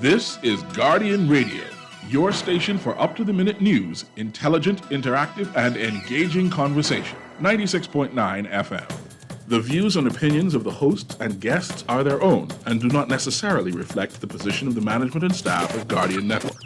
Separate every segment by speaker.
Speaker 1: This is Guardian Radio, your station for up-to-the-minute news, intelligent, interactive, and engaging conversation. 96.9 FM. The views and opinions of the hosts and guests are their own and do not necessarily reflect the position of the management and staff of Guardian Network.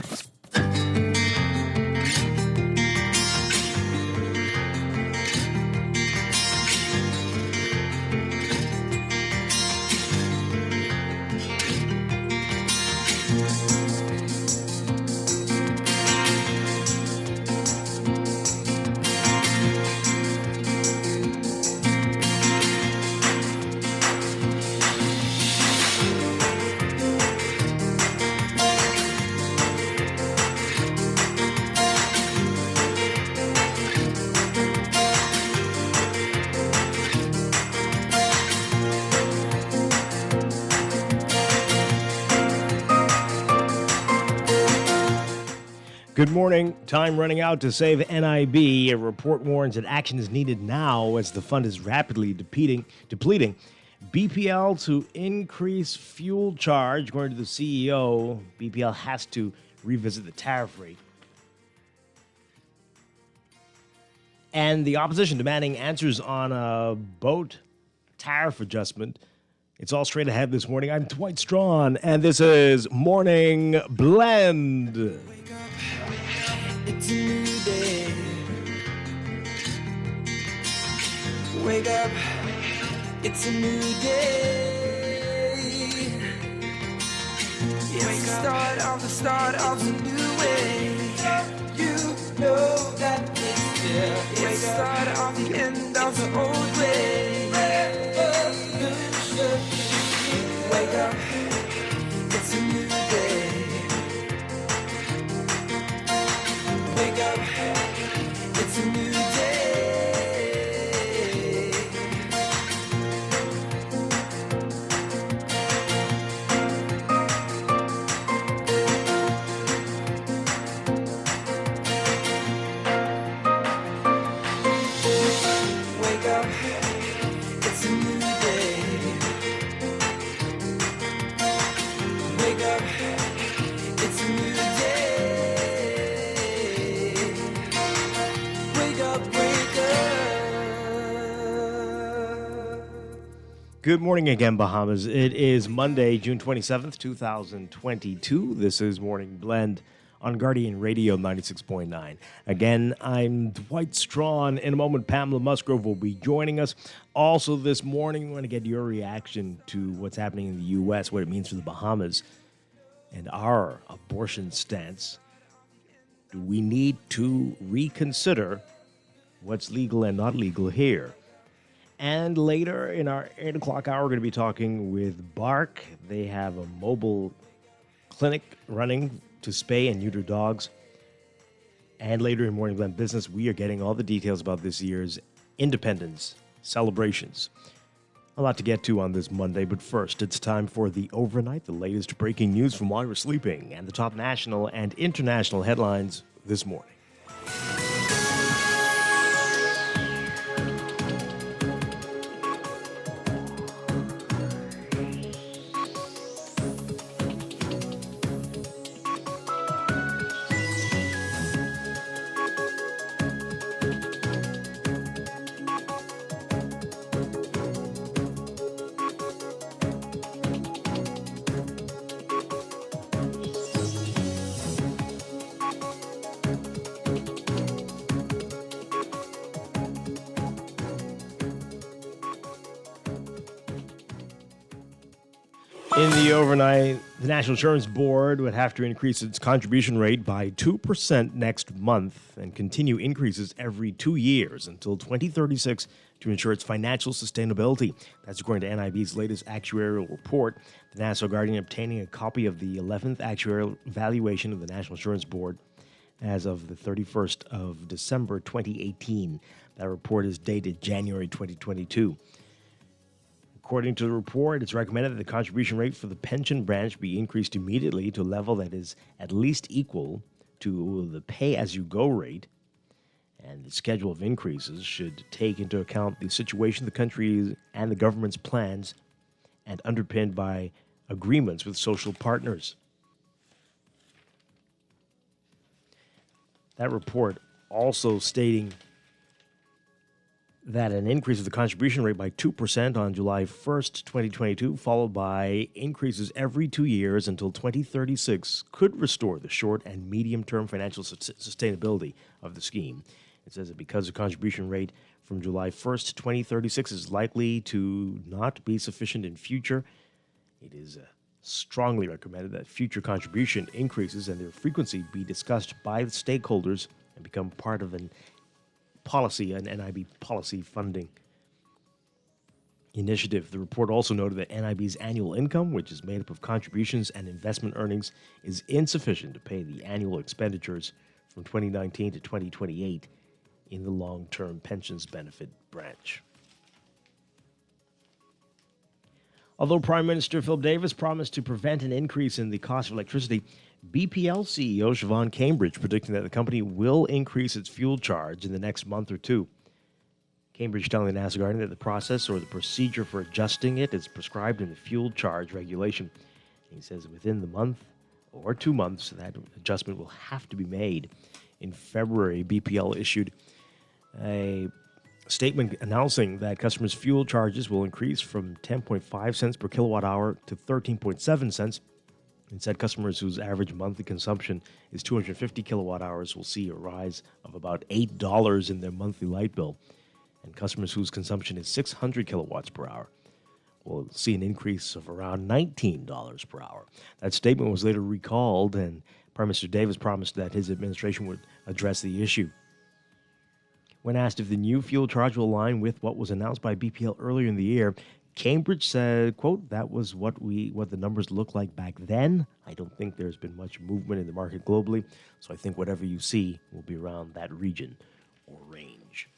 Speaker 2: Good morning. Time running out to save NIB. A report warns that action is needed now as the fund is rapidly depleting. BPL to increase fuel charge. According to the CEO, BPL has to revisit the tariff rate. And the opposition demanding answers on a boat tariff adjustment. It's all straight ahead this morning. I'm Dwight Strachan, and this is Morning Blend.
Speaker 3: It's a new day. Wake up, it's a new day. It's the start of a new way. You know that it's there. It's the start of the end of the old way. Wake up, it's a new day. Wake up, it's a new day. Wake up, it's a new day. Wake up, it's a new
Speaker 2: Good morning again, Bahamas. It is Monday, June 27th, 2022. This is Morning Blend on Guardian Radio 96.9. Again, I'm Dwight Strachan. In a moment, Pamela Musgrove will be joining us. Also this morning, we want to get your reaction to what's happening in the U.S., what it means for the Bahamas, and our abortion stance. Do we need to reconsider what's legal and not legal here? And later in our 8 o'clock hour, we're going to be talking with Bark. They have a mobile clinic running to spay and neuter dogs. And later in Morning Blend Business, we are getting all the details about this year's Independence celebrations. A lot to get to on this Monday, but first, it's time for the Overnight, the latest breaking news from while you're sleeping, and the top national and international headlines this morning. In the overnight, the National Insurance Board would have to increase its contribution rate by 2% next month and continue increases every 2 years until 2036 to ensure its financial sustainability. That's according to NIB's latest actuarial report. The National Guardian obtaining a copy of the 11th actuarial valuation of the National Insurance Board as of the 31st of December 2018. That report is dated January 2022. According to the report, it's recommended that the contribution rate for the pension branch be increased immediately to a level that is at least equal to the pay-as-you-go rate. And the schedule of increases should take into account the situation of the country and the government's plans and underpinned by agreements with social partners. That report also stating that an increase of the contribution rate by 2% on July 1st, 2022, followed by increases every 2 years until 2036, could restore the short and medium-term financial sustainability of the scheme. It says that because the contribution rate from July 1st, 2036 is likely to not be sufficient in future, it is strongly recommended that future contribution increases and their frequency be discussed by the stakeholders and become part of an NIB policy funding initiative. The report also noted that NIB's annual income, which is made up of contributions and investment earnings, is insufficient to pay the annual expenditures from 2019 to 2028 in the long-term pensions benefit branch. Although Prime Minister Phil Davis promised to prevent an increase in the cost of electricity, BPL CEO Siobhan Cambridge predicting that the company will increase its fuel charge in the next month or two. Cambridge telling the National Guardian that the process or the procedure for adjusting it is prescribed in the fuel charge regulation. He says within the month or 2 months, that adjustment will have to be made. In February, BPL issued a statement announcing that customers' fuel charges will increase from 10.5 cents per kilowatt hour to 13.7 cents. And said customers whose average monthly consumption is 250 kilowatt hours will see a rise of about $8 in their monthly light bill. And customers whose consumption is 600 kilowatts per hour will see an increase of around $19 per hour. That statement was later recalled, and Prime Minister Davis promised that his administration would address the issue. When asked if the new fuel charge will align with what was announced by BPL earlier in the year, Cambridge said, quote, "That was what the numbers looked like back then. I don't think there's been much movement in the market globally, so I think whatever you see will be around that region or range."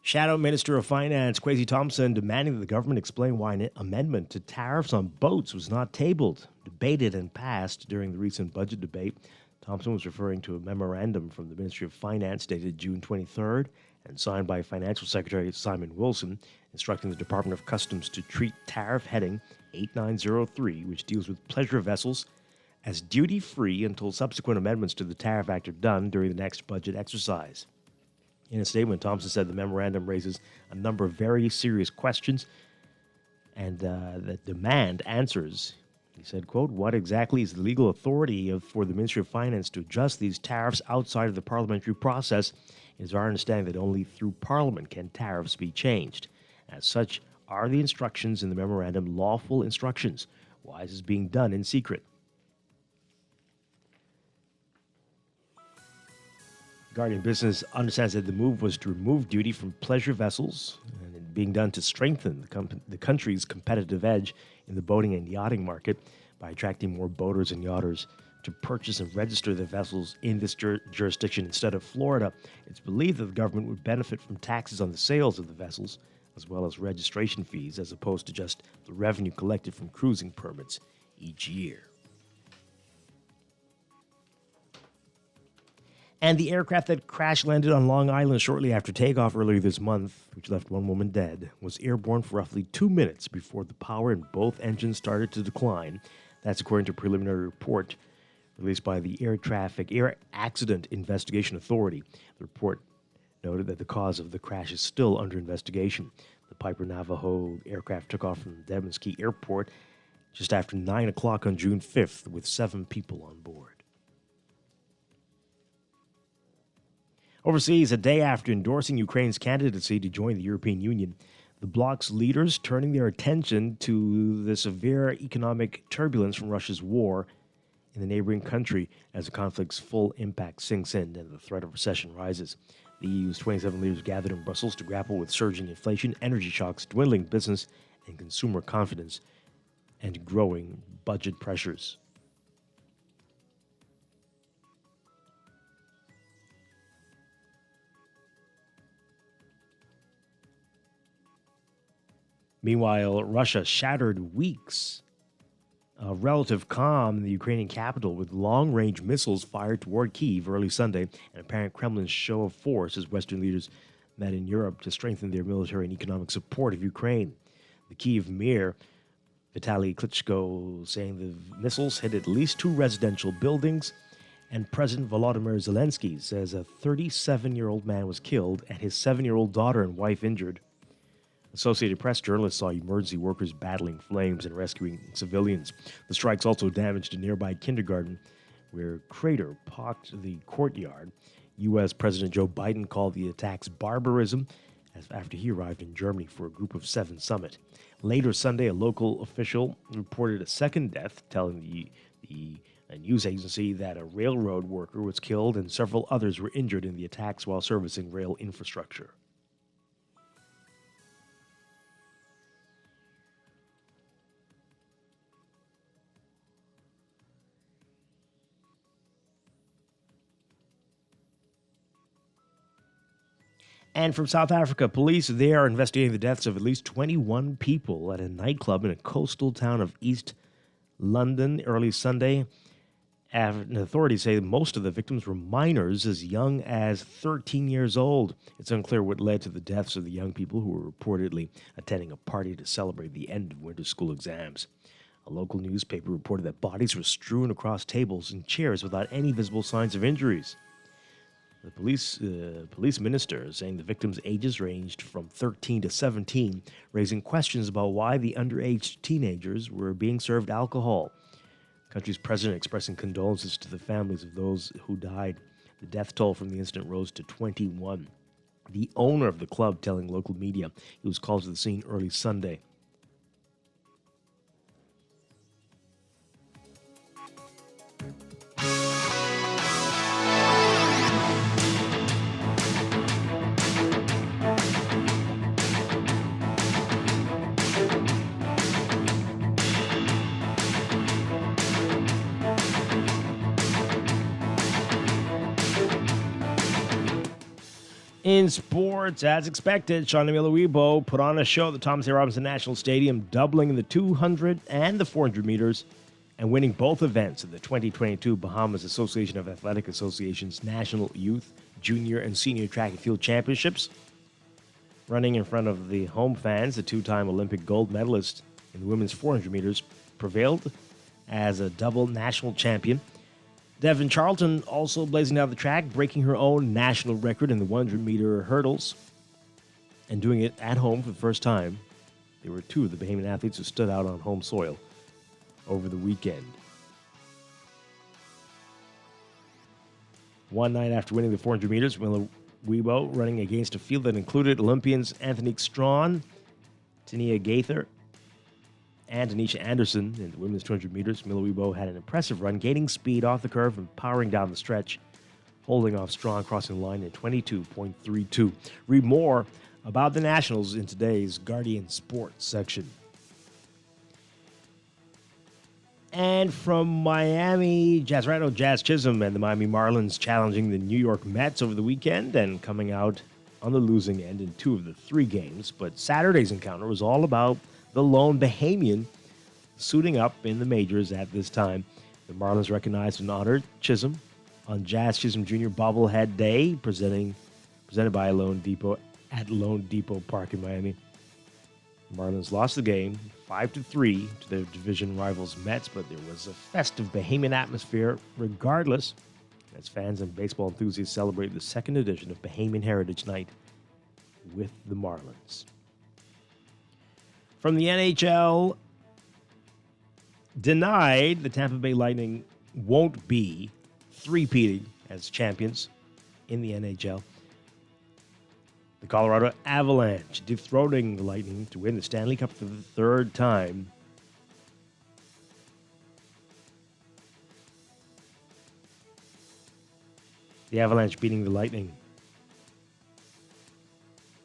Speaker 2: Shadow Minister of Finance Kwesi Thompson demanding that the government explain why an amendment to tariffs on boats was not tabled, debated, and passed during the recent budget debate. Thompson was referring to a memorandum from the Ministry of Finance dated June 23rd and signed by Financial Secretary Simon Wilson, instructing the Department of Customs to treat tariff heading 8903, which deals with pleasure vessels, as duty-free until subsequent amendments to the Tariff Act are done during the next budget exercise. In a statement, Thompson said the memorandum raises a number of very serious questions and that demand answers. He said, quote, "What exactly is the legal authority for the Ministry of Finance to adjust these tariffs outside of the parliamentary process? It is our understanding that only through Parliament can tariffs be changed. As such, are the instructions in the memorandum lawful instructions? Why is this being done in secret?" Guardian Business understands that the move was to remove duty from pleasure vessels and it being done to strengthen the country's competitive edge in the boating and yachting market by attracting more boaters and yachters to purchase and register their vessels in this jurisdiction instead of Florida. It's believed that the government would benefit from taxes on the sales of the vessels, as well as registration fees, as opposed to just the revenue collected from cruising permits each year. And the aircraft that crash-landed on Long Island shortly after takeoff earlier this month, which left one woman dead, was airborne for roughly 2 minutes before the power in both engines started to decline. That's according to a preliminary report released by the Air Accident Investigation Authority. The report noted that the cause of the crash is still under investigation. The Piper Navajo aircraft took off from Devon's Key Airport just after 9 o'clock on June 5th with 7 people on board. Overseas, a day after endorsing Ukraine's candidacy to join the European Union, the bloc's leaders turning their attention to the severe economic turbulence from Russia's war in the neighboring country as the conflict's full impact sinks in and the threat of recession rises. The EU's 27 leaders gathered in Brussels to grapple with surging inflation, energy shocks, dwindling business and consumer confidence, and growing budget pressures. Meanwhile, Russia shattered weeks of relative calm in the Ukrainian capital with long-range missiles fired toward Kyiv early Sunday, an apparent Kremlin show of force as Western leaders met in Europe to strengthen their military and economic support of Ukraine. The Kyiv mayor, Vitaly Klitschko, saying the missiles hit at least 2 residential buildings And President Volodymyr Zelensky says a 37-year-old man was killed and his 7-year-old daughter and wife injured. Associated Press journalists saw emergency workers battling flames and rescuing civilians. The strikes also damaged a nearby kindergarten where a crater pocked the courtyard. U.S. President Joe Biden called the attacks barbarism after he arrived in Germany for a Group of Seven summit. Later Sunday, a local official reported a second death, telling the news agency that a railroad worker was killed and several others were injured in the attacks while servicing rail infrastructure. And from South Africa, police there are investigating the deaths of at least 21 people at a nightclub in a coastal town of East London early Sunday. Authorities say most of the victims were minors as young as 13 years old. It's unclear what led to the deaths of the young people who were reportedly attending a party to celebrate the end of winter school exams. A local newspaper reported that bodies were strewn across tables and chairs without any visible signs of injuries. The police minister is saying the victims' ages ranged from 13 to 17, raising questions about why the underage teenagers were being served alcohol. The country's president expressing condolences to the families of those who died. The death toll from the incident rose to 21. The owner of the club telling local media he was called to the scene early Sunday. In sports, as expected, Sean Emiliwibo put on a show at the Thomas A. Robinson National Stadium, doubling the 200 and the 400 meters and winning both events at the 2022 Bahamas Association of Athletic Associations National Youth, Junior, and Senior Track and Field Championships. Running in front of the home fans, the two-time Olympic gold medalist in the women's 400 meters prevailed as a double national champion. Devin Charlton also blazing down the track, breaking her own national record in the 100-meter hurdles and doing it at home for the first time. There were two of the Bahamian athletes who stood out on home soil over the weekend. One night after winning the 400 meters, Emiliwibo running against a field that included Olympians Anthony Strachan, Tania Gaither, and Anisha Anderson in the women's 200 meters. Emiliwibo had an impressive run, gaining speed off the curve and powering down the stretch, holding off Strong, crossing the line in 22.32. Read more about the Nationals in today's Guardian Sports section. And from Miami, Jazz Chisholm and the Miami Marlins challenging the New York Mets over the weekend and coming out on the losing end in two of the three games. But Saturday's encounter was all about the lone Bahamian suiting up in the majors at this time. The Marlins recognized and honored Chisholm on Jazz Chisholm Jr. Bobblehead Day, presented by Lone Depot at Lone Depot Park in Miami. The Marlins lost the game 5-3 to their division rivals Mets, but there was a festive Bahamian atmosphere regardless, as fans and baseball enthusiasts celebrated the second edition of Bahamian Heritage Night with the Marlins. From the NHL, denied the Tampa Bay Lightning won't be three-peating as champions in the NHL. The Colorado Avalanche dethroning the Lightning to win the Stanley Cup for the third time. The Avalanche beating the Lightning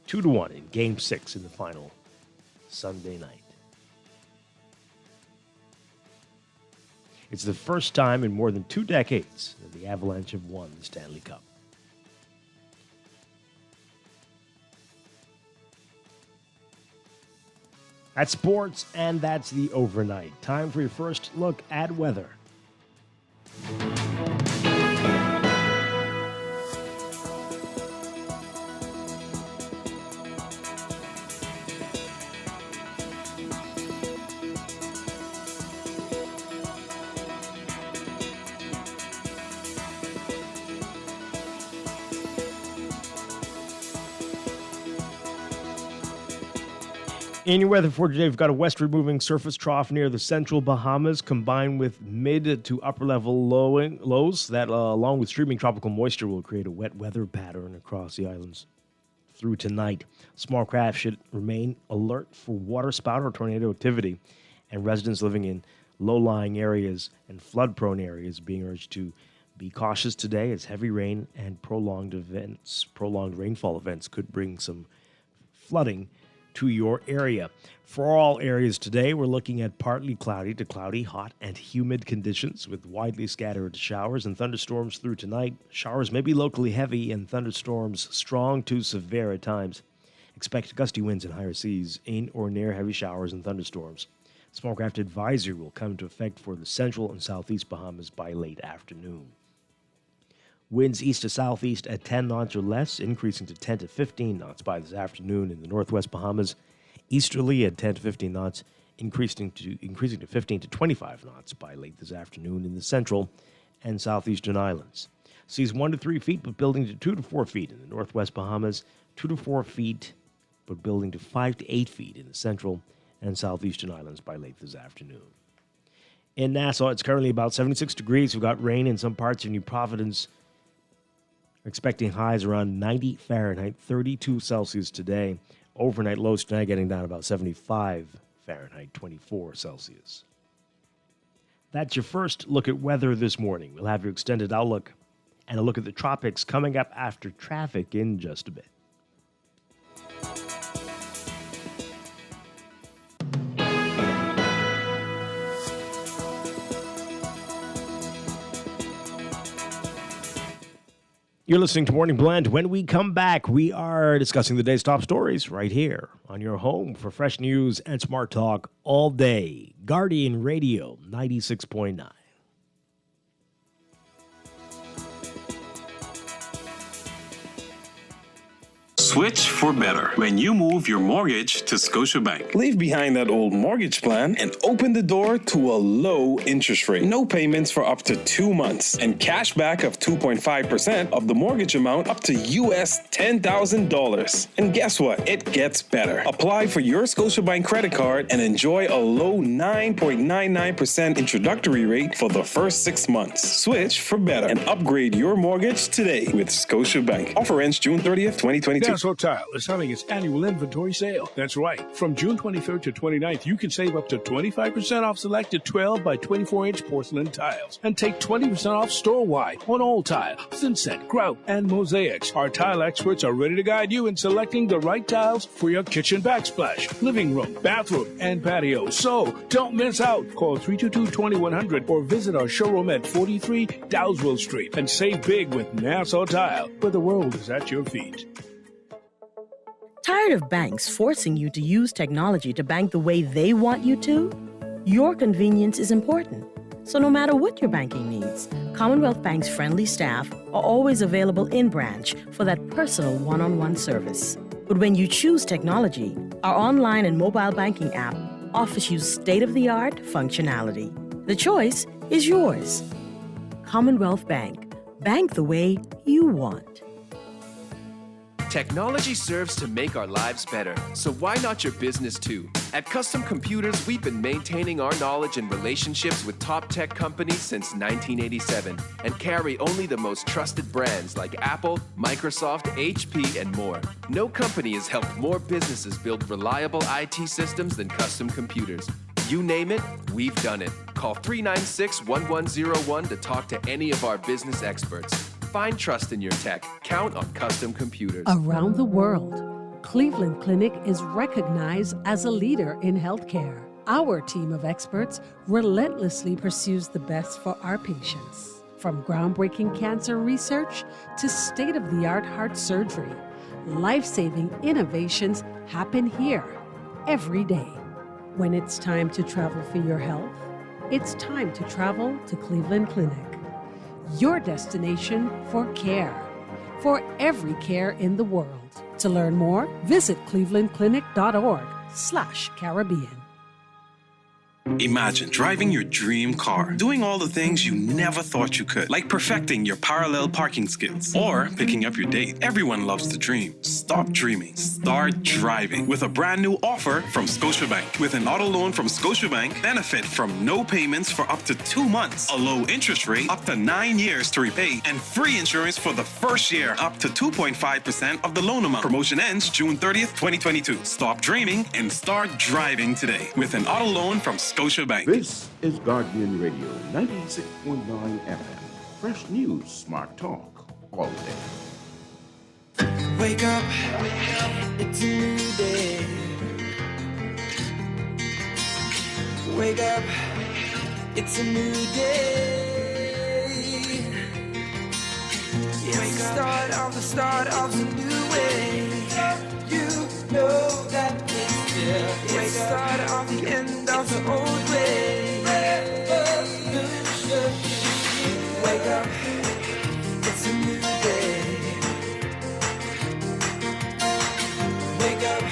Speaker 2: 2-1 in Game 6 in the final Sunday night. It's the first time in more than 2 decades that the Avalanche have won the Stanley Cup. That's sports, and that's the overnight. Time for your first look at weather. In your weather for today, we've got a westward moving surface trough near the central Bahamas, combined with mid to upper level lows that, along with streaming tropical moisture, will create a wet weather pattern across the islands through tonight. Small craft should remain alert for water spout or tornado activity, and residents living in low-lying areas and flood-prone areas being urged to be cautious today, as heavy rain and prolonged rainfall events could bring some flooding to your area. For all areas today, we're looking at partly cloudy to cloudy, hot and humid conditions with widely scattered showers and thunderstorms through tonight. Showers may be locally heavy and thunderstorms strong to severe at times. Expect gusty winds and higher seas in or near heavy showers and thunderstorms. Small craft advisory will come into effect for the central and southeast Bahamas by late afternoon. Winds east to southeast at 10 knots or less, increasing to 10 to 15 knots by this afternoon in the northwest Bahamas. Easterly at 10 to 15 knots, increasing to 15 to 25 knots by late this afternoon in the central and southeastern islands. Seas 1 to 3 feet, but building to 2 to 4 feet in the northwest Bahamas, 2 to 4 feet, but building to 5 to 8 feet in the central and southeastern islands by late this afternoon. In Nassau, it's currently about 76 degrees. We've got rain in some parts of New Providence. We're expecting highs around 90 Fahrenheit, 32 Celsius today. Overnight lows tonight getting down about 75 Fahrenheit, 24 Celsius. That's your first look at weather this morning. We'll have your extended outlook and a look at the tropics coming up after traffic in just a bit. You're listening to Morning Blend. When we come back, we are discussing the day's top stories right here on your home for fresh news and smart talk all day. Guardian Radio 96.9.
Speaker 4: Switch for better when you move your mortgage to Scotiabank.
Speaker 5: Leave behind that old mortgage plan and open the door to a low interest rate. No payments for up to 2 months and cash back of 2.5% of the mortgage amount up to US $10,000. And guess what? It gets better. Apply for your Scotiabank credit card and enjoy a low 9.99% introductory rate for the first 6 months. Switch for better and upgrade your mortgage today with Scotiabank. Offer ends June 30th, 2022.
Speaker 6: Tile is having its annual inventory sale. That's right. From June 23rd to 29th, you can save up to 25% off selected 12 by 24-inch porcelain tiles and take 20% off store-wide on all tile, thinset, grout, and mosaics. Our tile experts are ready to guide you in selecting the right tiles for your kitchen backsplash, living room, bathroom, and patio. So don't miss out. Call 322-2100 or visit our showroom at 43 Dowswell Street and save big with Nassau Tile, where the world is at your feet.
Speaker 7: Tired of banks forcing you to use technology to bank the way they want you to? Your convenience is important. So no matter what your banking needs, Commonwealth Bank's friendly staff are always available in branch for that personal one-on-one service. But when you choose technology, our online and mobile banking app offers you state-of-the-art functionality. The choice is yours. Commonwealth Bank. Bank the way you want.
Speaker 8: Technology serves to make our lives better, so why not your business too? At Custom Computers, we've been maintaining our knowledge and relationships with top tech companies since 1987 and carry only the most trusted brands like Apple, Microsoft, HP, and more. No company has helped more businesses build reliable IT systems than Custom Computers. You name it, we've done it. Call 396-1101 to talk to any of our business experts. Find trust in your tech. Count on Custom Computers.
Speaker 9: Around the world, Cleveland Clinic is recognized as a leader in healthcare. Our team of experts relentlessly pursues the best for our patients. From groundbreaking cancer research to state-of-the-art heart surgery, life-saving innovations happen here every day. When it's time to travel for your health, it's time to travel to Cleveland Clinic. Your destination for care, for every care in the world. To learn more, visit clevelandclinic.org/Caribbean.
Speaker 5: Imagine driving your dream car, doing all the things you never thought you could, like perfecting your parallel parking skills, or picking up your date. Everyone loves to dream. Stop dreaming. Start driving with a brand new offer from Scotiabank. With an auto loan from Scotiabank, benefit from no payments for up to 2 months, a low interest rate up to 9 years to repay, and free insurance for the first year up to 2.5% of the loan amount. Promotion ends June 30th, 2022. Stop dreaming and start driving today with an auto loan from Scotiabank.
Speaker 1: This is Guardian Radio 96.9 FM. Fresh news, smart talk, all day.
Speaker 3: Wake up, it's a new day. Wake up, it's a new day. It's the start of a new way. You know that it's here. It's the start of the end of the old way. Wake up, it's a new day. Wake up,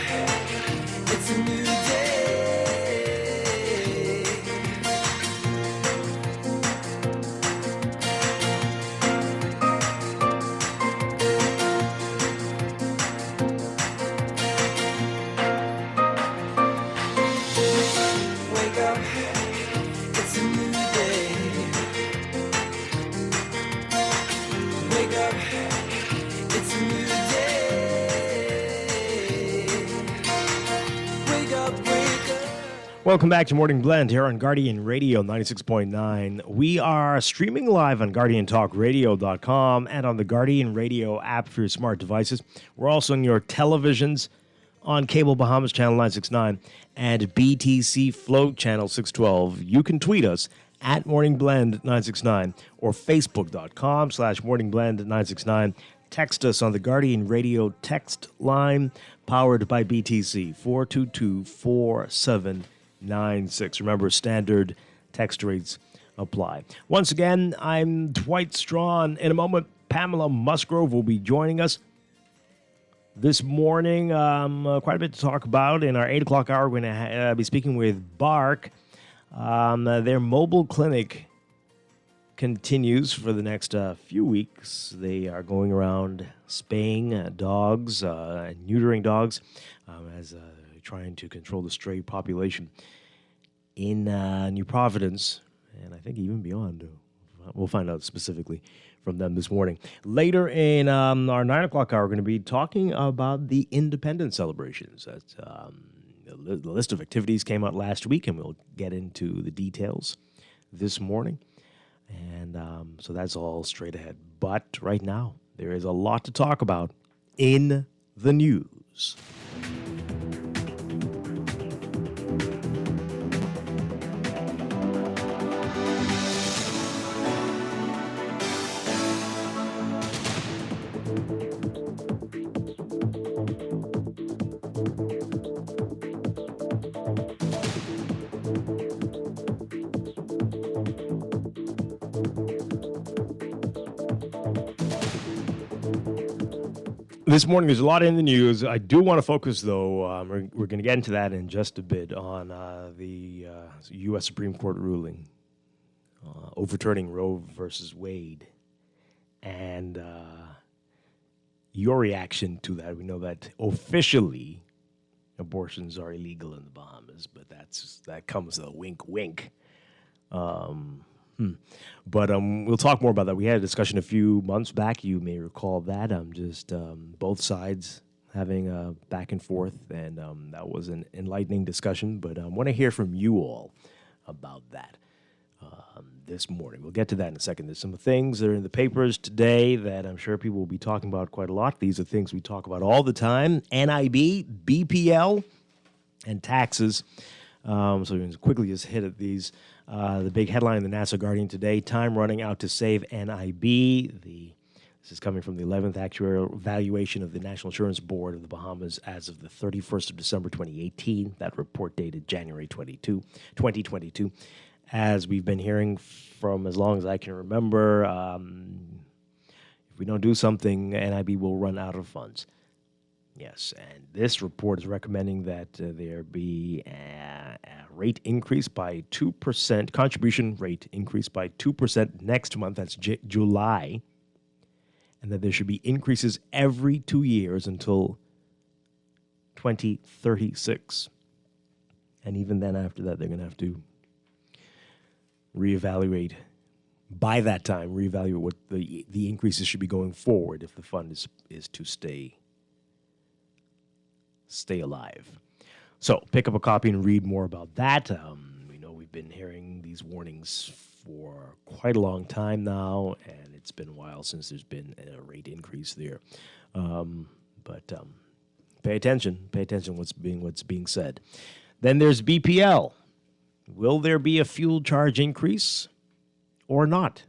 Speaker 3: it's a new day. Wake up, it's a new day. Wake up, it's a new day. Wake up, wake up.
Speaker 2: Welcome back to Morning Blend here on Guardian Radio 96.9. We are streaming live on GuardianTalkRadio.com and on the Guardian Radio app for your smart devices. We're also on your televisions on Cable Bahamas Channel 969 and BTC Float Channel 612. You can tweet us at Morning Blend 969 or Facebook.com/Morning Blend 969. Text us on the Guardian Radio text line powered by BTC 422-4796. Remember, standard text rates apply. Once again, I'm Dwight Strachan. In a moment, Pamela Musgrove will be joining us. This morning, quite a bit to talk about. In our 8 o'clock hour, we're going to be speaking with Bark. Their mobile clinic continues for the next few weeks. They are going around spaying dogs and neutering dogs as trying to control the stray population in New Providence, and I think even beyond. We'll find out specifically from them this morning. Later in our 9 o'clock hour, we're going to be talking about the Independence celebrations. That's, the list of activities came out last week, and we'll get into the details this morning. And so that's all straight ahead. But right now, there is a lot to talk about in the news. This morning, there's a lot in the news. I do want to focus, though, we're going to get into that in just a bit, on the U.S. Supreme Court ruling overturning Roe versus Wade and your reaction to that. We know that officially abortions are illegal in the Bahamas, but that comes a wink, wink. But we'll talk more about that. We had a discussion a few months back. You may recall that. Just both sides having a back and forth, and that was an enlightening discussion. But I want to hear from you all about that this morning. We'll get to that in a second. There's some things that are in the papers today that I'm sure people will be talking about quite a lot. These are things we talk about all the time. NIB, BPL, and taxes. So we can quickly just hit at these. The big headline in the Nassau Guardian today, time running out to save NIB. This is coming from the 11th actuarial valuation of the National Insurance Board of the Bahamas as of the 31st of December 2018. That report dated January 2022. As we've been hearing from as long as I can remember, if we don't do something, NIB will run out of funds. Yes, and this report is recommending that there be a rate increase by 2%, contribution rate increase by 2% next month, that's July, and that there should be increases every 2 years until 2036. And even then, after that, they're going to have to reevaluate. By that time, reevaluate what the increases should be going forward if the fund is to stay alive. So pick up a copy and read more about that. We know we've been hearing these warnings for quite a long time now, and it's been a while since there's been a rate increase there. But pay attention what's being said. Then there's BPL. Will there be a fuel charge increase or not?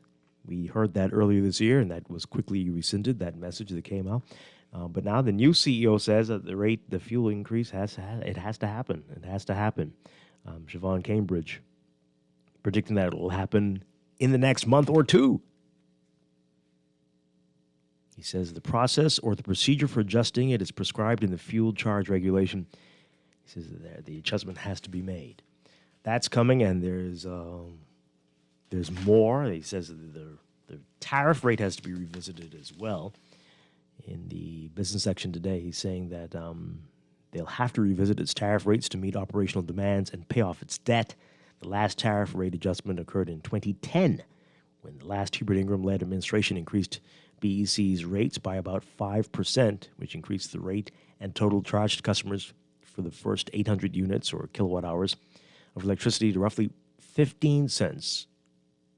Speaker 2: We heard that earlier this year, and that was quickly rescinded, that message that came out. But now the new CEO says that the fuel increase has to happen. It has to happen. Siobhan Cambridge predicting that it will happen in the next month or two. He says the process or the procedure for adjusting it is prescribed in the fuel charge regulation. He says that the adjustment has to be made. That's coming, and there's more. He says that the tariff rate has to be revisited as well. In the business section today, he's saying that they'll have to revisit its tariff rates to meet operational demands and pay off its debt. The last tariff rate adjustment occurred in 2010, when the last Hubert Ingram-led administration increased BEC's rates by about 5%, which increased the rate and total charge to customers for the first 800 units or kilowatt hours of electricity to roughly 15 cents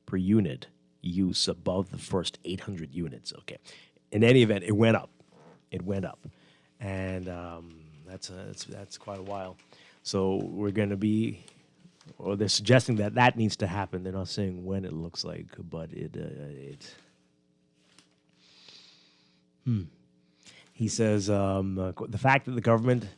Speaker 2: per unit use above the first 800 units. Okay. In any event, it went up. And that's quite a while. So we're going to be, or they're suggesting that needs to happen. They're not saying when it looks like, but He says the fact that the government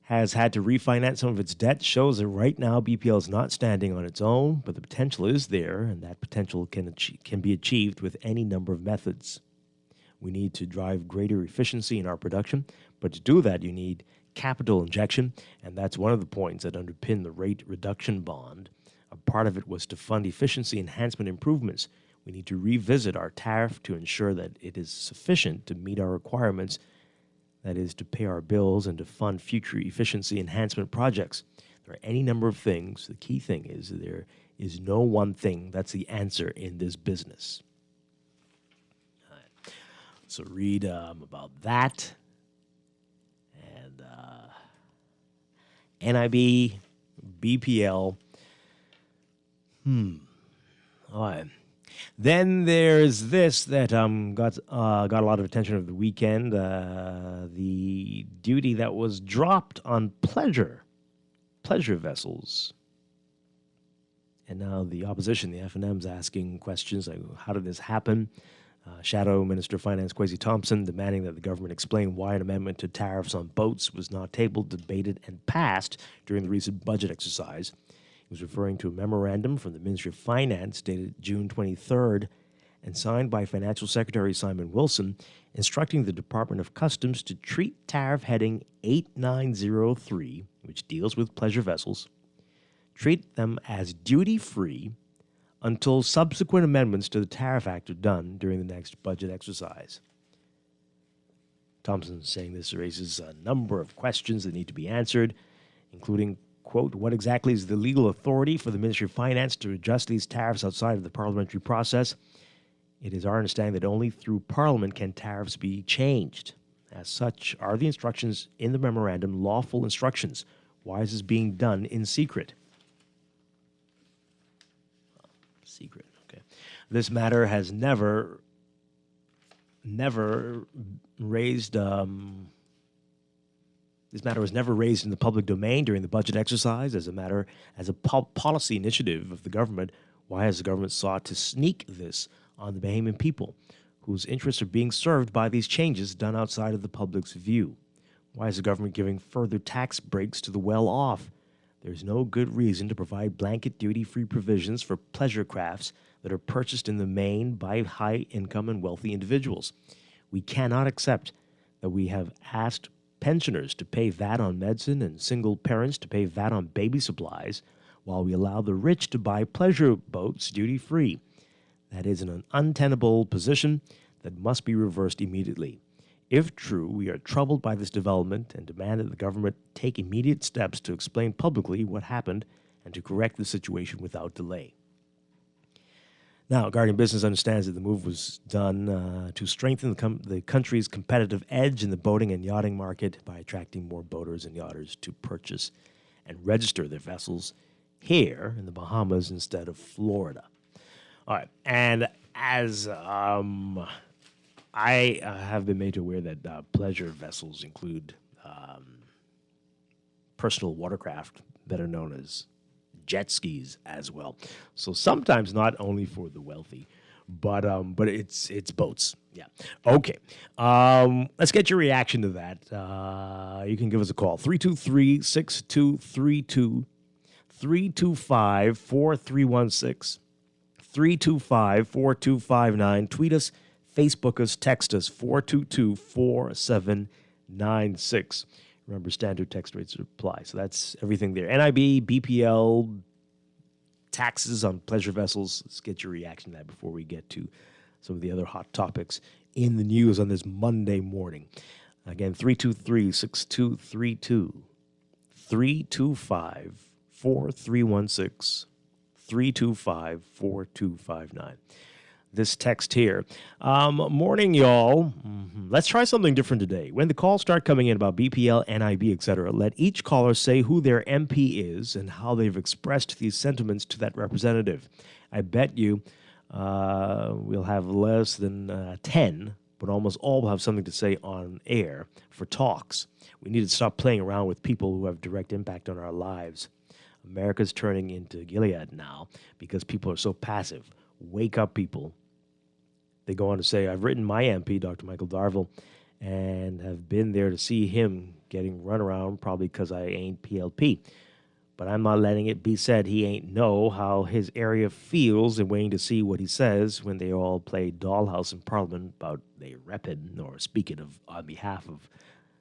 Speaker 2: has had to refinance some of its debt shows that right now BPL is not standing on its own, but the potential is there, and that potential can be achieved with any number of methods. We need to drive greater efficiency in our production, but to do that, you need capital injection, and that's one of the points that underpin the rate reduction bond. A part of it was to fund efficiency enhancement improvements. We need to revisit our tariff to ensure that it is sufficient to meet our requirements, that is, to pay our bills and to fund future efficiency enhancement projects. There are any number of things. The key thing is there is no one thing that's the answer in this business. So read about that. And NIB, BPL. All right. Then there's this that got a lot of attention over the weekend. The duty that was dropped on pleasure vessels. And now the opposition, the F&M's asking questions like, how did this happen? Shadow Minister of Finance Kwesi Thompson demanding that the government explain why an amendment to tariffs on boats was not tabled, debated, and passed during the recent budget exercise. He was referring to a memorandum from the Ministry of Finance dated June 23rd and signed by Financial Secretary Simon Wilson, instructing the Department of Customs to treat tariff heading 8903, which deals with pleasure vessels, treat them as duty-free until subsequent amendments to the Tariff Act are done during the next budget exercise. Thompson is saying this raises a number of questions that need to be answered, including, quote, what exactly is the legal authority for the Ministry of Finance to adjust these tariffs outside of the parliamentary process? It is our understanding that only through Parliament can tariffs be changed. As such, are the instructions in the memorandum lawful instructions? Why is this being done in secret? Secret, okay. This matter has never raised. This matter was never raised in the public domain during the budget exercise as a policy initiative of the government. Why has the government sought to sneak this on the Bahamian people, whose interests are being served by these changes done outside of the public's view? Why is the government giving further tax breaks to the well-off? There's no good reason to provide blanket duty-free provisions for pleasure crafts that are purchased in the main by high-income and wealthy individuals. We cannot accept that we have asked pensioners to pay VAT on medicine and single parents to pay VAT on baby supplies, while we allow the rich to buy pleasure boats duty-free. That is an untenable position that must be reversed immediately. If true, we are troubled by this development and demand that the government take immediate steps to explain publicly what happened and to correct the situation without delay. Now, Guardian Business understands that the move was done to strengthen the country's competitive edge in the boating and yachting market by attracting more boaters and yachters to purchase and register their vessels here in the Bahamas instead of Florida. All right, and as I have been made aware that pleasure vessels include personal watercraft, better known as jet skis, as well. So sometimes not only for the wealthy, but it's boats. Yeah. Okay. Let's get your reaction to that. You can give us a call 323-6232, 325-4316. 325-4259. Tweet us, Facebook us, text us, 422-4796. Remember, standard text rates apply. So that's everything there. NIB, BPL, taxes on pleasure vessels. Let's get your reaction to that before we get to some of the other hot topics in the news on this Monday morning. Again, 323-6232, 325-4316. 325-4259. This text here. Morning, y'all. Let's try something different today. When the calls start coming in about BPL, NIB, etc., let each caller say who their MP is and how they've expressed these sentiments to that representative. I bet you we'll have less than 10, but almost all will have something to say on air for talks. We need to stop playing around with people who have direct impact on our lives. America's turning into Gilead now because people are so passive. Wake up, people. They go on to say, I've written my MP, Dr. Michael Darville, and have been there to see him getting run around probably because I ain't PLP. But I'm not letting it be said he ain't know how his area feels and waiting to see what he says when they all play dollhouse in Parliament about they repping or speaking of on behalf of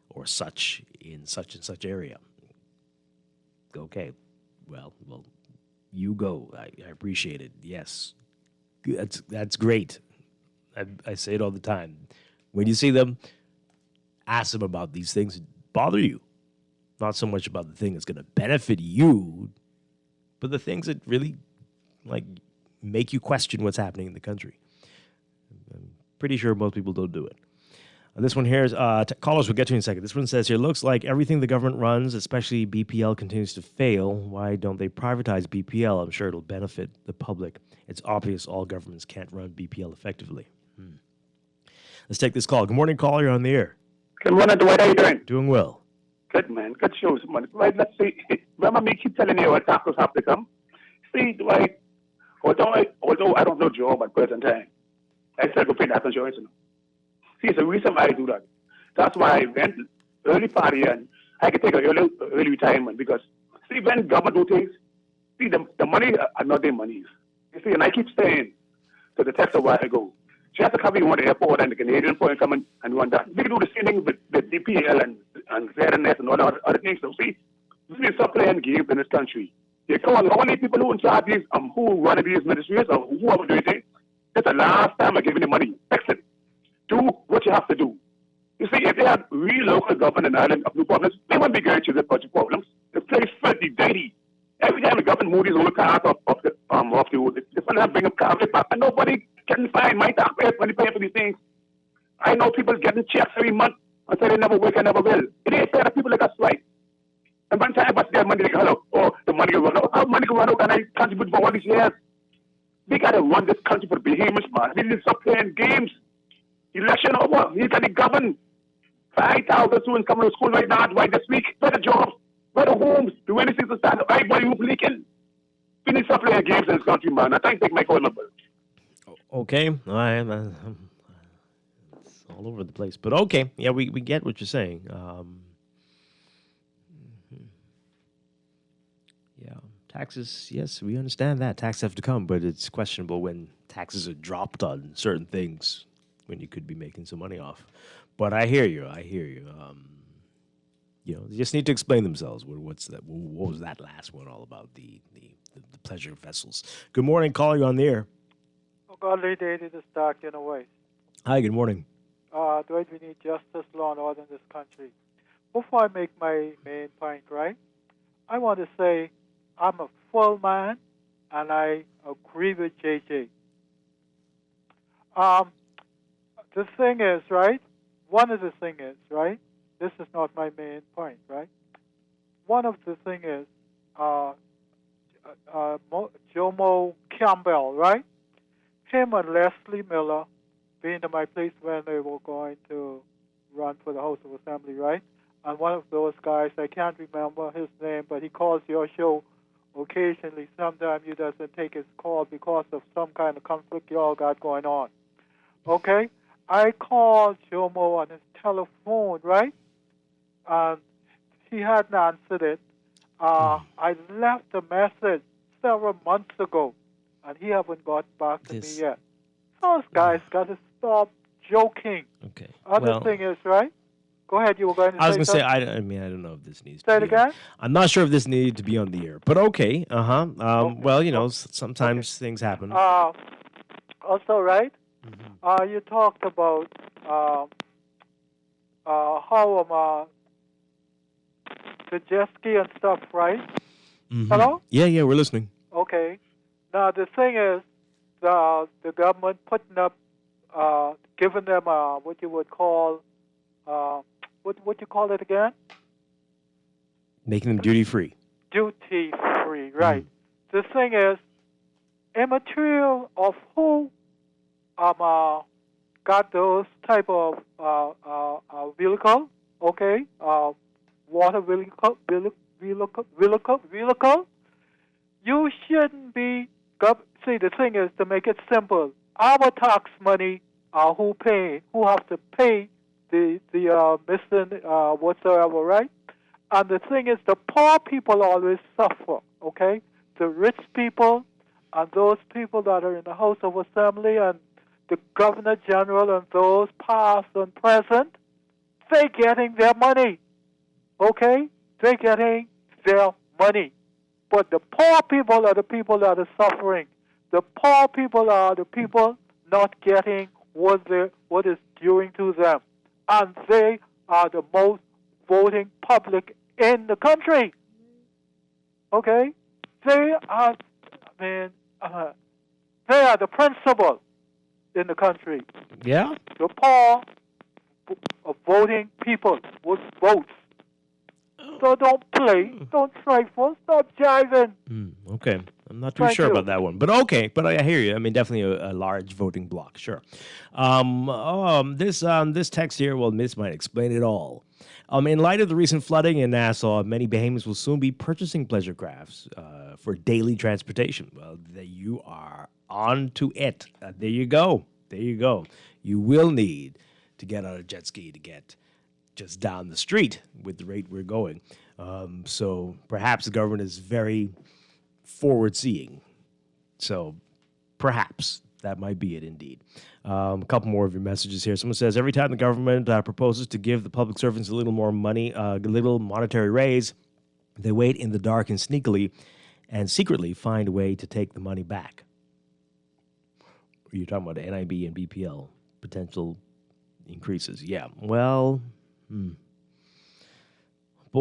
Speaker 2: or such in such and such area. Okay. Well, you go. I appreciate it. Yes, that's great. I say it all the time. When you see them, ask them about these things that bother you. Not so much about the thing that's going to benefit you, but the things that really make you question what's happening in the country. I'm pretty sure most people don't do it. This one here is, callers we'll get to in a second. This one says here, looks like everything the government runs, especially BPL, continues to fail. Why don't they privatize BPL? I'm sure it'll benefit the public. It's obvious all governments can't run BPL effectively. Let's take this call. Good morning, caller. You're on the air.
Speaker 10: Good morning, Dwight. How you doing?
Speaker 2: Doing well.
Speaker 10: Good, man. Good shows, man. Right, let's see. Remember me keep telling you what tackles have to come? See, Dwight, although I don't know Joe at present time, I still go pay that insurance. See, it's the reason why I do that. That's why I went early party and I could take an early retirement because, see, when government do things, see, the money are not their monies. You see, and I keep saying to the text a while ago, just to come in one airport and the Canadian point come in and want that. We can do the same thing with DPL and fairness and all the other things. So, see, we stop playing games in this country. You come on, only people who in charge these, who run these ministries or whoever do it, that's the last time I give you the money. Fix it. Do what you have to do. You see, if they had real local government in Ireland of no problems, they wouldn't be going through the budget problems. The place filthy, dirty. Every time the government moves these old cars off the road, they finally bring up cars back, and nobody can find my taxpayers when they pay for these things. I know people getting checks every month and say they never work and never will. It ain't fair to people like us, right? And one time, but their money they go, oh, the money will run out. How money will run out? And I contribute for all these years. We got to run this country for behemoths, man. We need to stop playing games. Election over. He's got to govern. 5,000 students coming to school right now, right this week. Where the jobs? Where the homes? Do anything to stand up? Everybody who's leaking. We need to stop playing games in this country, man. I think take my call number.
Speaker 2: Okay. All right. It's all over the place. But okay. Yeah, we get what you're saying. Yeah. Taxes, yes, we understand that. Taxes have to come, but it's questionable when taxes are dropped on certain things when you could be making some money off. But I hear you. They just need to explain themselves. What's that? What was that last one all about? The pleasure vessels. Good morning, caller. You on the air?
Speaker 11: Oh, godly day to the start in a way.
Speaker 2: Hi. Good morning.
Speaker 11: Dwight, we need justice, law, and order in this country. Before I make my main point, right, I want to say I'm a full man, and I agree with JJ. The thing is, right, one of the thing is, right, this is not my main point, right? One of the thing is, Jomo Campbell, right? Him and Leslie Miller being to my place when they were going to run for the House of Assembly, right? And one of those guys, I can't remember his name, but he calls your show occasionally. Sometimes he doesn't take his call because of some kind of conflict you all got going on. Okay? I called Jomo on his telephone, right? And he hadn't answered it. I left a message several months ago, and he haven't got back to me yet. Those guys got to stop joking.
Speaker 2: Okay.
Speaker 11: Other thing is, right? Go ahead. You were going to say
Speaker 2: I was going to say,
Speaker 11: something?
Speaker 2: I don't know if this needs
Speaker 11: Say
Speaker 2: to
Speaker 11: it
Speaker 2: be
Speaker 11: again?
Speaker 2: I'm not sure if this needed to be on the air, but okay. Well, sometimes things happen.
Speaker 11: Also, right? You talked about how the jet ski and stuff, right? Hello?
Speaker 2: Yeah, we're listening.
Speaker 11: Okay. Now, the thing is, the government putting up, giving them what you would call, what you call it again?
Speaker 2: Making them duty free.
Speaker 11: Duty free, right. The thing is, immaterial of who got those type of vehicle, okay, water vehicle, you shouldn't be. See, the thing is, to make it simple, our tax money who have to pay the missing whatsoever, right? And the thing is, the poor people always suffer, okay? The rich people and those people that are in the House of Assembly and the Governor General and those past and present, they're getting their money, okay? They're getting their money. But the poor people are the people that are suffering. The poor people are the people not getting what is due to them. And they are the most voting public in the country. Okay? They are the principal in the country.
Speaker 2: Yeah?
Speaker 11: The poor voting people with votes. So don't play, don't trifle, stop jiving.
Speaker 2: Okay. I'm not too sure about that one. But okay, but I hear you. I mean, definitely a large voting block, sure. This text here, well, this might explain it all. In light of the recent flooding in Nassau, many Bahamians will soon be purchasing pleasure crafts for daily transportation. Well, you are on to it. There you go. There you go. You will need to get on a jet ski to get just down the street with the rate we're going. So perhaps the government is very forward-seeing. So perhaps that might be it indeed. A couple more of your messages here. Someone says, every time the government proposes to give the public servants a little more money, a little monetary raise, they wait in the dark and sneakily and secretly find a way to take the money back. You're talking about NIB and BPL potential increases. Yeah, well...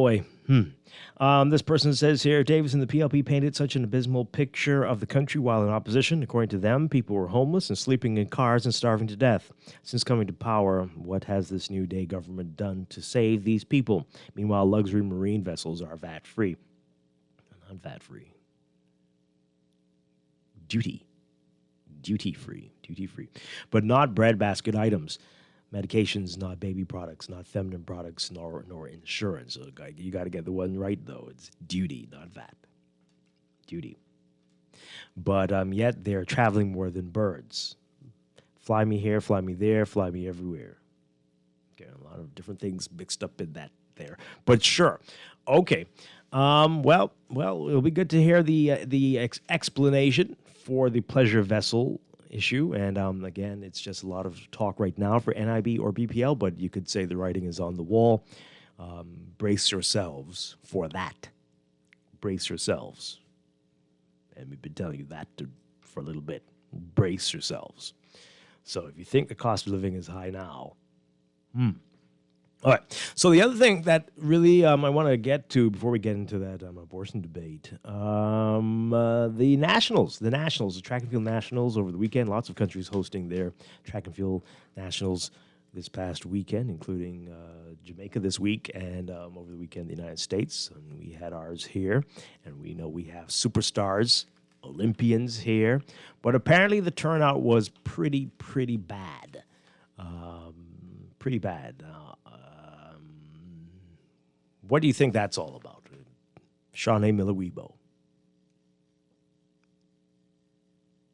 Speaker 2: This person says here, Davis and the PLP painted such an abysmal picture of the country while in opposition. According to them, people were homeless and sleeping in cars and starving to death. Since coming to power, what has this new day government done to save these people? Meanwhile, luxury marine vessels are VAT-free. Not VAT-free. Duty-free. But not breadbasket items. Medications, not baby products, not feminine products, nor insurance. So you got to get the one right, though. It's duty, not VAT. Duty. But yet they're traveling more than birds. Fly me here, fly me there, fly me everywhere. Okay, a lot of different things mixed up in that there. But sure. Okay. Well, it'll be good to hear the explanation for the pleasure vessel issue. And again, it's just a lot of talk right now for NIB or BPL, but you could say the writing is on the wall. Brace yourselves for that. Brace yourselves. And we've been telling you that for a little bit. Brace yourselves. So if you think the cost of living is high now, All right. So the other thing that really I want to get to before we get into that abortion debate, the Nationals, the track and field Nationals over the weekend. Lots of countries hosting their track and field Nationals this past weekend, including Jamaica this week, and over the weekend the United States. And we had ours here, and we know we have superstars, Olympians here. But apparently the turnout was pretty bad. Pretty bad. What do you think that's all about? Shawnee Miller-Weibo,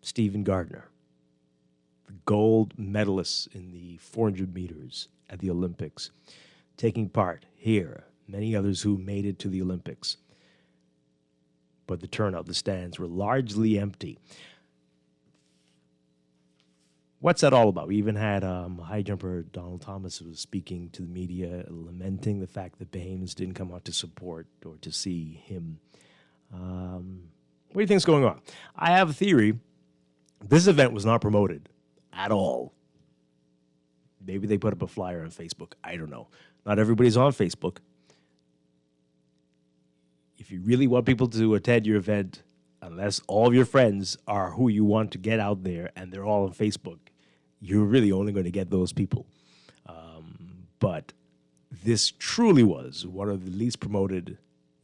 Speaker 2: Stephen Gardner, the gold medalists in the 400 meters at the Olympics, taking part here. Many others who made it to the Olympics. But the turnout, the stands were largely empty. What's that all about? We even had high jumper Donald Thomas who was speaking to the media, lamenting the fact that Bahamians didn't come out to support or to see him. What do you think's going on? I have a theory. This event was not promoted at all. Maybe they put up a flyer on Facebook. I don't know. Not everybody's on Facebook. If you really want people to attend your event, unless all of your friends are who you want to get out there and they're all on Facebook, you're really only going to get those people. But this truly was one of the least promoted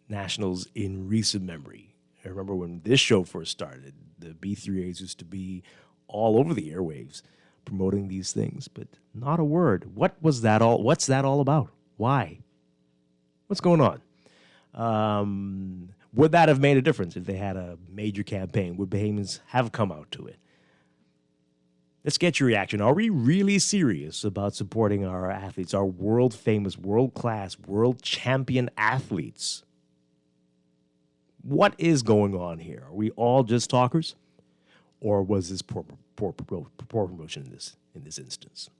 Speaker 2: nationals in recent memory. I remember when this show first started, the B3As used to be all over the airwaves promoting these things, but not a word. What's that all about? Why? What's going on? Would that have made a difference if they had a major campaign? Would Bahamians have come out to it? Let's get your reaction. Are we really serious about supporting our athletes, our world-famous, world-class, world champion athletes? What is going on here? Are we all just talkers? Or was this poor promotion in this instance?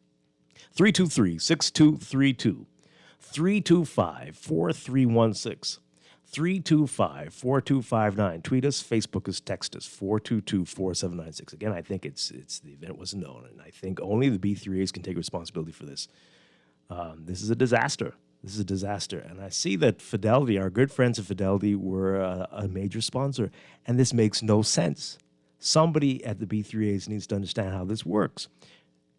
Speaker 2: 323-6232, 325-4316. 325-4259. Tweet us, Facebook us, text us, 422-4796. Again, I think it's the event wasn't known, and I think only the B3As can take responsibility for this. This is a disaster. This is a disaster. And I see that Fidelity, our good friends at Fidelity, were a major sponsor, and this makes no sense. Somebody at the B3As needs to understand how this works.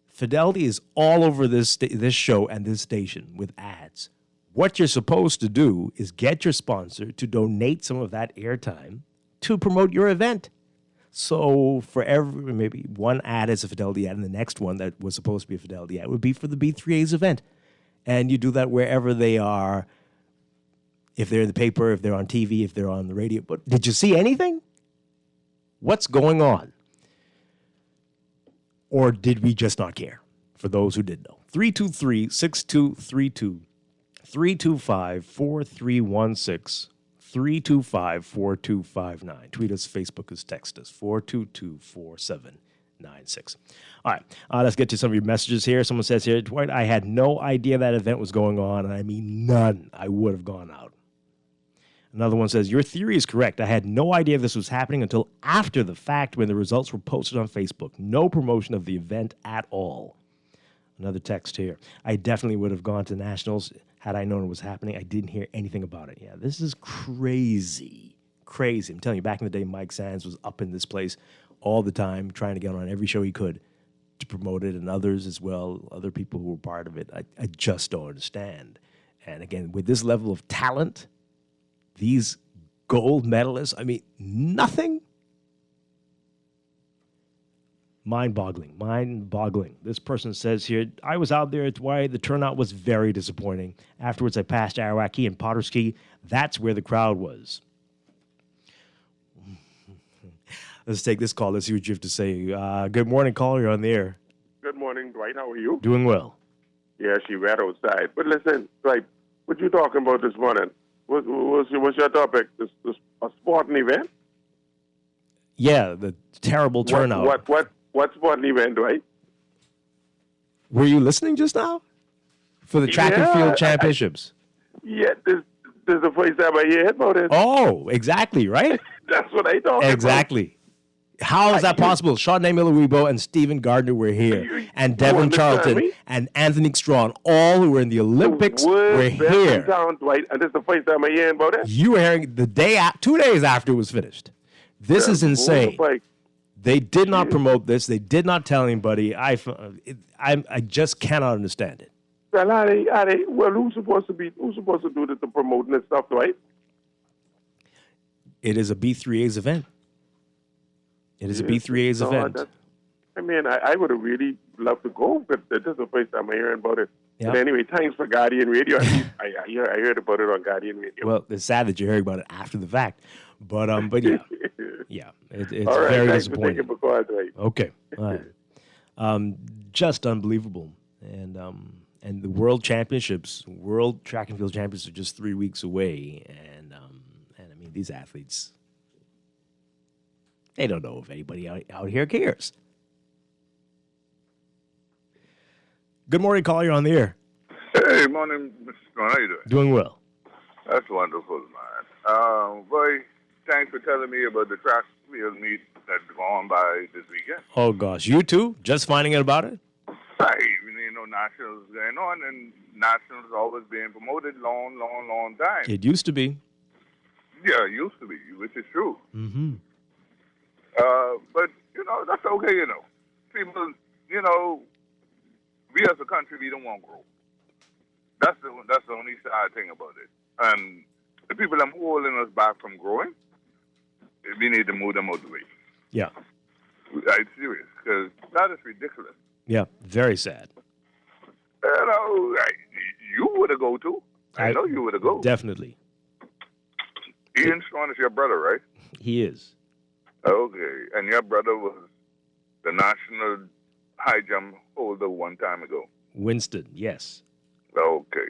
Speaker 2: Fidelity is all over this show and this station with ads. What you're supposed to do is get your sponsor to donate some of that airtime to promote your event. So for every, maybe one ad is a Fidelity ad, and the next one that was supposed to be a Fidelity ad would be for the B3A's event. And you do that wherever they are, if they're in the paper, if they're on TV, if they're on the radio. But did you see anything? What's going on? Or did we just not care? For those who did know. 323-6232. 325-4316, 325-4259. Tweet us, Facebook us, text us, 422-4796. All right, let's get to some of your messages here. Someone says here, Dwight, I had no idea that event was going on, and I mean none. I would have gone out. Another one says, your theory is correct. I had no idea this was happening until after the fact when the results were posted on Facebook. No promotion of the event at all. Another text here. I definitely would have gone to Nationals had I known it was happening. I didn't hear anything about it. Yeah, this is crazy. Crazy. I'm telling you, back in the day, Mike Sands was up in this place all the time, trying to get on every show he could to promote it, and others as well, other people who were part of it. I just don't understand. And again, with this level of talent, these gold medalists, I mean, nothing. Mind-boggling, mind-boggling. This person says here, I was out there at Dwight. The turnout was very disappointing. Afterwards, I passed Arawaki and Potterski. That's where the crowd was. Let's take this call. Let's see what you have to say. Good morning, caller. You're on the air.
Speaker 12: Good morning, Dwight. How are you?
Speaker 2: Doing well.
Speaker 12: Yeah, she ran outside. But listen, Dwight, what you talking about this morning? What's your topic? This a sporting event?
Speaker 2: Yeah, the terrible turnout.
Speaker 12: What sporting event, Dwight?
Speaker 2: Were you listening just now? For the track and field championships.
Speaker 12: Yeah, this is the first time I hear about it.
Speaker 2: Oh, exactly, right?
Speaker 12: That's what I thought.
Speaker 2: Exactly. How is that possible? Shawnee Miller-Weibo and Stephen Gardner were here, and Devin Charlton and Anthony Strachan, all who were in the Olympics, were here.
Speaker 12: Down, Dwight, and this is the first time I hear about it.
Speaker 2: You were hearing the 2 days after it was finished. This is insane. They did not promote this. They did not tell anybody. I just cannot understand it.
Speaker 12: Well, who's supposed to do the promoting and stuff, Dwight?
Speaker 2: It is a B3A's event. It is a B3A's event.
Speaker 12: I mean, I would have really loved to go, but this is the first time I'm hearing about it. Yep. But anyway, thanks for Guardian Radio. I heard about it on Guardian Radio.
Speaker 2: Well, it's sad that you're hearing about it after the fact, but yeah, it's
Speaker 12: all right,
Speaker 2: very
Speaker 12: thanks
Speaker 2: disappointing.
Speaker 12: For taking my call, Dwight.
Speaker 2: Okay, all right. Just unbelievable, and the World Championships, World Track and Field Championships, are just 3 weeks away, and I mean these athletes. They don't know if anybody out here cares. Good morning, caller. You're on the air.
Speaker 13: Hey, morning, Mr. Strong. How you doing?
Speaker 2: Doing well.
Speaker 13: That's wonderful, man. Boy, thanks for telling me about the track field meet that's going by this weekend.
Speaker 2: Oh, gosh. You too? Just finding out about it?
Speaker 13: Right. You know, nationals going on, and nationals always being promoted long time.
Speaker 2: It used to be.
Speaker 13: Yeah, it used to be, which is true.
Speaker 2: Mm-hmm.
Speaker 13: But, you know, that's okay, you know. People, you know, we as a country, we don't want growth. That's the only sad thing about it. And the people that are holding us back from growing, we need to move them out of the way.
Speaker 2: Yeah.
Speaker 13: I'm serious, because that is ridiculous.
Speaker 2: Yeah, very sad.
Speaker 13: You know, you would have go too. I know you would have go.
Speaker 2: Definitely.
Speaker 13: Ian Strachan is your brother, right?
Speaker 2: He is.
Speaker 13: Okay, and your brother was the national high jump holder one time ago.
Speaker 2: Winston, yes.
Speaker 13: Okay.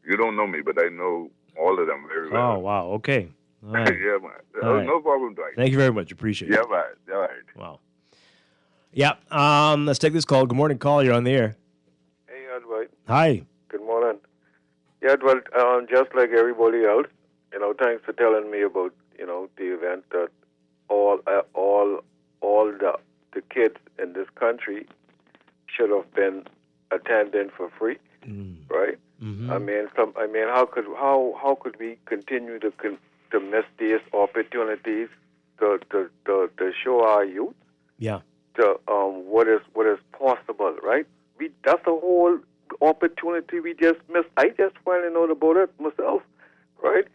Speaker 13: You don't know me, but I know all of them very well.
Speaker 2: Oh, wow. Okay. All right.
Speaker 13: Yeah, man.
Speaker 2: All right.
Speaker 13: No problem, Dwight.
Speaker 2: Thank you very much. Appreciate it.
Speaker 13: Yeah, right. All right.
Speaker 2: Wow. Yeah. Let's take this call. Good morning, call. You're on the air.
Speaker 14: Hey, Dwight.
Speaker 2: Hi.
Speaker 14: Good morning. Yeah, well, just like everybody else, you know, thanks for telling me about, you know, the event that all the kids in this country should have been attending for free, right?
Speaker 2: Mm-hmm.
Speaker 14: I mean, how could we continue to miss these opportunities to show our youth?
Speaker 2: Yeah.
Speaker 14: To what is possible, right? That's a whole opportunity we just missed. I just finally know about it myself, right?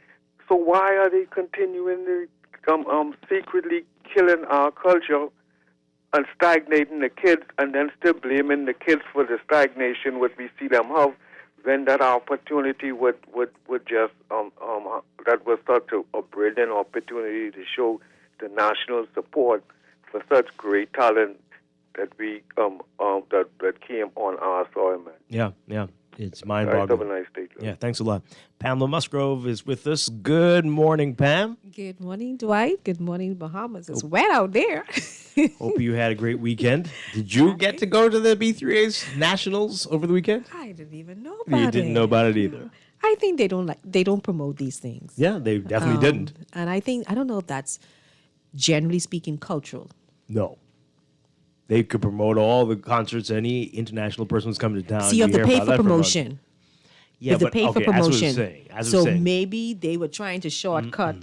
Speaker 14: So why are they continuing to secretly killing our culture and stagnating the kids, and then still blaming the kids for the stagnation what we see them have, when that opportunity would just that was such a brilliant opportunity to show the national support for such great talent that we that came on our soil, man.
Speaker 2: Yeah. It's mind-boggling.
Speaker 14: Have a nice day.
Speaker 2: Yeah, thanks a lot. Pamela Musgrove is with us. Good morning, Pam.
Speaker 15: Good morning, Dwight. Good morning, Bahamas. It's wet out there.
Speaker 2: Hope you had a great weekend. Did you get to go to the B3A's Nationals over the weekend?
Speaker 15: I didn't even know about it.
Speaker 2: You didn't know about it either.
Speaker 15: I think they don't promote these things.
Speaker 2: Yeah, they definitely didn't.
Speaker 15: And I don't know if that's, generally speaking, cultural.
Speaker 2: No. They could promote all the concerts. Any international person who's coming to town.
Speaker 15: So you have to pay for promotion.
Speaker 2: Yeah,
Speaker 15: you have to pay for promotion.
Speaker 2: So
Speaker 15: maybe they were trying to shortcut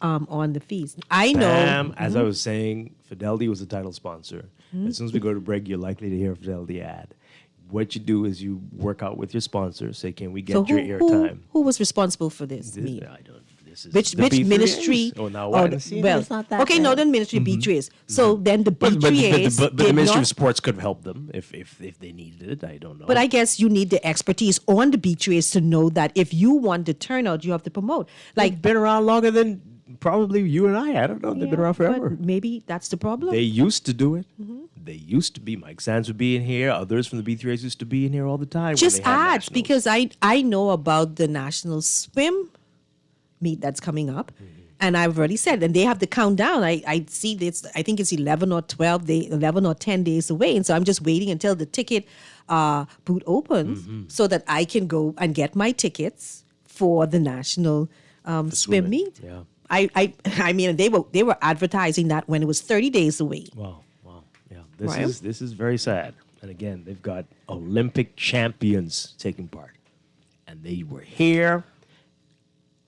Speaker 15: on the fees. I know.
Speaker 2: As I was saying, Fidelity was the title sponsor. As soon as we go to break, you're likely to hear a Fidelity ad. What you do is you work out with your sponsor. Say, can we get your airtime?
Speaker 15: Who was responsible for this meeting?
Speaker 2: I don't.
Speaker 15: Which ministry?
Speaker 2: Oh, now
Speaker 15: what?
Speaker 2: It's not that
Speaker 15: okay, no, the ministry B3As. So then the B3As,
Speaker 2: but the Ministry of Sports could help them if they needed it. I don't know.
Speaker 15: But I guess you need the expertise on the B3As to know that if you want the turnout, you have to promote.
Speaker 2: Like, been around longer than probably you and I. I don't know. They've been around forever.
Speaker 15: But maybe that's the problem.
Speaker 2: They used to do it. They used to be. Mike Sands would be in here. Others from the B3As used to be in here all the time.
Speaker 15: Just ads, because I know about the National Swim meet that's coming up, And I've already said, and they have the countdown. I see this. I think it's 11 or 10 days away, and so I'm just waiting until the ticket booth opens so that I can go and get my tickets for the national swim meet.
Speaker 2: Yeah.
Speaker 15: I mean, they were advertising that when it was 30 days away.
Speaker 2: Wow. Yeah. This is very sad. And again, they've got Olympic champions taking part, and they were here.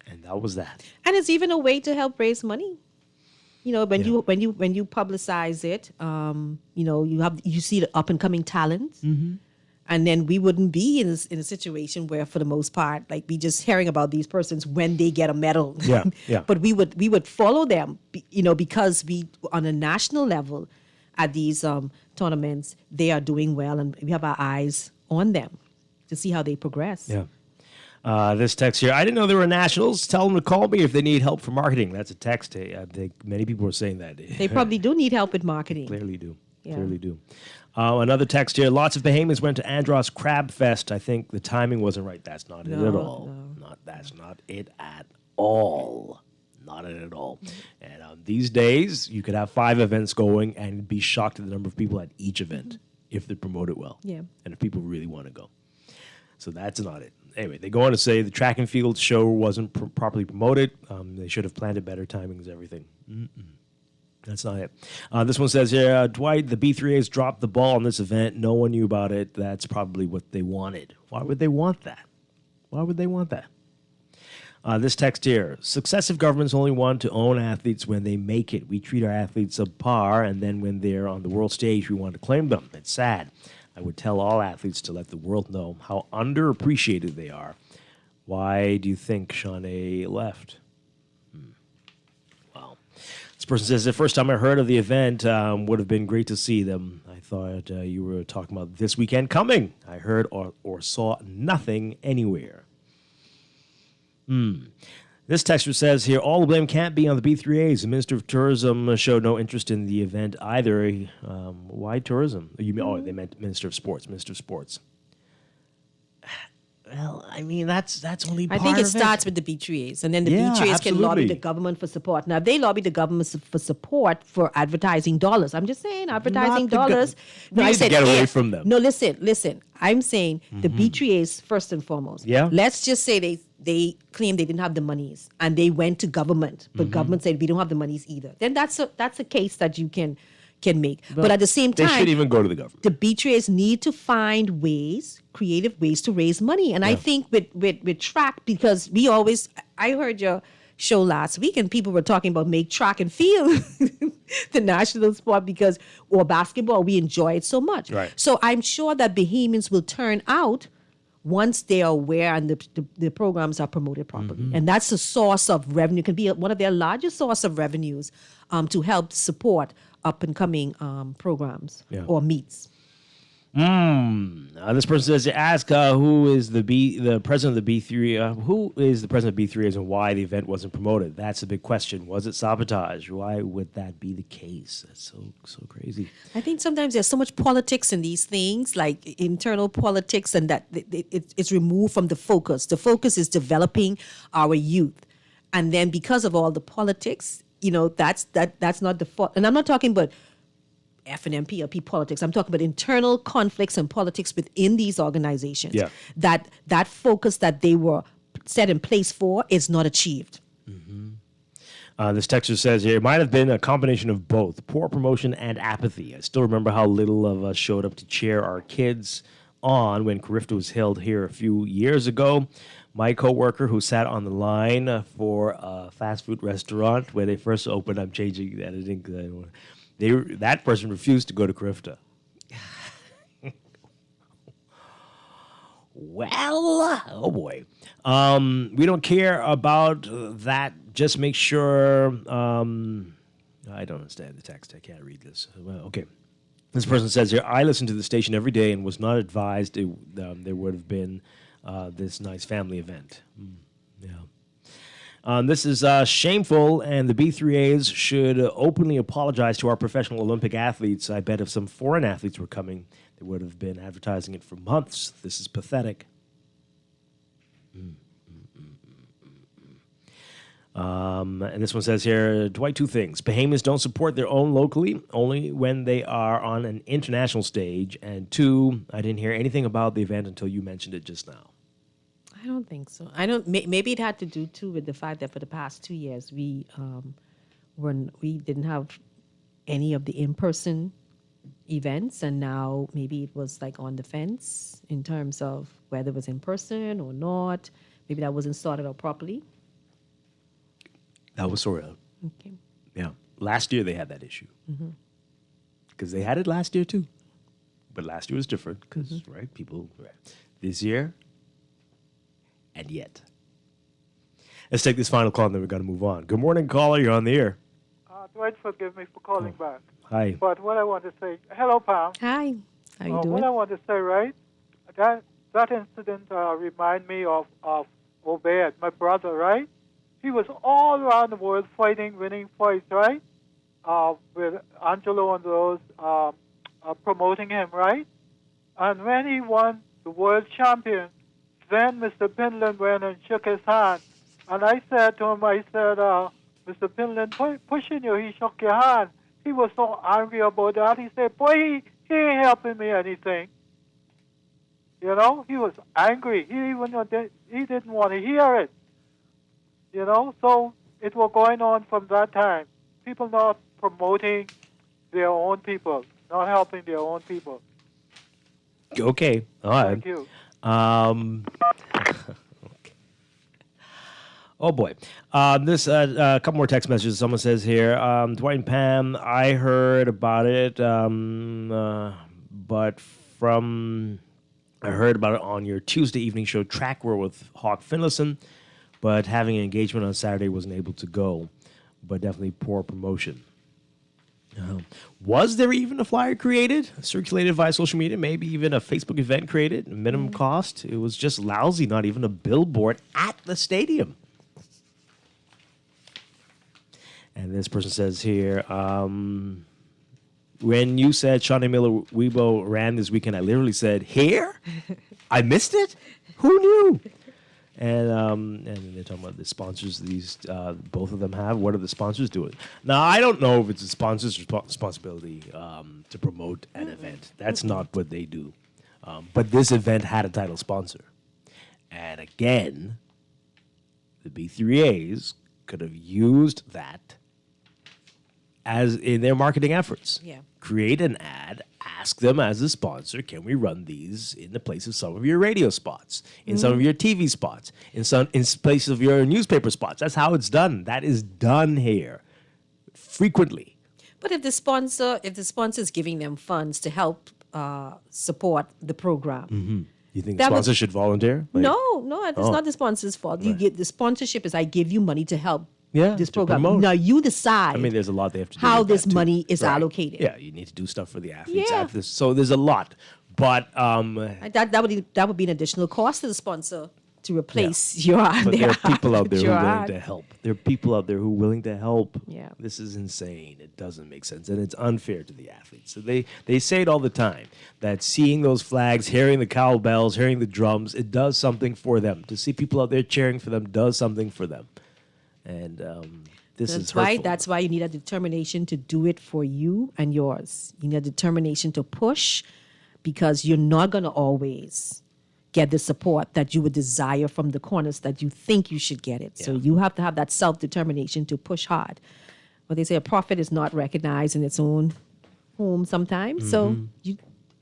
Speaker 2: And that was that.
Speaker 15: And it's even a way to help raise money. You know, when you publicize it, you see the up and coming talents, and then we wouldn't be in a situation where, for the most part, like we just hearing about these persons when they get a medal.
Speaker 2: Yeah.
Speaker 15: But we would follow them, because we on a national level at these tournaments they are doing well, and we have our eyes on them to see how they progress.
Speaker 2: Yeah. This text here, I didn't know there were nationals. Tell them to call me if they need help for marketing. That's a text. I think many people are saying that.
Speaker 15: They probably do need help with marketing.
Speaker 2: Clearly do.
Speaker 15: Yeah.
Speaker 2: Clearly do. Another text here. Lots of Bahamians went to Andros Crab Fest. I think the timing wasn't right. That's not it at all. That's not it at all. Not it at all. And these days, you could have 5 events going and be shocked at the number of people at each event if they promote it well.
Speaker 15: Yeah.
Speaker 2: And if people really want to go. So that's not it. Anyway, they go on to say the track and field show wasn't properly promoted. They should have planned it better, timings, everything. That's not it. This one says here, Dwight, the B3As dropped the ball on this event. No one knew about it. That's probably what they wanted. Why would they want that? This text here, successive governments only want to own athletes when they make it. We treat our athletes subpar, and then when they're on the world stage, we want to claim them. It's sad. I would tell all athletes to let the world know how underappreciated they are. Why do you think Shawnee left? Well, this person says, the first time I heard of the event would have been great to see them. I thought you were talking about this weekend coming. I heard or saw nothing anywhere. This texter says here, all the blame can't be on the B3As. The Minister of Tourism showed no interest in the event either. Why tourism? You mean, they meant Minister of Sports. Well, I mean, that's only part of it.
Speaker 15: I think it starts with the B3As, and then the B3As can lobby the government for support. Now, if they lobby the government for support for advertising dollars, I'm just saying advertising dollars.
Speaker 2: We need to get away from them.
Speaker 15: No, listen. I'm saying the B3As first and foremost.
Speaker 2: Yeah.
Speaker 15: Let's just say they claim they didn't have the monies, and they went to government, but government said we don't have the monies either. Then that's a case that you can make. But at the same time,
Speaker 2: they should even go to the government.
Speaker 15: The B3As need to find creative ways to raise money. And I think with track, because I heard your show last week and people were talking about make track and field the national sport or basketball, we enjoy it so much.
Speaker 2: Right.
Speaker 15: So I'm sure that Bahamians will turn out once they are aware and the programs are promoted properly. And that's a source of revenue, can be one of their largest source of revenues to help support up-and-coming programs or meets.
Speaker 2: This person says to ask who is the president of the B3? Who is the president of B3As and why the event wasn't promoted? That's a big question. Was it sabotage? Why would that be the case? That's so crazy.
Speaker 15: I think sometimes there's so much politics in these things, like internal politics, and that it's removed from the focus. The focus is developing our youth, and then because of all the politics, that's not the fault. And I'm not talking about FNMP politics. I'm talking about internal conflicts and politics within these organizations.
Speaker 2: Yeah.
Speaker 15: That focus that they were set in place for is not achieved.
Speaker 2: This texter says here, it might have been a combination of both, poor promotion and apathy. I still remember how little of us showed up to cheer our kids on when Carifta was held here a few years ago. My coworker who sat on the line for a fast food restaurant where they first opened, I'm changing the editing because I don't want to. That person refused to go to Carifta. Well, oh boy. We don't care about that. Just make sure. I don't understand the text. I can't read this. Well, okay. This person says here, I listen to the station every day and was not advised there would have been this nice family event. This is shameful, and the B3As should openly apologize to our professional Olympic athletes. I bet if some foreign athletes were coming, they would have been advertising it for months. This is pathetic. And this one says here, Dwight, two things. Bahamians don't support their own locally, only when they are on an international stage. And two, I didn't hear anything about the event until you mentioned it just now.
Speaker 15: I don't think so. I don't. Maybe it had to do too with the fact that for the past 2 years we didn't have any of the in-person events, and now maybe it was like on the fence in terms of whether it was in person or not. Maybe that wasn't sorted out properly.
Speaker 2: That was sorted out.
Speaker 15: Okay.
Speaker 2: Yeah. Last year they had that issue. Because they had it last year too. But last year was different because, right, people, this year, and yet. Let's take this final call and then we're going to move on. Good morning, caller. You're on the air.
Speaker 11: Dwight, forgive me for calling back.
Speaker 2: Hi.
Speaker 11: But what I want to say, hello, Pam.
Speaker 15: Hi. How you doing?
Speaker 11: What I want to say, right, that incident remind me of Obed, my brother, right? He was all around the world fighting, winning fights, right? With Angelo and those promoting him, right? And when he won the world champion, then Mr. Pinland went and shook his hand. And I said to him, Mr. Pinland pushing you, he shook your hand. He was so angry about that. He said, boy, he ain't helping me anything. You know, he was angry. He didn't want to hear it. You know, so it was going on from that time. People not promoting their own people, not helping their own people.
Speaker 2: Okay. All right.
Speaker 11: Thank you.
Speaker 2: Oh, boy. This a couple more text messages. Someone says here, Dwight and Pam, I heard about it, but I heard about it on your Tuesday evening show, Track World with Hawk Finlayson, but having an engagement on Saturday wasn't able to go, but definitely poor promotion. Was there even a flyer created, circulated via social media, maybe even a Facebook event created, minimum cost? It was just lousy, not even a billboard at the stadium. And this person says here, when you said Shawnee Miller Weibo ran this weekend, I literally said, here? I missed it? Who knew? And they're talking about the sponsors these both of them have. What are the sponsors doing? Now, I don't know if it's a sponsor's responsibility to promote an event. That's not what they do. But this event had a title sponsor. And again, the B3As could have used that as in their marketing efforts.
Speaker 15: Yeah.
Speaker 2: Create an ad, ask them as a sponsor, can we run these in the place of some of your radio spots, in some of your TV spots, in place of your newspaper spots. That's how it's done. That is done here frequently.
Speaker 15: But if the sponsor is giving them funds to help support the program,
Speaker 2: You think the sponsor should volunteer?
Speaker 15: No, it's not the sponsor's fault. You get the sponsorship is I give you money to help this program.
Speaker 2: promote.
Speaker 15: Now you decide.
Speaker 2: I mean, there's a lot they have to do.
Speaker 15: How
Speaker 2: with
Speaker 15: this
Speaker 2: that, too.
Speaker 15: money is
Speaker 2: Right.
Speaker 15: allocated.
Speaker 2: Yeah, you need to do stuff for the athletes.
Speaker 15: Yeah.
Speaker 2: So there's a lot. But
Speaker 15: That would be an additional cost to the sponsor to replace your
Speaker 2: but there are people out there who are
Speaker 15: your
Speaker 2: willing
Speaker 15: ad.
Speaker 2: to help. There are people out there who are willing to help.
Speaker 15: Yeah.
Speaker 2: This is insane. It doesn't make sense. And it's unfair to the athletes. So they say it all the time, that seeing those flags, hearing the cowbells, hearing the drums, it does something for them. To see people out there cheering for them does something for them. And this is hurtful.
Speaker 15: That's why you need a determination to do it for you and yours. You need a determination to push, because you're not going to always get the support that you would desire from the corners that you think you should get it. So you have to have that self-determination to push hard. But they say a prophet is not recognized in its own home sometimes. So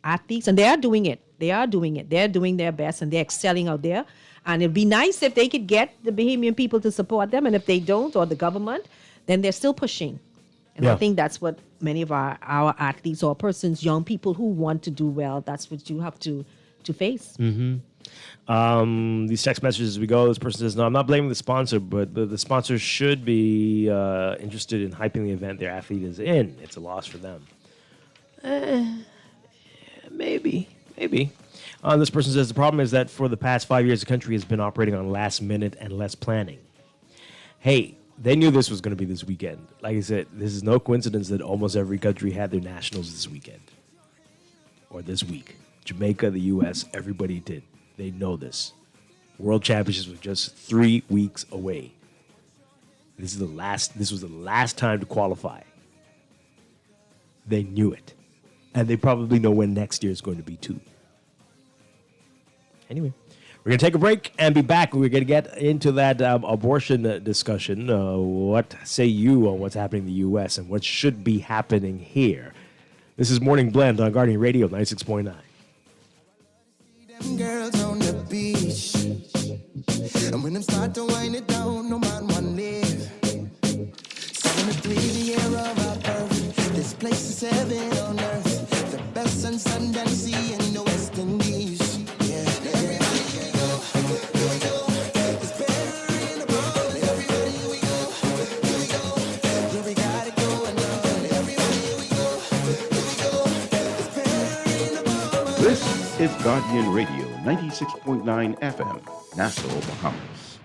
Speaker 15: athletes, and they are doing it. They're doing their best, and they're excelling out there. And it'd be nice if they could get the Bahamian people to support them. And if they don't, or the government, then they're still pushing. And I think that's what many of our athletes or persons, young people who want to do well, that's what you have to face.
Speaker 2: These text messages as we go, this person says, no, I'm not blaming the sponsor, but the sponsor should be interested in hyping the event their athlete is in. It's a loss for them. Maybe. This person says, the problem is that for the past 5 years, the country has been operating on last minute and less planning. Hey, they knew this was going to be this weekend. Like I said, this is no coincidence that almost every country had their nationals this weekend or this week. Jamaica, the U.S., everybody did. They know this. World Championships were just 3 weeks away. This was the last time to qualify. They knew it. And they probably know when next year is going to be too. Anyway, we're going to take a break and be back. We're going to get into that abortion discussion. What say you on what's happening in the U.S. and what should be happening here? This is Morning Blend on Guardian Radio 96.9.
Speaker 3: Them girls on the beach, and when them start to wind it down, no man want live. 73 the year of our birth. This place is heaven on earth. The best sun that see in the West Indies. Yeah, everybody we go. It's better in the world. Everybody we go. Yeah, we got it going on. Everybody we go. It's better in the world.
Speaker 16: This is Guardian Radio 96.9 FM, Nassau, Bahamas.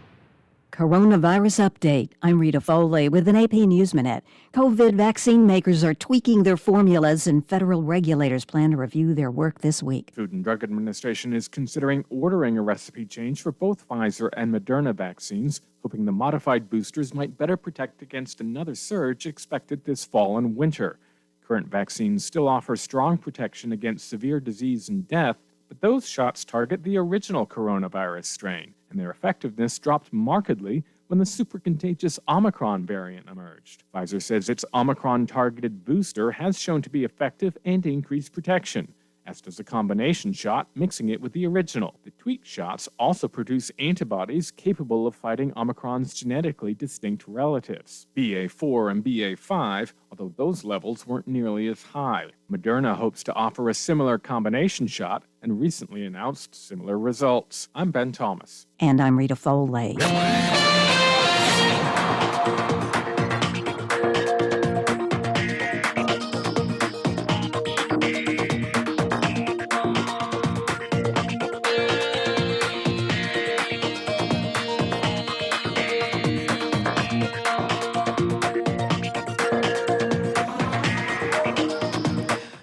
Speaker 17: Coronavirus update. I'm Rita Foley with an AP News Minute. COVID vaccine makers are tweaking their formulas, and federal regulators plan to review their work this week.
Speaker 18: Food and Drug Administration is considering ordering a recipe change for both Pfizer and Moderna vaccines, hoping the modified boosters might better protect against another surge expected this fall and winter. Current vaccines still offer strong protection against severe disease and death, but those shots target the original coronavirus strain, and their effectiveness dropped markedly when the super-contagious Omicron variant emerged. Pfizer says its Omicron-targeted booster has shown to be effective and increase protection, as does a combination shot mixing it with the original. The tweaked shots also produce antibodies capable of fighting Omicron's genetically distinct relatives, BA4 and BA5, although those levels weren't nearly as high. Moderna hopes to offer a similar combination shot and recently announced similar results. I'm Ben Thomas.
Speaker 17: And I'm Rita Foley.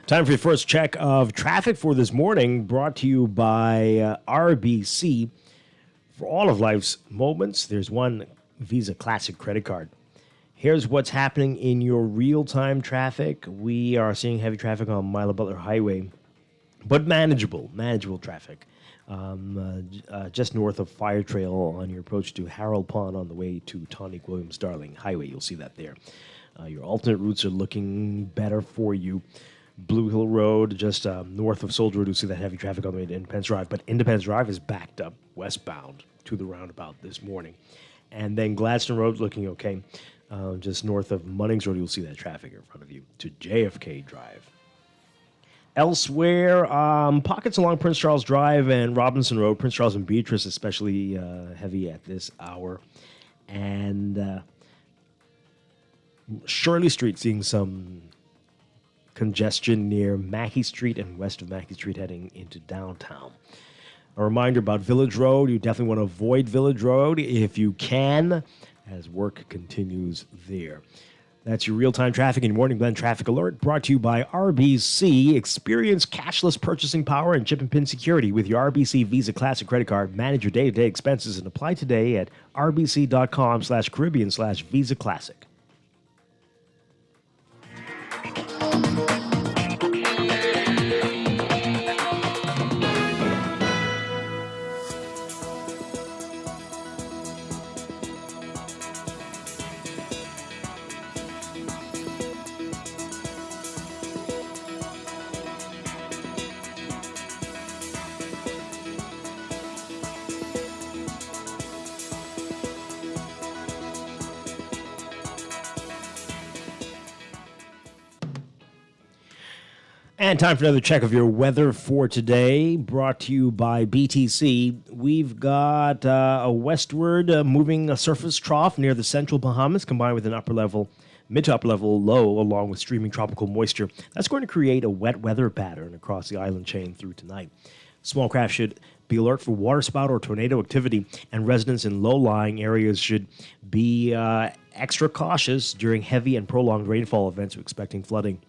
Speaker 2: Time for your first check of traffic for this morning, brought to you by RBC. For all of life's moments, there's one Visa Classic credit card. Here's what's happening in your real-time traffic. We are seeing heavy traffic on Mila Butler Highway, but manageable traffic. Just north of Fire Trail on your approach to Harold Pond on the way to Tonic Williams Darling Highway. You'll see that there. Your alternate routes are looking better for you. Blue Hill Road, just north of Soldier Road, you'll see that heavy traffic on the way to Independence Drive. But Independence Drive is backed up westbound to the roundabout this morning. And then Gladstone Road looking okay. Just north of Munnings Road, you'll see that traffic in front of you to JFK Drive. Elsewhere, pockets along Prince Charles Drive and Robinson Road, Prince Charles and Beatrice especially heavy at this hour. And Shirley Street seeing some congestion near Mackey Street and west of Mackey Street heading into downtown. A reminder about Village Road. You definitely want to avoid Village Road if you can, as work continues there. That's your real-time traffic and Morning Blend Traffic Alert, brought to you by RBC. Experience cashless purchasing power and chip and pin security with your RBC Visa Classic credit card. Manage your day-to-day expenses and apply today at rbc.com/Caribbean/Visa Classic. And time for another check of your weather for today, brought to you by BTC. We've got a westward moving surface trough near the central Bahamas, combined with an mid to upper level low, along with streaming tropical moisture. That's going to create a wet weather pattern across the island chain through tonight. Small craft should be alert for waterspout or tornado activity, and residents in low-lying areas should be extra cautious during heavy and prolonged rainfall events. We're expecting flooding.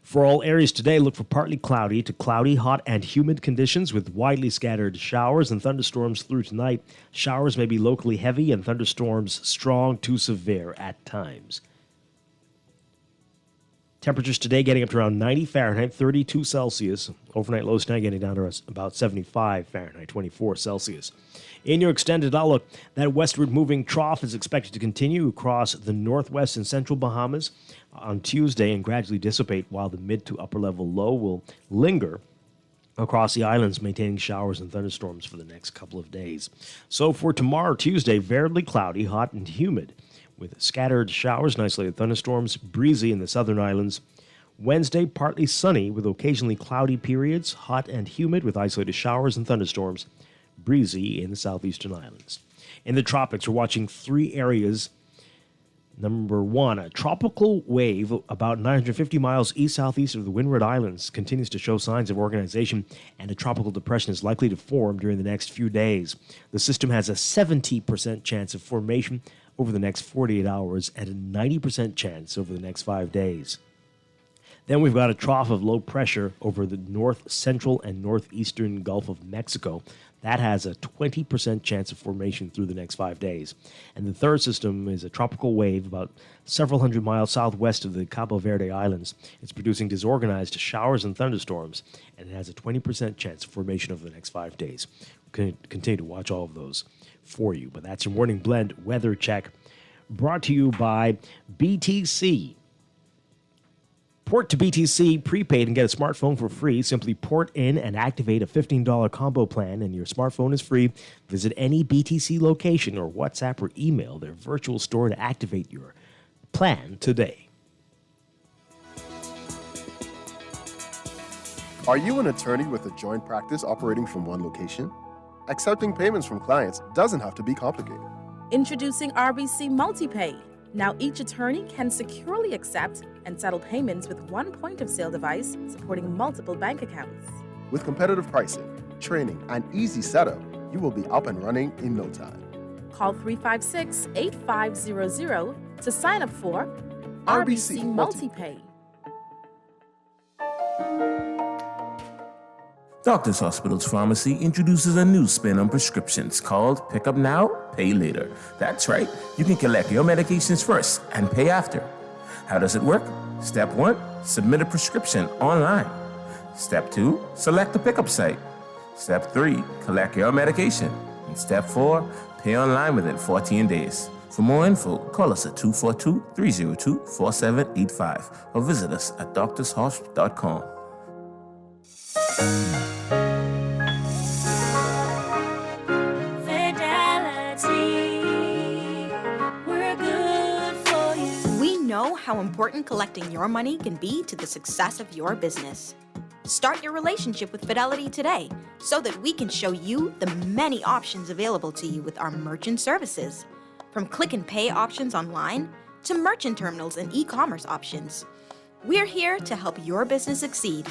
Speaker 2: For all areas today, look for partly cloudy to cloudy, hot, and humid conditions with widely scattered showers and thunderstorms through tonight. Showers may be locally heavy and thunderstorms strong to severe at times. Temperatures today getting up to around 90 Fahrenheit, 32 Celsius. Overnight lows tonight getting down to about 75 Fahrenheit, 24 Celsius. In your extended outlook, that westward moving trough is expected to continue across the northwest and central Bahamas on Tuesday and gradually dissipate, while the mid to upper level low will linger across the islands, maintaining showers and thunderstorms for the next couple of days. So for tomorrow, Tuesday, variably cloudy, hot and humid, with scattered showers and isolated thunderstorms, breezy in the southern islands. Wednesday, partly sunny with occasionally cloudy periods, hot and humid with isolated showers and thunderstorms, breezy in the southeastern islands. In the tropics, we're watching 3 areas. Number 1, a tropical wave about 950 miles east-southeast of the Windward Islands continues to show signs of organization, and a tropical depression is likely to form during the next few days. The system has a 70% chance of formation over the next 48 hours and a 90% chance over the next 5 days. Then we've got a trough of low pressure over the north central and northeastern Gulf of Mexico. That has a 20% chance of formation through the next 5 days. And the third system is a tropical wave about several hundred miles southwest of the Cabo Verde Islands. It's producing disorganized showers and thunderstorms, and it has a 20% chance of formation over the next 5 days. We'll continue to watch all of those for you. But that's your Morning Blend weather check, brought to you by BTC. Port to BTC prepaid and get a smartphone for free. Simply port in and activate a $15 combo plan, and your smartphone is free. Visit any BTC location or WhatsApp or email their virtual store to activate your plan today.
Speaker 19: Are you an attorney with a joint practice operating from one location? Accepting payments from clients doesn't have to be complicated.
Speaker 20: Introducing RBC MultiPay. Now each attorney can securely accept and settle payments with one point-of-sale device supporting multiple bank accounts.
Speaker 19: With competitive pricing, training, and easy setup, you will be up and running in no time.
Speaker 20: Call 356-8500 to sign up for
Speaker 19: RBC
Speaker 20: MultiPay.
Speaker 21: Doctors Hospital's Pharmacy introduces a new spin on prescriptions called Pick Up Now, Pay Later. That's right, you can collect your medications first and pay after. How does it work? Step 1, submit a prescription online. Step 2, select the pickup site. Step 3, collect your medication. And Step 4, pay online within 14 days. For more info, call us at 242-302-4785 or visit us at doctorshosp.com.
Speaker 22: We know how important collecting your money can be to the success of your business. Start your relationship with Fidelity today so that we can show you the many options available to you with our merchant services. From click and pay options online to merchant terminals and e-commerce options. We're here to help your business succeed.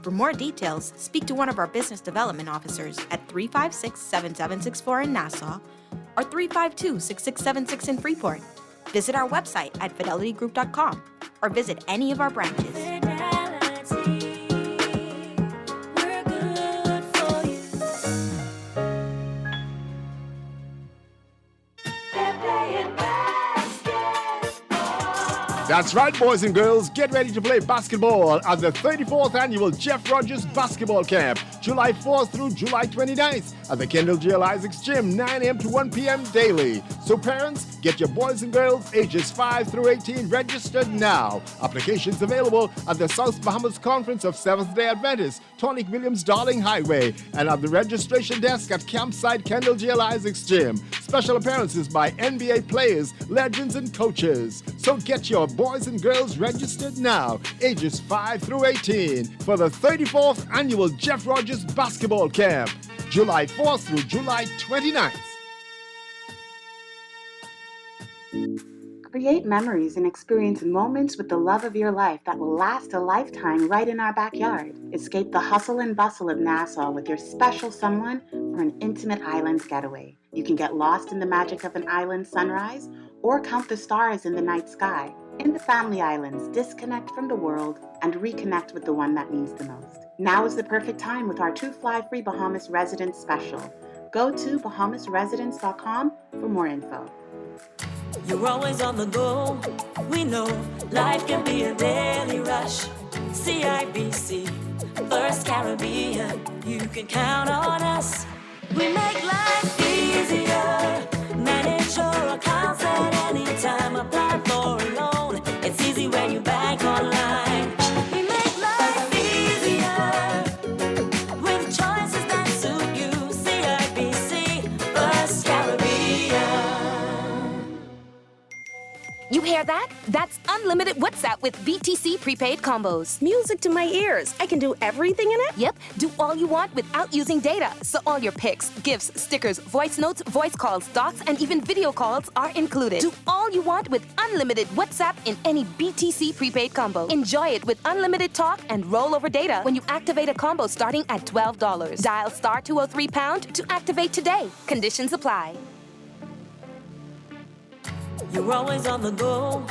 Speaker 22: For more details, speak to one of our business development officers at 356-7764 in Nassau or 352-6676 in Freeport. Visit our website at fidelitygroup.com or visit any of our branches.
Speaker 23: That's right, boys and girls. Get ready to play basketball at the 34th Annual Jeff Rogers Basketball Camp, July 4th through July 29th at the Kendall J. Isaacs Gym, 9 a.m. to 1 p.m. daily. So parents, get your boys and girls ages 5 through 18 registered now. Applications available at the South Bahamas Conference of Seventh-day Adventists, Tonic Williams Darling Highway, and at the registration desk at Campsite Kendall J. Isaacs Gym. Special appearances by NBA players, legends, and coaches. So get your boys and girls registered now, ages 5 through 18, for the 34th Annual Jeff Rogers Basketball Camp, July 4th through July 29th.
Speaker 24: Create memories and experience moments with the love of your life that will last a lifetime right in our backyard. Escape the hustle and bustle of Nassau with your special someone for an intimate island getaway. You can get lost in the magic of an island sunrise or count the stars in the night sky. In the Family Islands, disconnect from the world and reconnect with the one that means the most. Now is the perfect time with our 2 fly-free Bahamas Residence special. Go to bahamasresidence.com for more info.
Speaker 4: You're always on the go. We know life can be a daily rush. CIBC, First Caribbean, you can count on us. We make life easier. Manage your accounts at any time. Apply for a loan. It's easy when you bank online. We make life easier with choices that suit you. CIBC, First Caribbean.
Speaker 6: You hear that? That's unlimited WhatsApp with BTC prepaid combos. Music to my ears. I can do everything in it? Yep. Do all you want without using data. So all your pics, gifs, stickers, voice notes, voice calls, docs, and even video calls are included. Do all you want with unlimited WhatsApp in any BTC prepaid combo. Enjoy it with unlimited talk and rollover data when you activate a combo starting at $12. Dial *203# to activate today. Conditions apply.
Speaker 4: You're always on the go.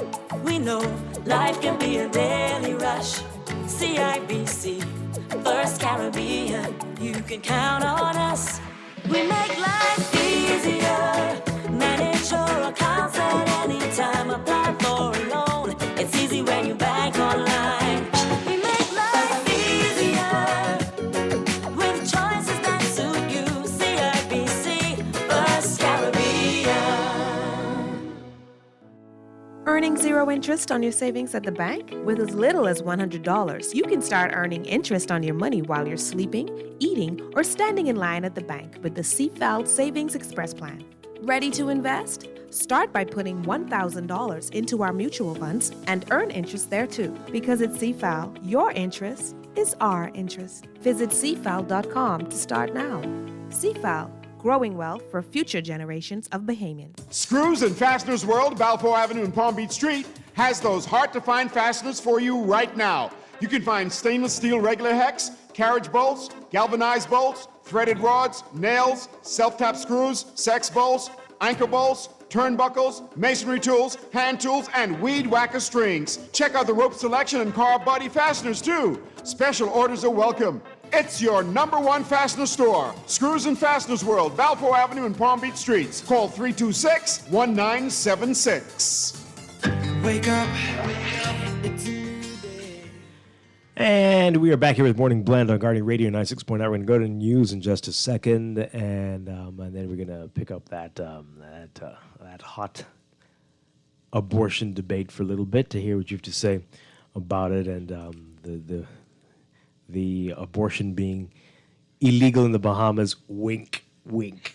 Speaker 4: We know life can be a daily rush. CIBC, First Caribbean, you can count on us. We make life easier. Manage your accounts at any time. Apply for a loan. It's easy when you bank online. We make life easier with choices that suit you. CIBC, First Caribbean.
Speaker 20: Earning zero interest on your savings at the bank? With as little as $100, you can start earning interest on your money while you're sleeping, eating, or standing in line at the bank with the CFAL Savings Express Plan. Ready to invest? Start by putting $1,000 into our mutual funds and earn interest there too. Because at CFAL, your interest is our interest. Visit cfal.com to start now. CFAL, growing wealth for future generations of Bahamians.
Speaker 23: Screws and Fasteners World, Balfour Avenue and Palm Beach Street, has those hard-to-find fasteners for you right now. You can find stainless steel regular hex, carriage bolts, galvanized bolts, threaded rods, nails, self-tap screws, sex bolts, anchor bolts, turnbuckles, masonry tools, hand tools, and weed whacker strings. Check out the rope selection and car body fasteners, too. Special orders are welcome. It's your #1 fastener store. Screws and Fasteners World, Balfour Avenue and Palm Beach Streets. Call 326-1976.
Speaker 3: Wake up.
Speaker 2: And we are back here with Morning Blend on Guardian Radio 96.9. We're going to go to news in just a second, and then we're going to pick up that hot abortion debate for a little bit to hear what you have to say about it, and the abortion being illegal in the Bahamas. Wink, wink.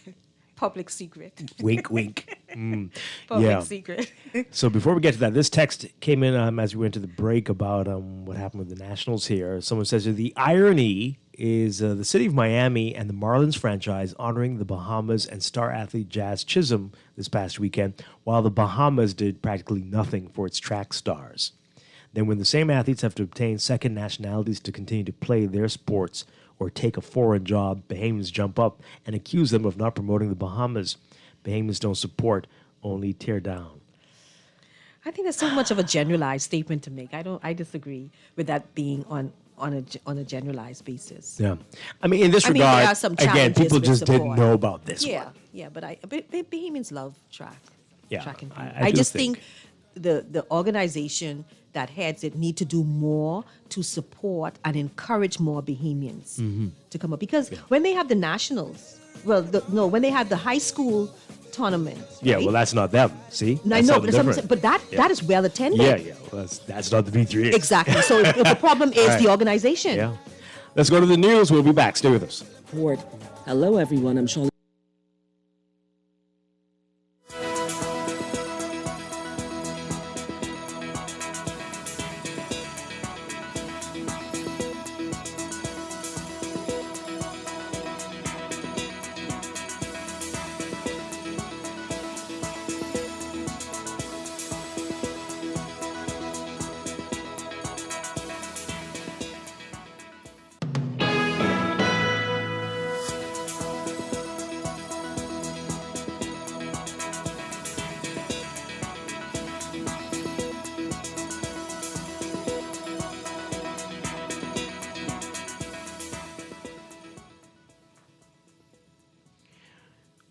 Speaker 15: Public secret.
Speaker 2: Wink, wink.
Speaker 15: Public secret.
Speaker 2: So before we get to that, this text came in as we went to the break about what happened with the Nationals here. Someone says the irony is the city of Miami and the Marlins franchise honoring the Bahamas and star athlete Jazz Chisholm this past weekend, while the Bahamas did practically nothing for its track stars. Then when the same athletes have to obtain second nationalities to continue to play their sports or take a foreign job, Bahamians jump up and accuse them of not promoting the Bahamas. Bahamians don't support, only tear down.
Speaker 15: I think there's so much of a generalized statement to make. I disagree with that being on a generalized basis.
Speaker 2: Yeah. I mean, in this regard,
Speaker 15: there are some
Speaker 2: again, people
Speaker 15: challenges
Speaker 2: just
Speaker 15: with
Speaker 2: didn't
Speaker 15: support.
Speaker 2: know about this
Speaker 15: Yeah,
Speaker 2: one.
Speaker 15: yeah, but Bahamians love track.
Speaker 2: Yeah,
Speaker 15: track and field.
Speaker 2: I do
Speaker 15: just
Speaker 2: think
Speaker 15: the organization that heads it need to do more to support and encourage more Bahamians to come up. Because when they have the nationals, when they have the high school tournament.
Speaker 2: Yeah,
Speaker 15: right?
Speaker 2: well, that's not them. See?
Speaker 15: I
Speaker 2: That's
Speaker 15: know,
Speaker 2: something
Speaker 15: but,
Speaker 2: different.
Speaker 15: that is well attended.
Speaker 2: Yeah. Well, that's not the V3.
Speaker 15: Exactly. So the problem is
Speaker 2: Right.
Speaker 15: the organization.
Speaker 2: Yeah. Let's go to the news. We'll be back. Stay with us.
Speaker 7: Hello, everyone. I'm Charlie.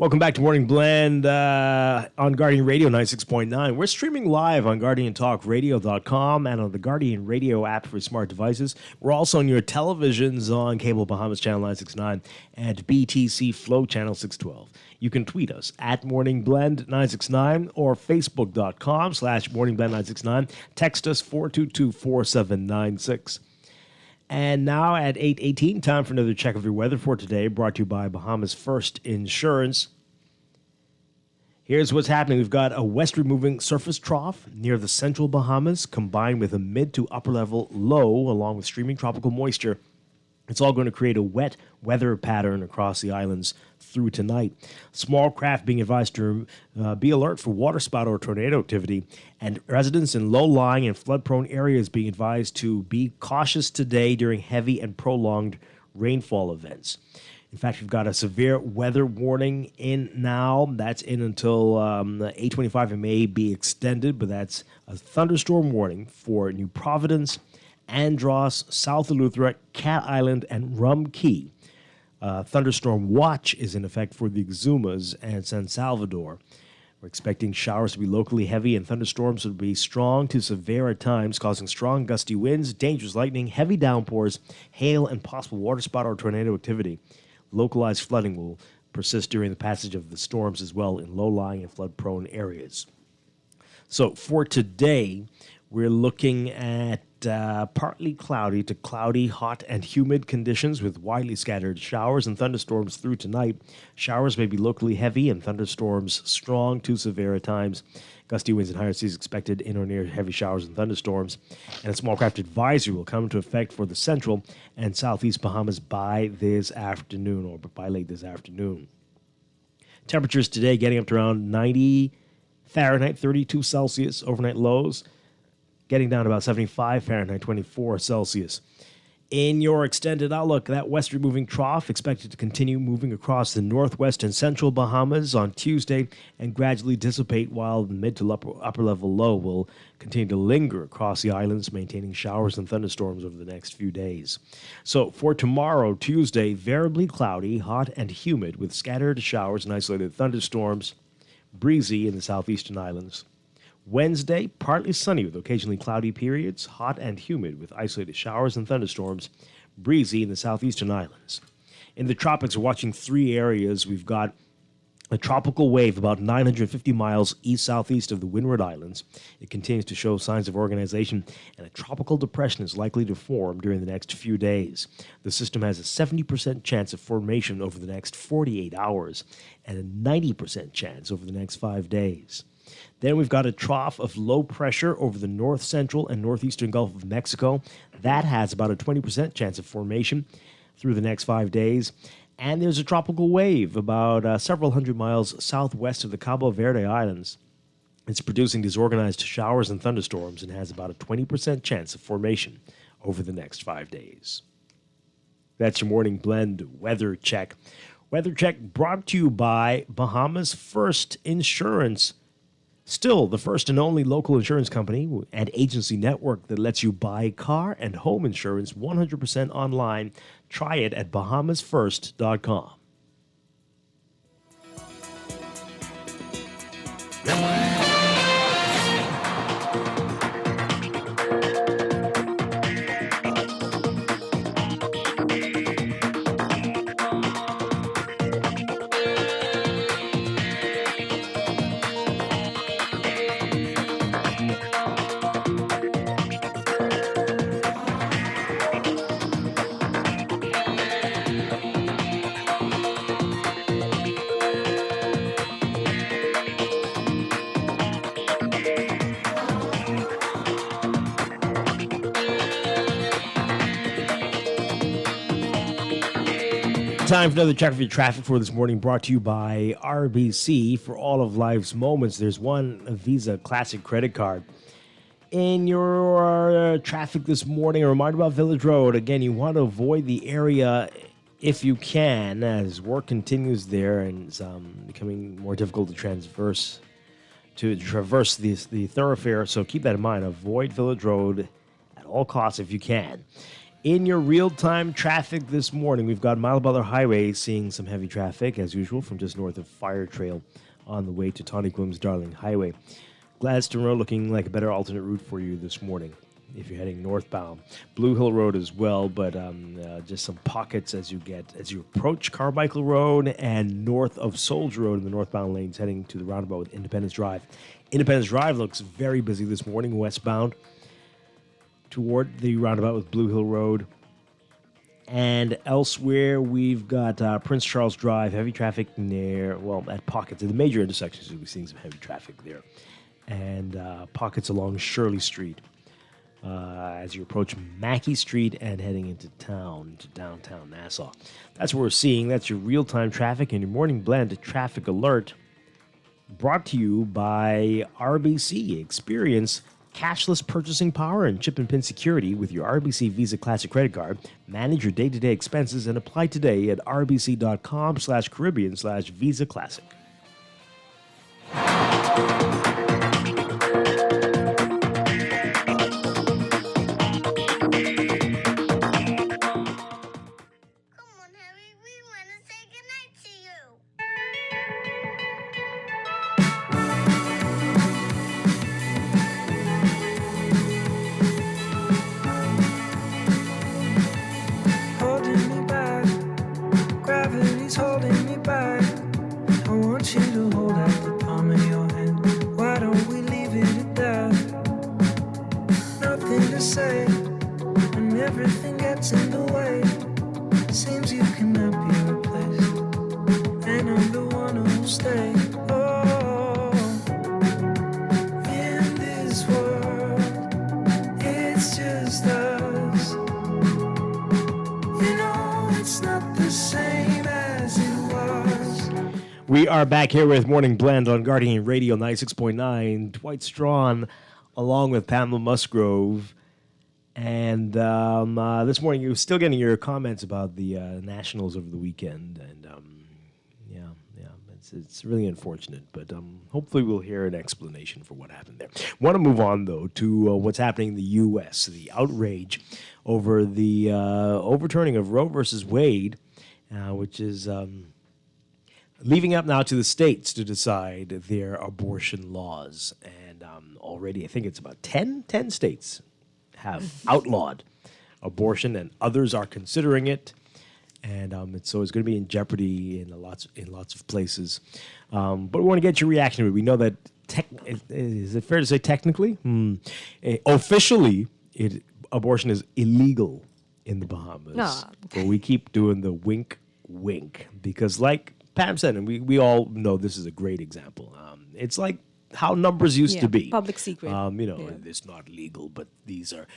Speaker 2: Welcome back to Morning Blend on Guardian Radio 96.9. We're streaming live on GuardianTalkRadio.com and on the Guardian Radio app for smart devices. We're also on your televisions on Cable Bahamas Channel 969 and BTC Flow Channel 612. You can tweet us at Morning Blend 969 or Facebook.com/Morning Blend 969. Text us 422-4796. And now at 8:18, time for another check of your weather for today, brought to you by Bahamas First Insurance. Here's what's happening. We've got a westward moving surface trough near the central Bahamas, combined with a mid to upper level low, along with streaming tropical moisture. It's all going to create a wet weather pattern across the islands through tonight. Small craft being advised to be alert for waterspout or tornado activity, and residents in low-lying and flood-prone areas being advised to be cautious today during heavy and prolonged rainfall events. In fact, we've got a severe weather warning in now. That's in until 8:25. It may be extended, but that's a thunderstorm warning for New Providence, Andros, South Eleuthera, Cat Island, and Rum Key. Thunderstorm watch is in effect for the Exumas and San Salvador. We're expecting showers to be locally heavy and thunderstorms will be strong to severe at times, causing strong gusty winds, dangerous lightning, heavy downpours, hail, and possible waterspout or tornado activity. Localized flooding will persist during the passage of the storms as well in low-lying and flood-prone areas. So for today, we're looking at partly cloudy to cloudy, hot, and humid conditions with widely scattered showers and thunderstorms through tonight. Showers may be locally heavy and thunderstorms strong to severe at times. Gusty winds and higher seas expected in or near heavy showers and thunderstorms. And a small craft advisory will come into effect for the central and southeast Bahamas by this afternoon or by late this afternoon. Temperatures today getting up to around 90 Fahrenheit, 32 Celsius, overnight lows. Getting down to about 75 Fahrenheit, 24 Celsius. In your extended outlook, that westward moving trough expected to continue moving across the northwest and central Bahamas on Tuesday and gradually dissipate, while the mid to upper level low will continue to linger across the islands, maintaining showers and thunderstorms over the next few days. So for tomorrow, Tuesday, variably cloudy, hot, and humid with scattered showers and isolated thunderstorms, breezy in the southeastern islands. Wednesday, partly sunny with occasionally cloudy periods, hot and humid with isolated showers and thunderstorms, breezy in the southeastern islands. In the tropics, we're watching three areas. We've got a tropical wave about 950 miles east-southeast of the Windward Islands. It continues to show signs of organization, and a tropical depression is likely to form during the next few days. The system has a 70% chance of formation over the next 48 hours and a 90% chance over the next 5 days. Then we've got a trough of low pressure over the north central and northeastern Gulf of Mexico. That has about a 20% chance of formation through the next 5 days. And there's a tropical wave about several hundred miles southwest of the Cabo Verde Islands. It's producing disorganized showers and thunderstorms and has about a 20% chance of formation over the next 5 days. That's your Morning Blend weather check. Weather check brought to you by Bahamas First Insurance. Still the first and only local insurance company and agency network that lets you buy car and home insurance 100% online. Try it at bahamasfirst.com. Time for another check of your traffic for this morning, brought to you by RBC. For all of life's moments, there's one Visa Classic credit card. In your traffic this morning, a reminder about Village Road. Again, you want to avoid the area if you can, as work continues there and it's becoming more difficult to traverse the thoroughfare. So keep that in mind. Avoid Village Road at all costs if you can. In your real-time traffic this morning, we've got Mile Butler Highway seeing some heavy traffic, as usual, from just north of Fire Trail on the way to Tawny Quim's Darling Highway. Gladstone Road looking like a better alternate route for you this morning if you're heading northbound. Blue Hill Road as well, but just some pockets as you approach Carmichael Road and north of Soldier Road in the northbound lanes heading to the roundabout with Independence Drive. Independence Drive looks very busy this morning westbound toward the roundabout with Blue Hill Road. And elsewhere, we've got Prince Charles Drive, heavy traffic at pockets. In the major intersections, we'll be seeing some heavy traffic there. And pockets along Shirley Street as you approach Mackey Street and heading into downtown Nassau. That's what we're seeing. That's your real-time traffic and your morning blend traffic alert brought to you by RBC. Experience cashless purchasing power and chip and pin security with your RBC Visa Classic credit card. Manage your day-to-day expenses and apply today at rbc.com/Caribbean/Visa Classic.
Speaker 3: Gravity's holding me back. I want you to hold out the palm of your hand. Why don't we leave it at that? Nothing to say when everything gets in the way. Seems you cannot be replaced, and I'm the one who'll stay. Oh, in this world, it's just us. You know it's not the same as it was.
Speaker 2: We are back here with Morning Blend on Guardian Radio 96.9. Dwight Strachan along with Pamela Musgrove. And this morning you're still getting your comments about the Nationals over the weekend. And it's really unfortunate. But hopefully we'll hear an explanation for what happened there. Want to move on, though, to what's happening in the U.S., the outrage over the overturning of Roe versus Wade, which is leaving up now to the states to decide their abortion laws. And already I think it's about 10 states have outlawed abortion, and others are considering it. And so it's going to be in jeopardy in lots of places. But we want to get your reaction to it. We know that is it fair to say technically, officially, abortion is illegal in the Bahamas. But we keep doing the wink, wink, because like Pam said, and we all know this is a great example. It's like how numbers used to be.
Speaker 15: Public secret.
Speaker 2: It's not legal, but these are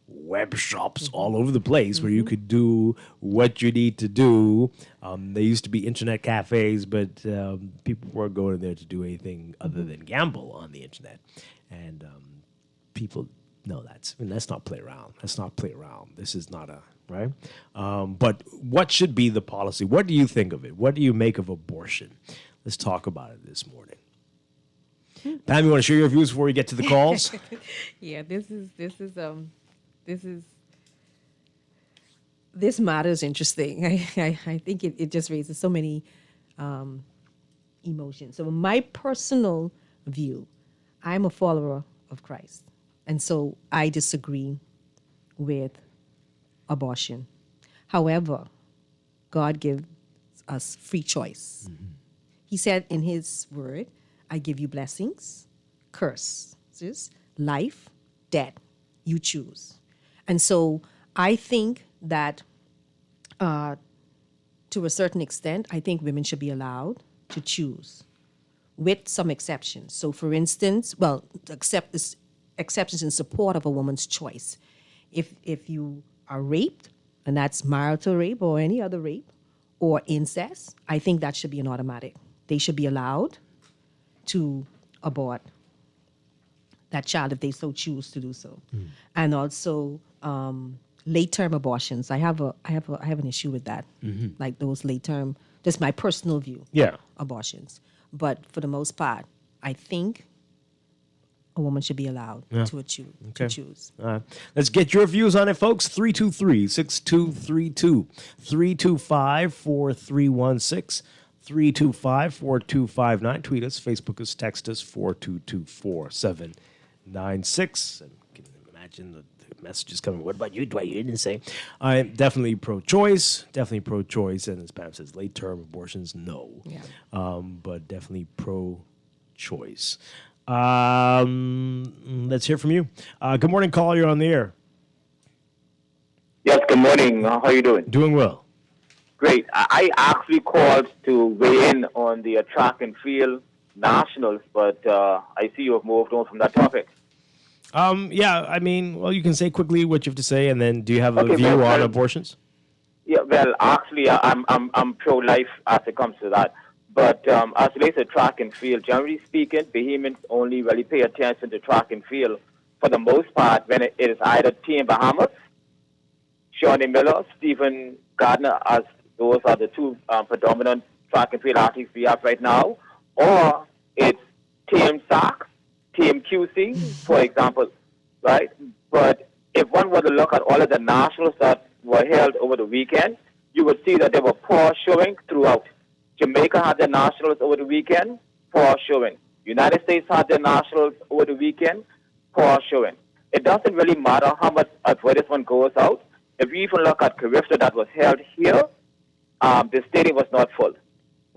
Speaker 2: web shops all over the place where you could do what you need to do. They used to be internet cafes, but people weren't going there to do anything other than gamble on the internet. And people know let's not play around. Let's not play around. This is not right? But what should be the policy? What do you think of it? What do you make of abortion? Let's talk about it this morning. Pam, you want to share your views before we get to the calls?
Speaker 15: Yeah, this matter is interesting. I think it just raises so many emotions. So my personal view, I'm a follower of Christ. And so I disagree with abortion. However, God gives us free choice. Mm-hmm. He said in his word, I give you blessings, curses, life, death. You choose. And so I think that to a certain extent, I think women should be allowed to choose with some exceptions. So for instance, accept this exceptions in support of a woman's choice. If you are raped, and that's marital rape or any other rape, or incest, I think that should be an automatic. They should be allowed to abort that child if they so choose to do so. And also late-term abortions. I have an issue with that. Mm-hmm. Like those late-term, just my personal view.
Speaker 2: Yeah.
Speaker 15: Abortions. But for the most part, I think a woman should be allowed to choose.
Speaker 2: All right. Let's get your views on it, folks. 323-6232. 325-4316. 325-4259. Tweet us. Facebook us. Text us. 422-4796. And you can imagine the messages coming. What about you, Dwight? You didn't say. I'm definitely pro-choice. Definitely pro-choice. And as Pam says, late-term abortions, no.
Speaker 15: Yeah.
Speaker 2: But definitely pro-choice. Let's hear from you. Good morning, caller. You're on the air.
Speaker 1: Yes, good morning. How are you doing?
Speaker 2: Doing well.
Speaker 1: Great. I actually called to weigh in on the track and field nationals, but I see you have moved on from that topic.
Speaker 2: Yeah, I mean, well, you can say quickly what you have to say, and then do you have a
Speaker 1: Okay,
Speaker 2: view
Speaker 1: well,
Speaker 2: on abortions?
Speaker 1: Yeah, well, actually, I'm pro-life as it comes to that. But as it relates to track and field, generally speaking, Bahamians only really pay attention to track and field for the most part when it is either Team Bahamas, Shawnee Miller, Stephen Gardner, as those are the two predominant track and field athletes we have right now, or it's Team SAC, Team QC, for example, right? But if one were to look at all of the nationals that were held over the weekend, you would see that there were poor showing throughout. Jamaica had their nationals over the weekend, poor showing. United States had their nationals over the weekend, poor showing. It doesn't really matter how much advertisement goes out. If you even look at Carifta that was held here, the stadium was not full.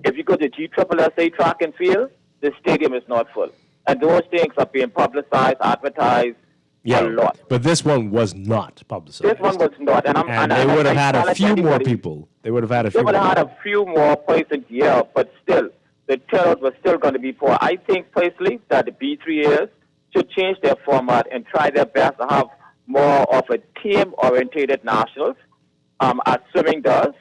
Speaker 1: If you go to GSSA track and field, the stadium is not full. And those things are being publicized, advertised a lot.
Speaker 2: But this one was not publicized.
Speaker 1: This one was not.
Speaker 2: And they would have had a few more people. They would have had a few
Speaker 1: They would
Speaker 2: more.
Speaker 1: have had a few more persons, yeah, but still, the turnout was still going to be poor. I think, personally, that the B3As should change their format and try their best to have more of a team-orientated nationals, as swimming does,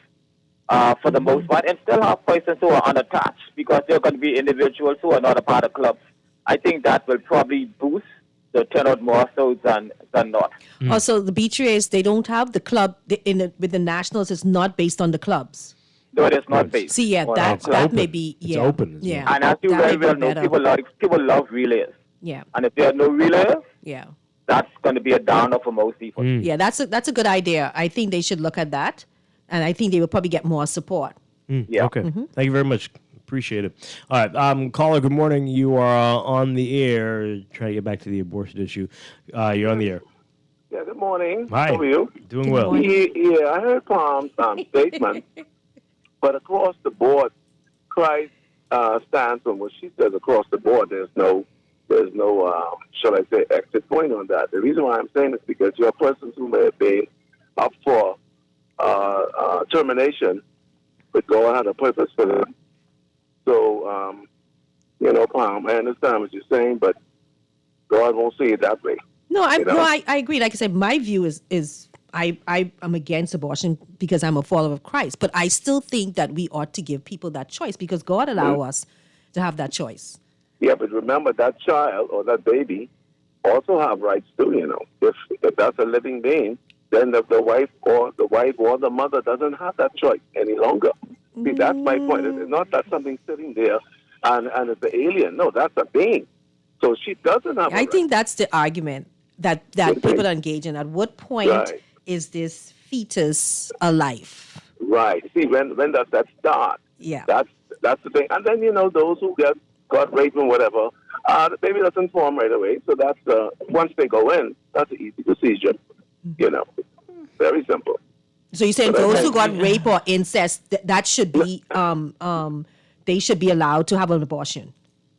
Speaker 1: for the most part, and still have persons who are unattached because they're going to be individuals who are not a part of clubs. I think that will probably boost the turnout more so than not.
Speaker 15: Also, the B3As, they don't have the club with the nationals. It's not based on the clubs.
Speaker 1: No, it is not based.
Speaker 15: See, yeah,
Speaker 1: on
Speaker 15: that
Speaker 1: clubs.
Speaker 15: may be, yeah.
Speaker 2: It's open.
Speaker 15: Yeah.
Speaker 1: And as you
Speaker 15: That
Speaker 1: very
Speaker 15: may
Speaker 1: well
Speaker 15: be
Speaker 1: know,
Speaker 15: better.
Speaker 1: people love relays.
Speaker 15: Yeah.
Speaker 1: And if there are no relays,
Speaker 15: Yeah.
Speaker 1: that's going to be a downer for most people.
Speaker 15: Yeah, that's a good idea. I think they should look at that, and I think they will probably get more support.
Speaker 1: Yeah.
Speaker 2: Okay. Thank you very much. Appreciate it. All right. Caller, good morning. You are on the air. Trying to get back to the abortion issue. You're on the air.
Speaker 5: Yeah, good morning.
Speaker 2: Hi.
Speaker 5: How are you?
Speaker 2: Doing well.
Speaker 5: Yeah, I heard Palm's statement, but across the board, Christ stands on what she says across the board. There's no, shall I say, exit point on that. The reason why I'm saying is because you have persons who may be up for termination, but God had a purpose for them. So, Palm, I understand what you're saying, but God won't see it that way.
Speaker 15: No, I agree. Like I said, my view is I am against abortion because I'm a follower of Christ, but I still think that we ought to give people that choice because God allow us to have that choice.
Speaker 5: Yeah, but remember that child or that baby also have rights too. If that's a living being, then the wife or the mother doesn't have that choice any longer. See, that's my point. It's not that something sitting there and it's an alien. No, that's a being. So she doesn't have.
Speaker 15: I think that's the argument that people are engaging. At what point is this fetus alive?
Speaker 5: Right. See, when does that start?
Speaker 15: Yeah.
Speaker 5: That's the thing. And then those who got raped and whatever, the baby doesn't form right away. So that's once they go in, that's an easy procedure. Very simple.
Speaker 15: So you're saying
Speaker 5: But
Speaker 15: those who got rape or incest, that should be they should be allowed to have an abortion?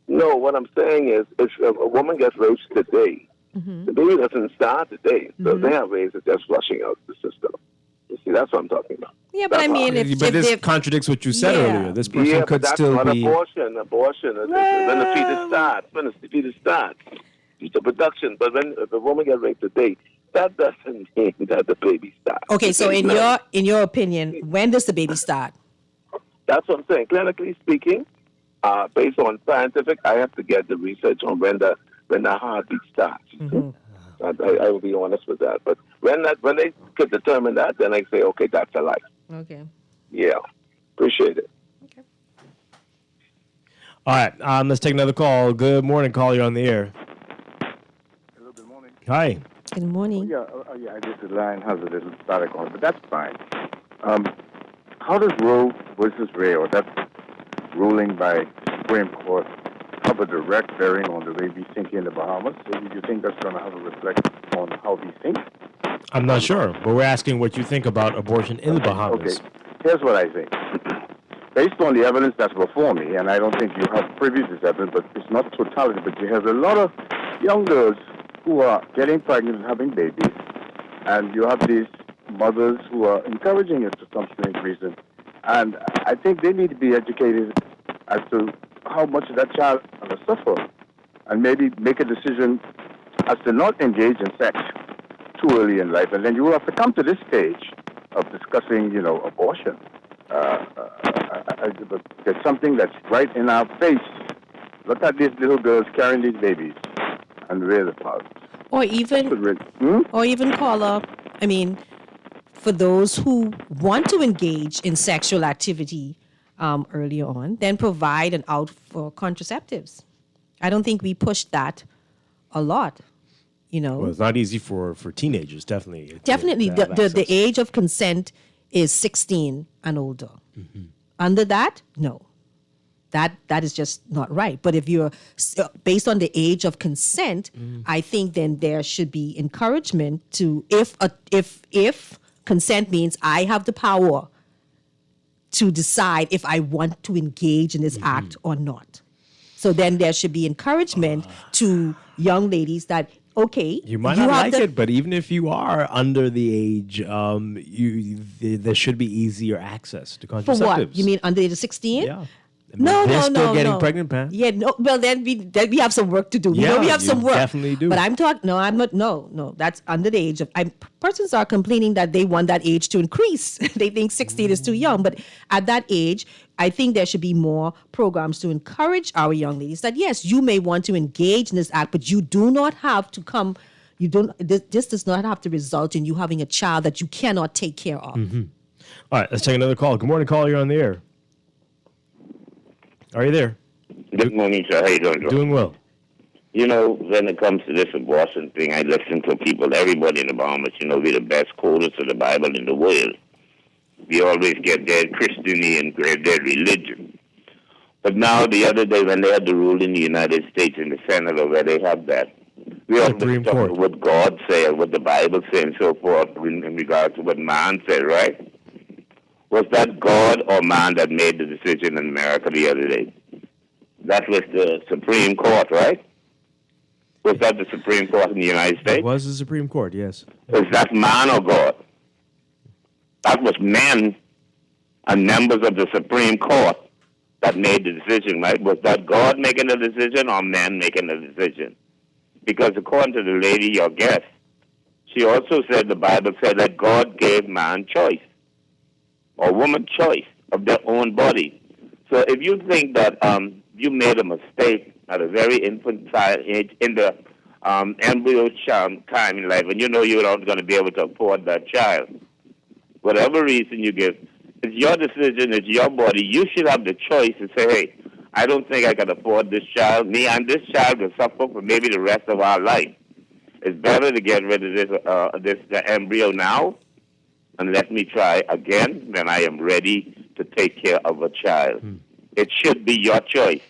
Speaker 5: No, what I'm saying is, if a woman gets raped today, the baby doesn't start today. So they have ways of just flushing out the system. You see, that's what I'm talking about.
Speaker 15: Yeah, but I mean, if
Speaker 2: this contradicts what you said earlier. This person
Speaker 5: but
Speaker 2: could
Speaker 5: that's
Speaker 2: still
Speaker 5: not
Speaker 2: be.
Speaker 5: abortion. Abortion is when the fetus starts. When the fetus starts, it's a production. But if a woman gets raped today, that doesn't mean that the baby starts.
Speaker 15: Okay, so in your opinion, when does the baby start?
Speaker 5: That's what I'm saying. Clinically speaking, based on scientific, I have to get the research on when the heartbeat starts. I will be honest with that. But when they could determine that, then I say, okay, that's a life.
Speaker 15: Okay.
Speaker 5: Yeah, appreciate it.
Speaker 2: All right. Let's take another call. Good morning, caller. You're on the air. Hi.
Speaker 15: Good morning.
Speaker 8: This line has a little static on it, but that's fine. How does Roe versus Wade, or that ruling by Supreme Court, have a direct bearing on the way we think in the Bahamas? So do you think that's going to have a reflection on how we think?
Speaker 2: I'm not sure, but we're asking what you think about abortion in the Bahamas.
Speaker 8: Okay, here's what I think. Based on the evidence that's before me, and I don't think you have privy to this evidence, but it's not totality, but you have a lot of young girls who are getting pregnant and having babies, and you have these mothers who are encouraging it for some strange reason. And I think they need to be educated as to how much that child is going to suffer, and maybe make a decision as to not engage in sex too early in life. And then you will have to come to this stage of discussing, abortion. There's something that's right in our face. Look at these little girls carrying these babies, and where the fathers.
Speaker 15: Or even call up, for those who want to engage in sexual activity earlier on, then provide an out for contraceptives. I don't think we pushed that a lot,
Speaker 2: Well, it's not easy for teenagers, definitely.
Speaker 15: Definitely,
Speaker 2: to have
Speaker 15: the age of consent is 16 and older. Under that, no. That is just not right. But if you're based on the age of consent, I think then there should be encouragement to if consent means I have the power to decide if I want to engage in this act or not. So then there should be encouragement to young ladies that, okay,
Speaker 2: You might not like it, but even if you are under the age, there should be easier access to contraceptives.
Speaker 15: For what? You mean under the age of 16?
Speaker 2: Yeah.
Speaker 15: No,
Speaker 2: They're
Speaker 15: no,
Speaker 2: still
Speaker 15: no,
Speaker 2: getting
Speaker 15: no.
Speaker 2: pregnant, Pam.
Speaker 15: Yeah, no. Well, then we have some work to do.
Speaker 2: Yeah,
Speaker 15: we have some
Speaker 2: you
Speaker 15: work.
Speaker 2: definitely do.
Speaker 15: But I'm talking. No, I'm not. No. That's under the age of. Persons are complaining that they want that age to increase. They think 16 is too young. But at that age, I think there should be more programs to encourage our young ladies that yes, you may want to engage in this act, but you do not have to come. You don't. This does not have to result in you having a child that you cannot take care of.
Speaker 2: All right, let's take another call. Good morning, caller. You're on the air. Are you there?
Speaker 9: Good morning, sir. How you doing, Joe?
Speaker 2: Doing well.
Speaker 9: When it comes to this abortion thing, I listen to people, everybody in the Bahamas, we're the best quoters of the Bible in the world. We always get their Christianity and their religion. But now, the other day, when they had the rule in the United States, in the Senate, where they have that, we always talk about what God said, what the Bible said, and so forth, in regards to what man said, right? Was that God or man that made the decision in America the other day? That was the Supreme Court, right? Was that the Supreme Court in the United States?
Speaker 2: It was the Supreme Court, yes.
Speaker 9: Was that man or God? That was men and members of the Supreme Court that made the decision, right? Was that God making the decision or men making the decision? Because according to the lady, your guest, she also said, the Bible said that God gave man choice, or woman choice of their own body. So if you think that you made a mistake at a very infantile age in the embryo time in life, and you're not going to be able to afford that child, whatever reason you give, it's your decision, it's your body. You should have the choice to say, hey, I don't think I can afford this child. Me and this child will suffer for maybe the rest of our life. It's better to get rid of the embryo now and let me try again when I am ready to take care of a child. It should be your choice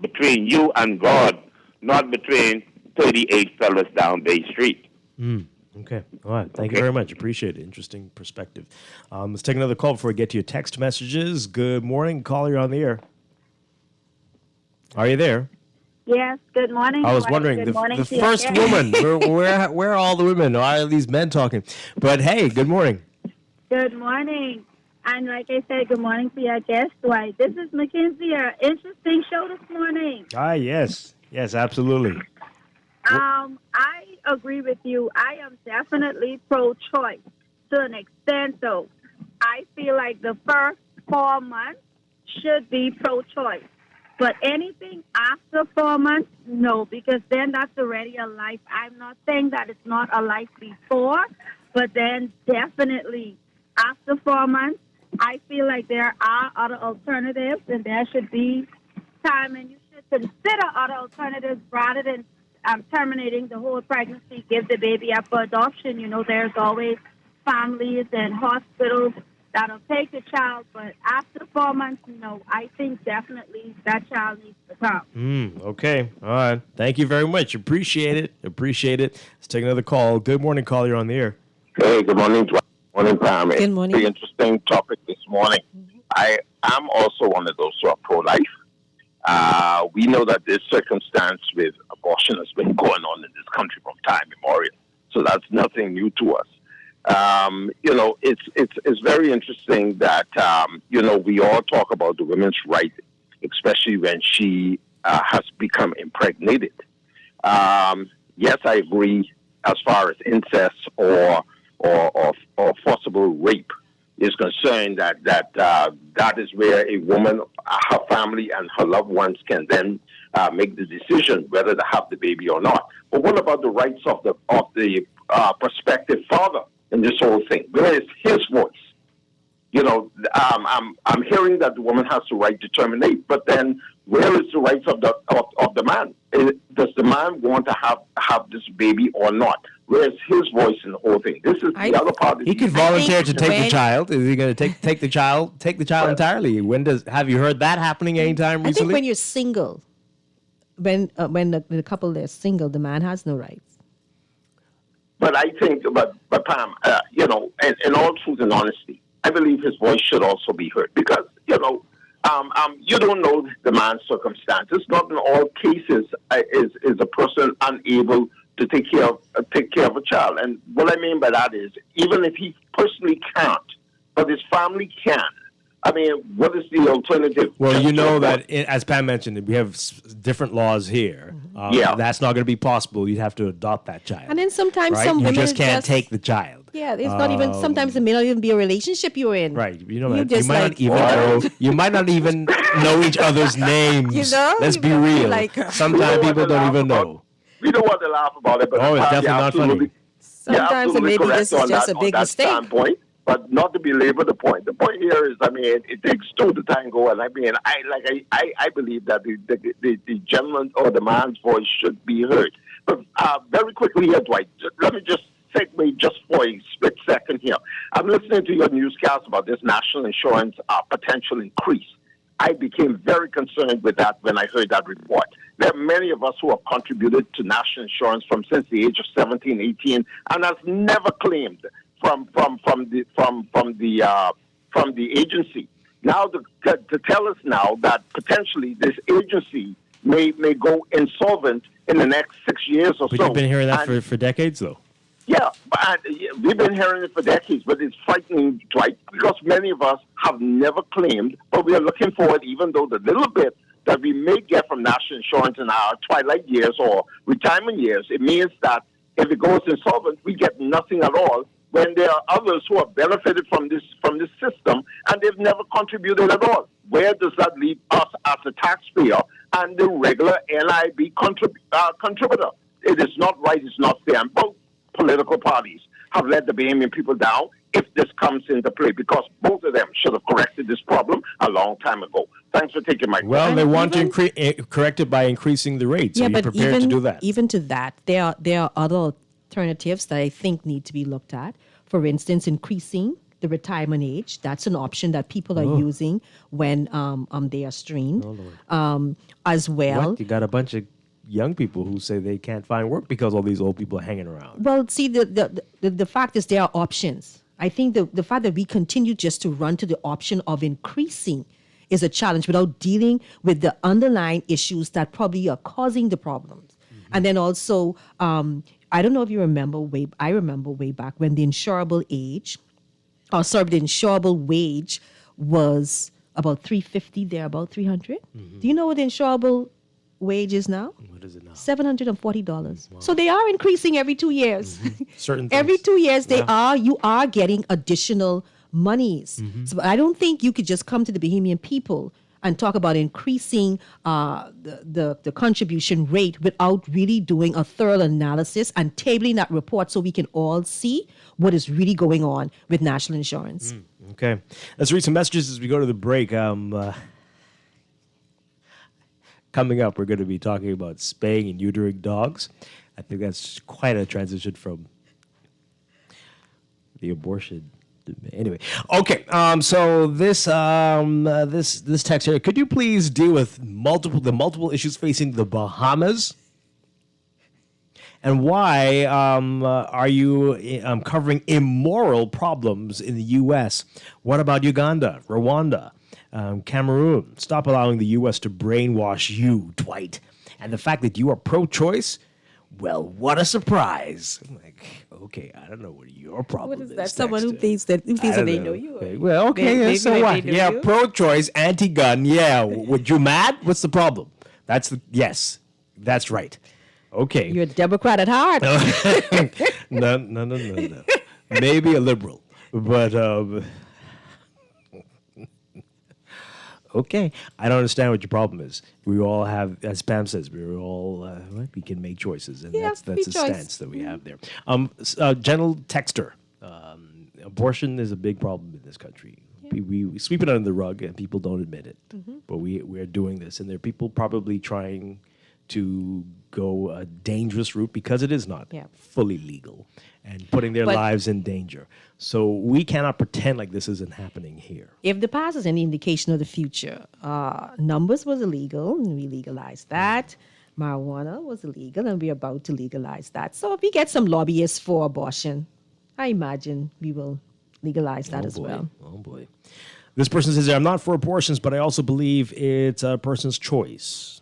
Speaker 9: between you and God, not between 38 fellas down Bay Street.
Speaker 2: Okay. All right. Thank you very much. Appreciate it. Interesting perspective. Let's take another call before we get to your text messages. Good morning. Caller, you're on the air. Are you there?
Speaker 10: Yes, good morning.
Speaker 2: I was
Speaker 10: Dwight.
Speaker 2: wondering,
Speaker 10: Good morning
Speaker 2: the
Speaker 10: to you.
Speaker 2: first woman, where are all the women? Why are these men talking? But hey, good morning.
Speaker 10: Good morning. And like I said, good morning to your guest, Dwight. This is Mackenzie. Interesting show this morning.
Speaker 2: Yes. Yes, absolutely.
Speaker 10: I agree with you. I am definitely pro-choice to an extent, though. I feel like the first 4 months should be pro-choice. But anything after 4 months, no, because then that's already a life. I'm not saying that it's not a life before, but then definitely after 4 months, I feel like there are other alternatives, and there should be time, and you should consider other alternatives rather than terminating the whole pregnancy, give the baby up for adoption. There's always families and hospitals that'll take the child, but after 4 months, I think definitely that child needs to come.
Speaker 2: Okay. All right. Thank you very much. Appreciate it. Let's take another call. Good morning, call. You're on the air.
Speaker 9: Hey, good morning, Dwight. Morning, Pam.
Speaker 15: Good morning.
Speaker 9: Very interesting topic this morning. I am also one of those who are pro-life. We know that this circumstance with abortion has been going on in this country from time immemorial, so that's nothing new to us. It's very interesting that we all talk about the women's right, especially when she has become impregnated. Yes, I agree as far as incest or forcible rape is concerned that is where a woman, her family, and her loved ones can then make the decision whether to have the baby or not. But what about the rights of the prospective father in this whole thing? Where is his voice? I'm hearing that the woman has the right to terminate, but then where is the rights of the man? Does the man want to have this baby or not? Where's his voice in the whole thing? This is the other part.
Speaker 2: He could volunteer to take the child. Is he going to take the child entirely? Have you heard that happening anytime recently?
Speaker 15: I think when you're single, when the couple is single, the man has no rights.
Speaker 9: But I think, but Pam, in all truth and honesty, I believe his voice should also be heard because you don't know the man's circumstances. Not in all cases is a person unable to take care of a child. And what I mean by that is, even if he personally can't, but his family can. I mean, what is the alternative?
Speaker 2: Well, you know that, as Pam mentioned, we have different laws here. That's not going to be possible. You'd have to adopt that child.
Speaker 15: And then sometimes
Speaker 2: right?
Speaker 15: some
Speaker 2: you
Speaker 15: women
Speaker 2: just can't take the child.
Speaker 15: Yeah, it's not even. Sometimes it may not even be a relationship you're in.
Speaker 2: Right. You might not even know each other's names. Let's be real. Sometimes people don't even know.
Speaker 9: We don't want to laugh about it, but
Speaker 2: it's definitely not funny.
Speaker 15: Sometimes maybe this is just a big mistake.
Speaker 9: Standpoint, but not to belabor the point. The point here is, it takes two to tango, and I believe that the gentleman or the man's voice should be heard. But very quickly here, Dwight, let me just segue just for a split second here. I'm listening to your newscast about this national insurance potential increase. I became very concerned with that when I heard that report. There are many of us who have contributed to national insurance since the age of 17, 18, and has never claimed from the agency. Now to tell us now that potentially this agency may go insolvent in the next 6 years or so.
Speaker 2: But you've been hearing that for decades, though.
Speaker 9: Yeah, we've been hearing it for decades, but it's frightening, Dwight, because many of us have never claimed, but we are looking forward, even though the little bit that we may get from national insurance in our twilight years or retirement years, it means that if it goes insolvent, we get nothing at all, when there are others who have benefited from this system and they've never contributed at all. Where does that leave us as a taxpayer and the regular NIB contributor? It is not right, it's not fair. And both political parties have let the Bahamian people down if this comes into play, because both of them should have corrected this problem a long time ago. Thanks for taking my question.
Speaker 2: Well, they want to correct it by increasing the rates.
Speaker 15: Yeah,
Speaker 2: Are you
Speaker 15: but
Speaker 2: prepared to do that?
Speaker 15: Even to that, there are other alternatives that I think need to be looked at. For instance, increasing the retirement age. That's an option that people are using when they are strained. As well.
Speaker 2: What? You got a bunch of young people who say they can't find work because all these old people are hanging around.
Speaker 15: Well, see, the fact is there are options. I think the fact that we continue just to run to the option of increasing is a challenge without dealing with the underlying issues that probably are causing the problems. And then also, I don't know if you remember, I remember way back when the insurable wage was about $350, there about $300. Do you know what the insurable wage is now?
Speaker 2: What is it now?
Speaker 15: $740. Wow. So they are increasing every 2 years.
Speaker 2: Certain
Speaker 15: every 2 years you are getting additional monies. So I don't think you could just come to the Bahamian people and talk about increasing the contribution rate without really doing a thorough analysis and tabling that report so we can all see what is really going on with national insurance.
Speaker 2: Okay. Let's read some messages as we go to the break. Coming up, we're going to be talking about spaying and neutering dogs. I think that's quite a transition from the abortion. Anyway, okay. So this text here. Could you please deal with the multiple issues facing the Bahamas? And why are you covering immoral problems in the U.S.? What about Uganda, Rwanda, Cameroon? Stop allowing the U.S. to brainwash you, Dwight. And the fact that you are pro-choice, well, what a surprise. I'm like, okay, I don't know what your problem is.
Speaker 15: What is that? Someone who thinks that they know you.
Speaker 2: Okay. Well, okay, so what? Yeah, pro-choice, anti-gun. Yeah, would you mad? What's the problem? Yes, that's right. Okay.
Speaker 15: You're a Democrat at heart.
Speaker 2: No. Maybe a liberal, but okay. I don't understand what your problem is. We all have, as Pam says, we're all we can make choices, and that's the stance that we have there. Gentle texter, abortion is a big problem in this country. Yeah. We sweep it under the rug, and people don't admit it. Mm-hmm. But we're doing this, and there are people probably trying to go a dangerous route because it is not fully legal and putting their lives in danger. So we cannot pretend like this isn't happening here.
Speaker 15: If the past is any indication of the future, numbers was illegal and we legalized that. Marijuana was illegal and we're about to legalize that. So if we get some lobbyists for abortion, I imagine we will legalize that as well.
Speaker 2: Oh boy. This person says, I'm not for abortions, but I also believe it's a person's choice.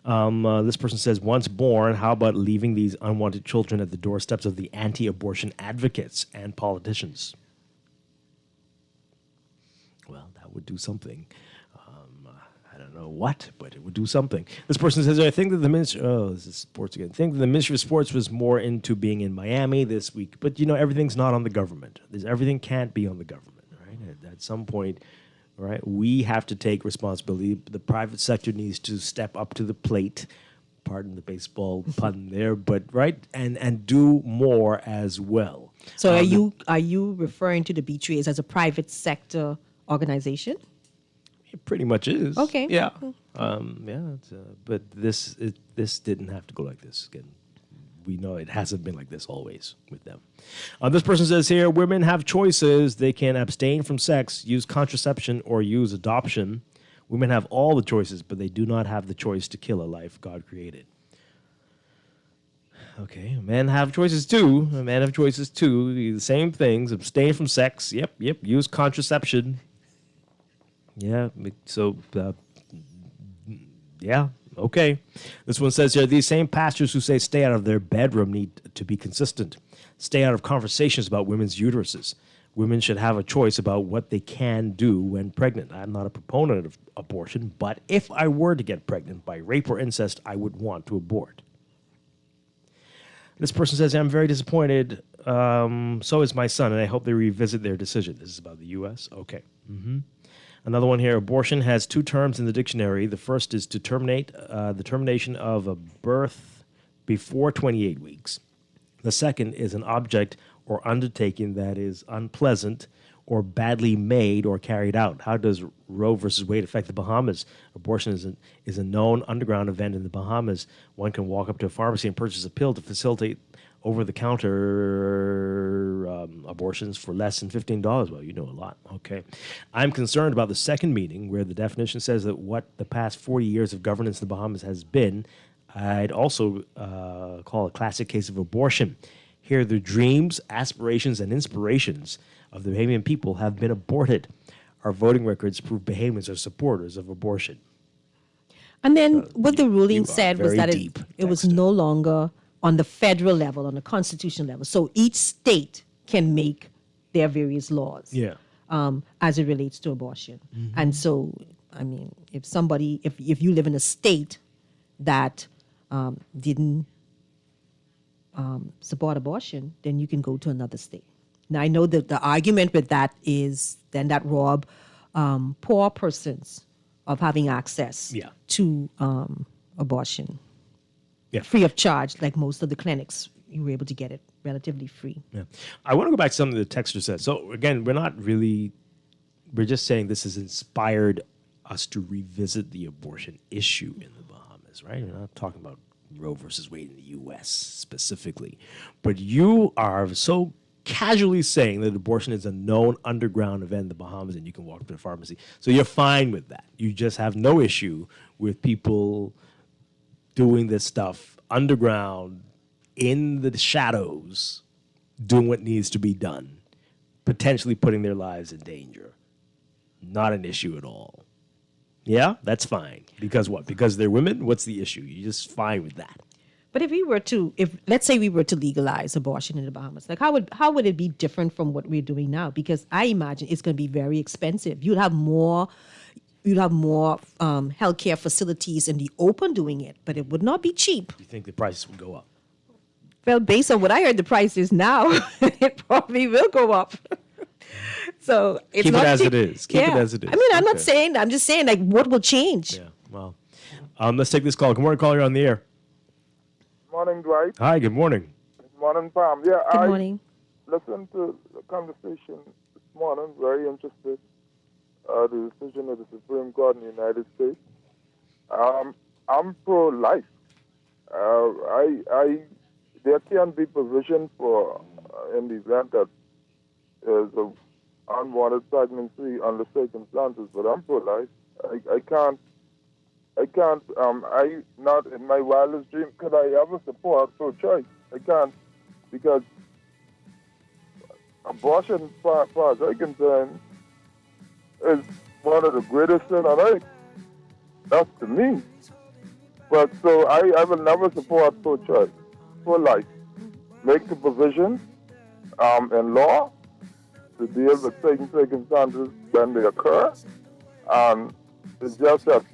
Speaker 2: This person says, once born, how about leaving these unwanted children at the doorsteps of the anti-abortion advocates and politicians? Well, that would do something. I don't know what, but it would do something. This person says, I think that the Ministry... Oh, this is sports again. I think that the Ministry of Sports was more into being in Miami this week. But, everything's not on the government. Everything can't be on the government, right? At some point... Right, we have to take responsibility. The private sector needs to step up to the plate. Pardon the baseball pun there, but and do more as well.
Speaker 15: So, are you referring to the B3s as a private sector organization?
Speaker 2: It pretty much is.
Speaker 15: Okay.
Speaker 2: Yeah. But this didn't have to go like this again. We know it hasn't been like this always with them. This person says here, women have choices. They can abstain from sex, use contraception, or use adoption. Women have all the choices, but they do not have the choice to kill a life God created. Okay, men have choices too. Men have choices too. The same things. Abstain from sex. Yep. Use contraception. Yeah, so, yeah. Okay. This one says here, these same pastors who say stay out of their bedroom need to be consistent. Stay out of conversations about women's uteruses. Women should have a choice about what they can do when pregnant. I'm not a proponent of abortion, but if I were to get pregnant by rape or incest, I would want to abort. This person says, I'm very disappointed. So is my son, and I hope they revisit their decision. This is about the U.S.? Okay. Mm-hmm. Another one here. Abortion has two terms in the dictionary. The first is to terminate the termination of a birth before 28 weeks. The second is an object or undertaking that is unpleasant or badly made or carried out. How does Roe versus Wade affect the Bahamas? Abortion is a known underground event in the Bahamas. One can walk up to a pharmacy and purchase a pill to facilitate over-the-counter abortions for less than $15. Well, you know a lot. Okay. I'm concerned about the second meaning where the definition says that what the past 40 years of governance in the Bahamas has been, I'd also call a classic case of abortion. Here, the dreams, aspirations, and inspirations of the Bahamian people have been aborted. Our voting records prove Bahamians are supporters of abortion.
Speaker 15: And then what the ruling said was that it was no longer on the federal level, on the constitutional level. So each state can make their various laws as it relates to abortion. Mm-hmm. And so, I mean, if you live in a state that didn't support abortion, then you can go to another state. Now, I know that the argument with that is then that rob poor persons of having access to abortion.
Speaker 2: Yeah.
Speaker 15: Free of charge, like most of the clinics, you were able to get it relatively free.
Speaker 2: Yeah. I want to go back to something the texter said. So again, we're just saying this is inspired us to revisit the abortion issue in the Bahamas, right? We're not talking about Roe versus Wade in the U.S. specifically. But you are so casually saying that abortion is a known underground event in the Bahamas and you can walk to the pharmacy. So you're fine with that. You just have no issue with people doing this stuff underground in the shadows, doing what needs to be done, potentially putting their lives in danger. Not an issue at all. Yeah, that's fine. Because what? Because they're women? What's the issue? You're just fine with that.
Speaker 15: But if let's say we were to legalize abortion in the Bahamas, like how would it be different from what we're doing now? Because I imagine it's going to be very expensive. You'd have more healthcare facilities in the open doing it, but it would not be cheap.
Speaker 2: You think the prices would go up?
Speaker 15: Well, based on what I heard the price is now, it probably will go up. So it's
Speaker 2: Keep
Speaker 15: not
Speaker 2: it as
Speaker 15: cheap.
Speaker 2: it is. Keep it as it is.
Speaker 15: I mean, I'm not
Speaker 2: Okay.
Speaker 15: saying that. I'm just saying, like, what will change?
Speaker 2: Yeah, well, let's take this call. Good morning, caller. You're on the air.
Speaker 11: Morning, Dwight.
Speaker 2: Hi, good morning.
Speaker 11: Good morning, Pam. Yeah,
Speaker 15: Good morning.
Speaker 11: Listened to the conversation this morning. Very interested. The decision of the Supreme Court in the United States. I'm pro-life. There can be provision for in the event that there's a unwanted pregnancy under circumstances, but I'm pro-life. I not in my wildest dream could I ever support pro-choice. I can't, because abortion, as far as I'm concerned, is one of the greatest sin on earth. That's to me. But so I will never support pro-choice, pro-life. Make the provision in law to deal with certain circumstances when they occur. It's just that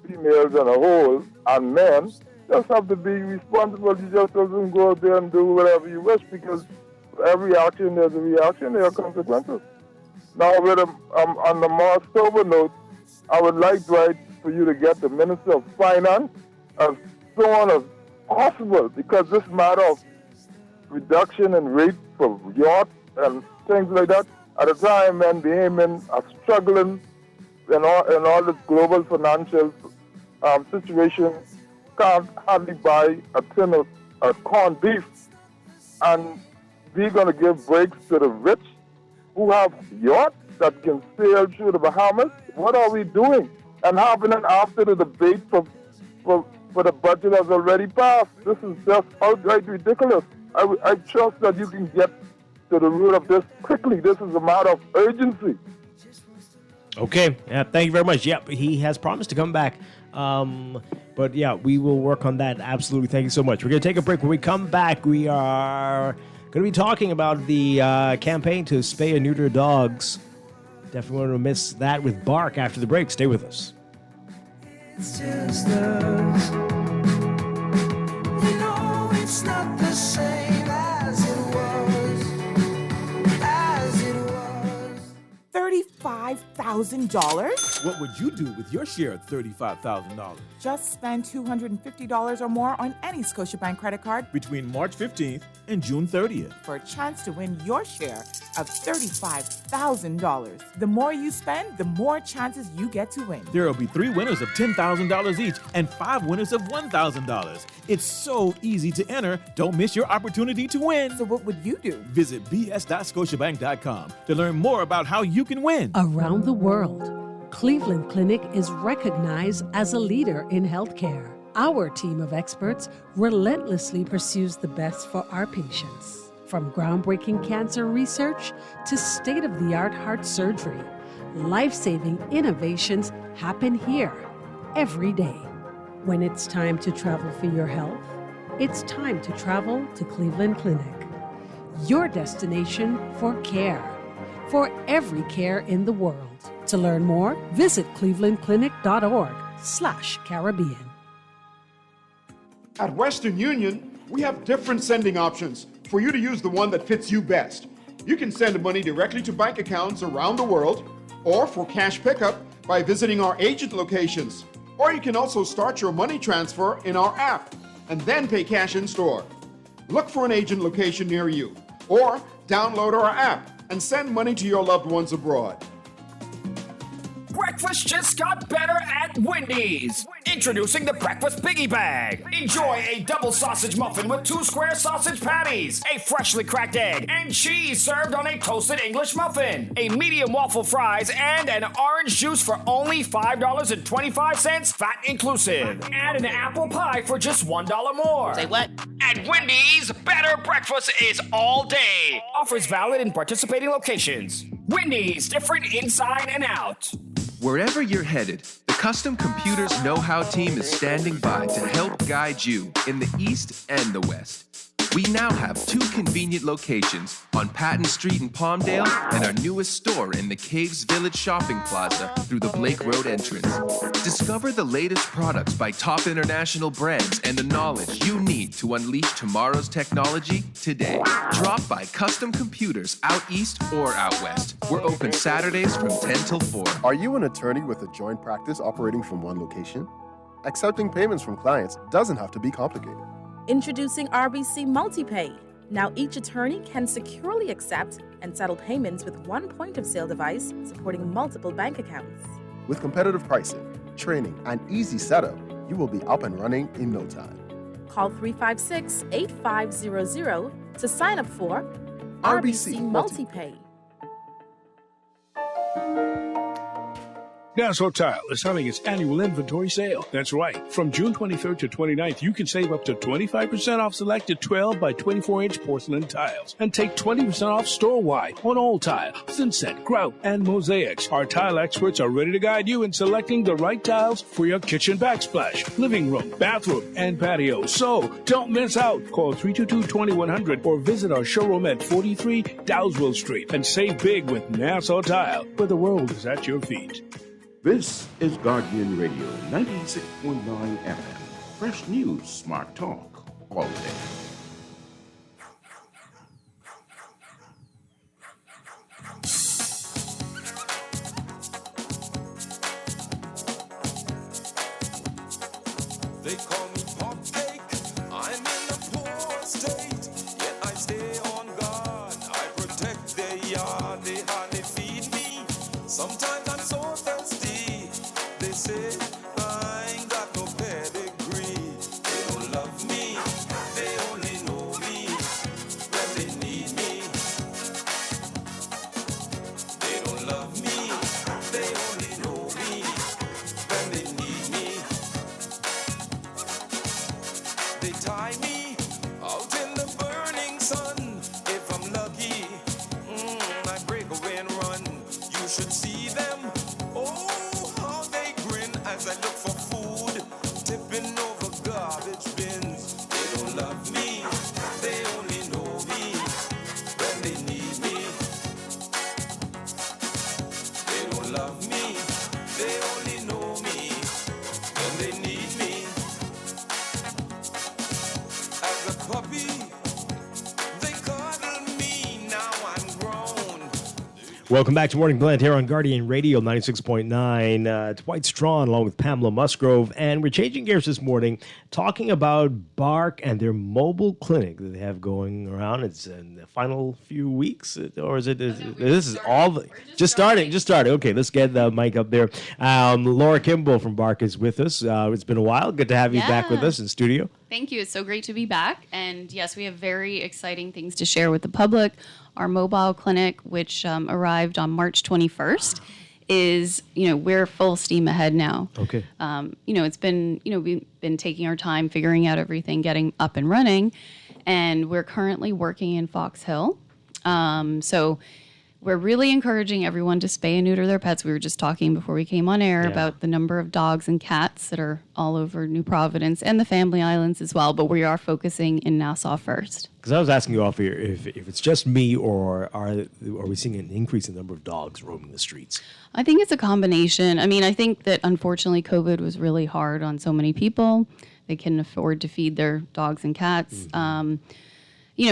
Speaker 11: females as a whole and men just have to be responsible. You just doesn't go out there and do whatever you wish, because for every action there's a reaction, there are consequences. Now, on the more sober note, I would like, Dwight, for you to get the Minister of Finance as soon as possible, because this matter of reduction in rates for yachts and things like that, at a time when the Yemen are struggling in all this global financial situation, can't hardly buy a tin of corned beef, and we're going to give breaks to the rich who have yachts that can sail through the Bahamas. What are we doing? And happening after the debate for the budget has already passed. This is just outright ridiculous. I trust that you can get to the root of this quickly. This is a matter of urgency.
Speaker 2: Okay. Yeah, thank you very much. Yeah, he has promised to come back. But yeah, we will work on that. Absolutely. Thank you so much. We're going to take a break. When we come back, we are going to be talking about the campaign to spay and neuter dogs. Definitely want to miss that with Bark after the break. Stay with us.
Speaker 3: It's just us. You know it's not the same as it was.
Speaker 12: $35,000? What would you do with your share of $35,000?
Speaker 13: Just spend $250 or more on any Scotiabank credit card
Speaker 12: Between March 15th and June 30th.
Speaker 13: for a chance to win your share of $35,000. The more you spend, the more chances you get to win.
Speaker 12: There will be 3 winners of $10,000 each and 5 winners of $1,000. It's so easy to enter. Don't miss your opportunity to win.
Speaker 13: So what would you do?
Speaker 12: Visit bs.scotiabank.com to learn more about how you can win.
Speaker 14: Around the world, Cleveland Clinic is recognized as a leader in healthcare. Our team of experts relentlessly pursues the best for our patients. From groundbreaking cancer research to state-of-the-art heart surgery, life-saving innovations happen here every day. When it's time to travel for your health, it's time to travel to Cleveland Clinic. Your destination for care, for every care in the world. To learn more, visit clevelandclinic.org/Caribbean.
Speaker 25: At Western Union, we have different sending options for you to use the one that fits you best. You can send money directly to bank accounts around the world, or for cash pickup by visiting our agent locations. Or you can also start your money transfer in our app and then pay cash in store. Look for an agent location near you, or download our app and send money to your loved ones abroad.
Speaker 16: Breakfast just got better at Wendy's. Introducing the Breakfast Biggie Bag. Enjoy a double sausage muffin with 2 square sausage patties, a freshly cracked egg, and cheese served on a toasted English muffin, a medium waffle fries, and an orange juice for only $5.25, VAT inclusive. Add an apple pie for just $1 more.
Speaker 17: Say what?
Speaker 16: At Wendy's, better breakfast is all day. Offers valid in participating locations. Wendy's, different inside and out.
Speaker 18: Wherever you're headed, the Custom Computers Know-How team is standing by to help guide you in the East and the West. We now have 2 convenient locations on Patton Street in Palmdale and our newest store in the Caves Village Shopping Plaza through the Blake Road entrance. Discover the latest products by top international brands and the knowledge you need to unleash tomorrow's technology today. Drop by Custom Computers out east or out west. We're open Saturdays from 10 till 4.
Speaker 23: Are you an attorney with a joint practice operating from one location? Accepting payments from clients doesn't have to be complicated.
Speaker 19: Introducing RBC MultiPay. Now each attorney can securely accept and settle payments with one point-of-sale device supporting multiple bank accounts.
Speaker 23: With competitive pricing, training, and easy setup, you will be up and running in no time.
Speaker 19: Call 356-8500 to sign up for RBC MultiPay.
Speaker 21: Nassau Tile is having its annual inventory sale. That's right. From June 23rd to 29th, you can save up to 25% off selected 12 by 24-inch porcelain tiles and take 20% off store-wide on all tile, thinset, grout, and mosaics. Our tile experts are ready to guide you in selecting the right tiles for your kitchen backsplash, living room, bathroom, and patio. So don't miss out. Call 322-2100 or visit our showroom at 43 Dowsville Street and save big with Nassau Tile, where the world is at your feet.
Speaker 26: This is Guardian Radio 96.9 FM. Fresh news, smart talk, all day.
Speaker 27: They call me Popcake. I'm in a poor state, yet I stay on guard. I protect their yard, they hardly feed me. Sometimes I'm so thirsty. They say I ain't got no pedigree. They don't love me. They only know me when they need me. They don't love me. They only know me when they need me. They tie me out in the burning sun. If I'm lucky, I break away and run. You should see them. Oh, how they grin as I look for food, tipping over garbage bins. They don't love me. They only know me when they need me. They don't love me. They only know me when they need me. As a puppy, they cuddle me. Now I'm grown.
Speaker 2: Welcome back to Morning Blend here on Guardian Radio 96.9. Dwight Strachan along with Pamela Musgrove. And we're changing gears this morning, talking about Bark and their mobile clinic that they have going around. It's in the final few weeks, or is it? This is all the, just starting. Okay, let's get the mic up there. Laura Kimball from Bark is with us. It's been a while. Good to have you back with us in studio.
Speaker 28: Thank you. It's so great to be back. And yes, we have very exciting things to share with the public. Our mobile clinic, which arrived on March 21st, is, we're full steam ahead now.
Speaker 2: Okay.
Speaker 28: It's been, we've been taking our time figuring out everything, getting up and running. And we're currently working in Fox Hill. So we're really encouraging everyone to spay and neuter their pets. We were just talking before we came on air about the number of dogs and cats that are all over New Providence and the Family Islands as well. But we are focusing in Nassau first.
Speaker 2: Because I was asking you off here if it's just me, or are we seeing an increase in the number of dogs roaming the streets?
Speaker 28: I think it's a combination. I mean, I think that unfortunately COVID was really hard on so many people. They couldn't afford to feed their dogs and cats.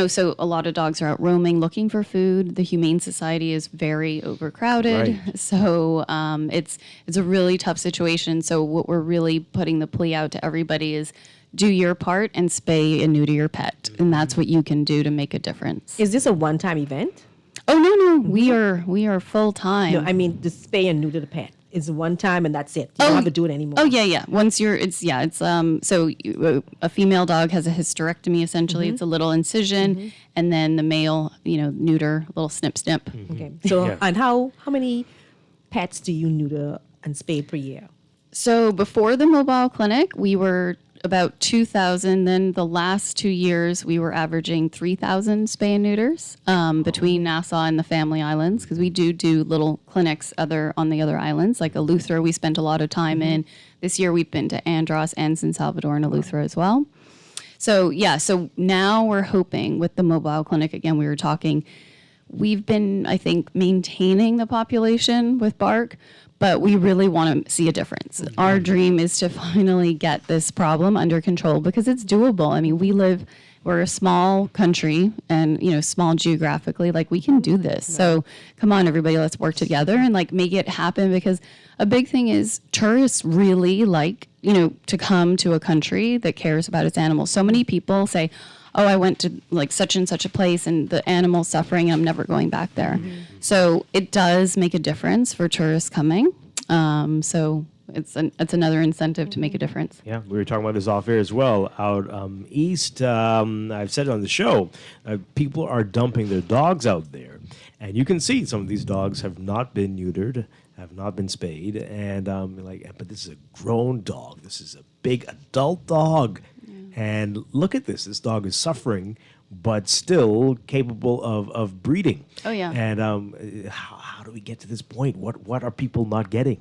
Speaker 28: So a lot of dogs are out roaming looking for food. The Humane Society is very overcrowded.
Speaker 2: Right.
Speaker 28: So it's a really tough situation. So what we're really putting the plea out to everybody is do your part and spay and neuter your pet. And that's what you can do to make a difference.
Speaker 15: Is this a one-time event?
Speaker 28: Oh, no. We are full time.
Speaker 15: No, I mean the spay and neuter the pet. is one time and that's it. You don't have to do it anymore.
Speaker 28: Oh yeah. Once a female dog has a hysterectomy essentially. It's a little incision, and then the male, neuter, little snip.
Speaker 15: Okay. So and how many pets do you neuter and spay per year?
Speaker 28: So before the mobile clinic, we were about 2,000. Then the last 2 years, we were averaging 3,000 spay and neuters between Nassau and the Family Islands, because we do little clinics on the other islands, like Eleuthera. We spent a lot of time in. This year, we've been to Andros and San Salvador and Eleuthera as well. So now we're hoping with the mobile clinic, again, we were talking, we've been, I think, maintaining the population with Bark, but we really want to see a difference. Our dream is to finally get this problem under control, because it's doable. I mean, we're a small country and, small geographically, like we can do this. So come on, everybody, let's work together and make it happen, because a big thing is tourists really like, to come to a country that cares about its animals. So many people say, oh, I went to such and such a place and the animal's suffering and I'm never going back there. So it does make a difference for tourists coming. So it's another incentive to make a difference.
Speaker 2: Yeah, we were talking about this off air as well. Out east, I've said it on the show, people are dumping their dogs out there. And you can see some of these dogs have not been neutered, have not been spayed. And but this is a grown dog. This is a big adult dog. And look at this. This dog is suffering, but still capable of breeding.
Speaker 28: Oh, yeah.
Speaker 2: And how do we get to this point? What are people not getting?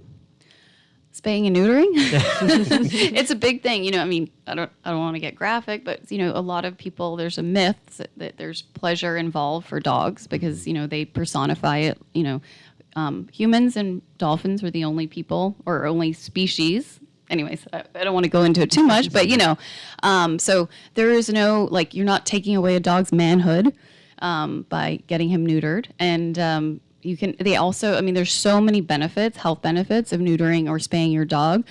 Speaker 28: Spaying and neutering? It's a big thing. I don't want to get graphic, but, a lot of people, there's a myth that there's pleasure involved for dogs because, they personify it. Humans and dolphins are the only people or only species. Anyways, I don't want to go into it too much, but so there is no, you're not taking away a dog's manhood by getting him neutered. And there's so many benefits, health benefits of neutering or spaying your dog,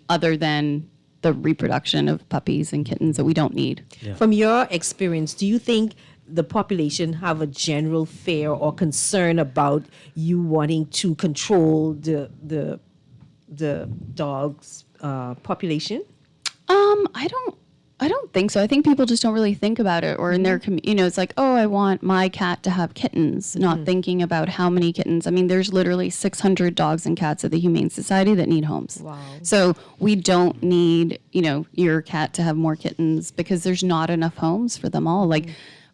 Speaker 28: other than the reproduction of puppies and kittens that we don't need.
Speaker 15: Yeah. From your experience, do you think the population have a general fear or concern about you wanting to control the dog's population?
Speaker 28: I don't think so. I think people just don't really think about it, or in their it's like, oh, I want my cat to have kittens, not thinking about how many kittens. I mean, there's literally 600 dogs and cats at the Humane Society that need homes.
Speaker 15: Wow.
Speaker 28: So we don't need, your cat to have more kittens because there's not enough homes for them all.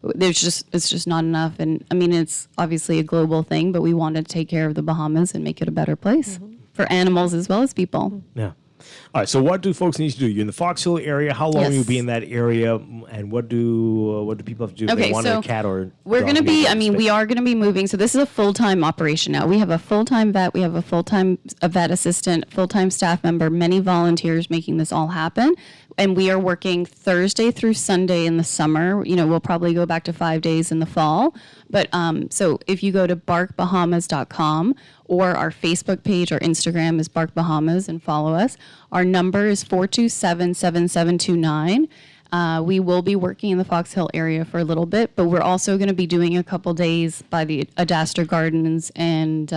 Speaker 28: It's just not enough. And I mean, it's obviously a global thing, but we want to take care of the Bahamas and make it a better place for animals as well as people.
Speaker 2: Yeah. All right. So what do folks need to do? You're in the Fox Hill area. How long will you be in that area? And what do people have to do if they want a cat or
Speaker 28: we're
Speaker 2: dog?
Speaker 28: Going to be, we are going to be moving. So this is a full-time operation now. We have a full-time vet. We have a vet assistant, full-time staff member, many volunteers making this all happen. And we are working Thursday through Sunday in the summer. We'll probably go back to 5 days in the fall. But so if you go to barkbahamas.com or our Facebook page, our Instagram is Bark Bahamas, and follow us. Our number is 427-7729. We will be working in the Fox Hill area for a little bit, but we're also going to be doing a couple days by the Adastra Gardens and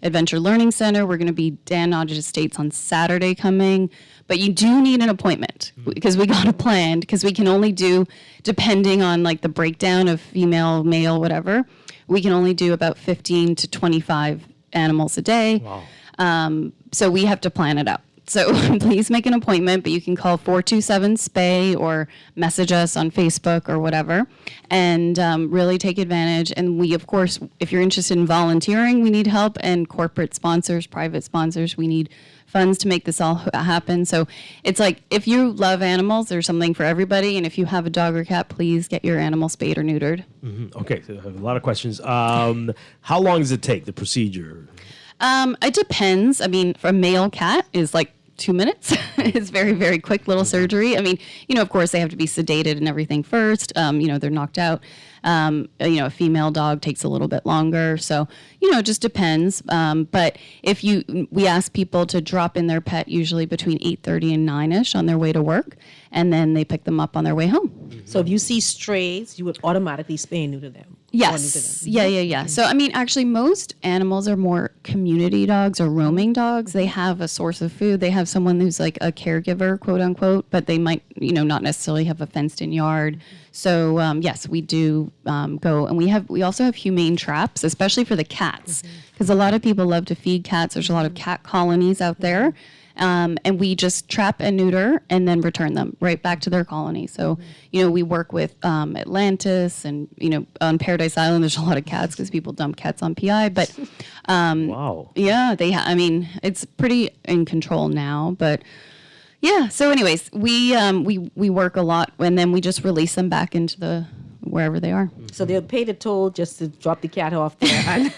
Speaker 28: Adventure Learning Center. We're going to be Dan Nodge Estates on Saturday coming. But you do need an appointment because we got it planned, because we can only do, depending on the breakdown of female, male, whatever, we can only do about 15 to 25 animals a day.
Speaker 2: Wow.
Speaker 28: So we have to plan it out. So please make an appointment, but you can call 427-SPAY or message us on Facebook or whatever, and really take advantage. And we, of course, if you're interested in volunteering, we need help, and corporate sponsors, private sponsors, we need funds to make this all happen. So it's if you love animals, there's something for everybody. And if you have a dog or cat, please get your animal spayed or neutered.
Speaker 2: Mm-hmm. Okay, so I have a lot of questions. How long does it take, the procedure?
Speaker 28: It depends. I mean, for a male cat is 2 minutes. It's very, very quick little surgery. I mean, of course, they have to be sedated and everything first. They're knocked out. A female dog takes a little bit longer. So, it just depends. But we ask people to drop in their pet usually between 8:30 and 9ish on their way to work, and then they pick them up on their way home.
Speaker 15: So if you see strays, you would automatically spay and neuter them.
Speaker 28: Yes. Yeah. So, actually, most animals are more community dogs or roaming dogs. They have a source of food. They have someone who's like a caregiver, quote unquote, but they might, not necessarily have a fenced in yard. So, yes, we do go, and we also have humane traps, especially for the cats, because a lot of people love to feed cats. There's a lot of cat colonies out there. And we just trap and neuter and then return them right back to their colony. So, we work with Atlantis and, on Paradise Island, there's a lot of cats because people dump cats on PI. But,
Speaker 2: wow.
Speaker 28: Yeah, it's pretty in control now. But, yeah, so anyways, we work a lot and then we just release them back into wherever they are.
Speaker 15: So they'll pay the toll just to drop the cat off there.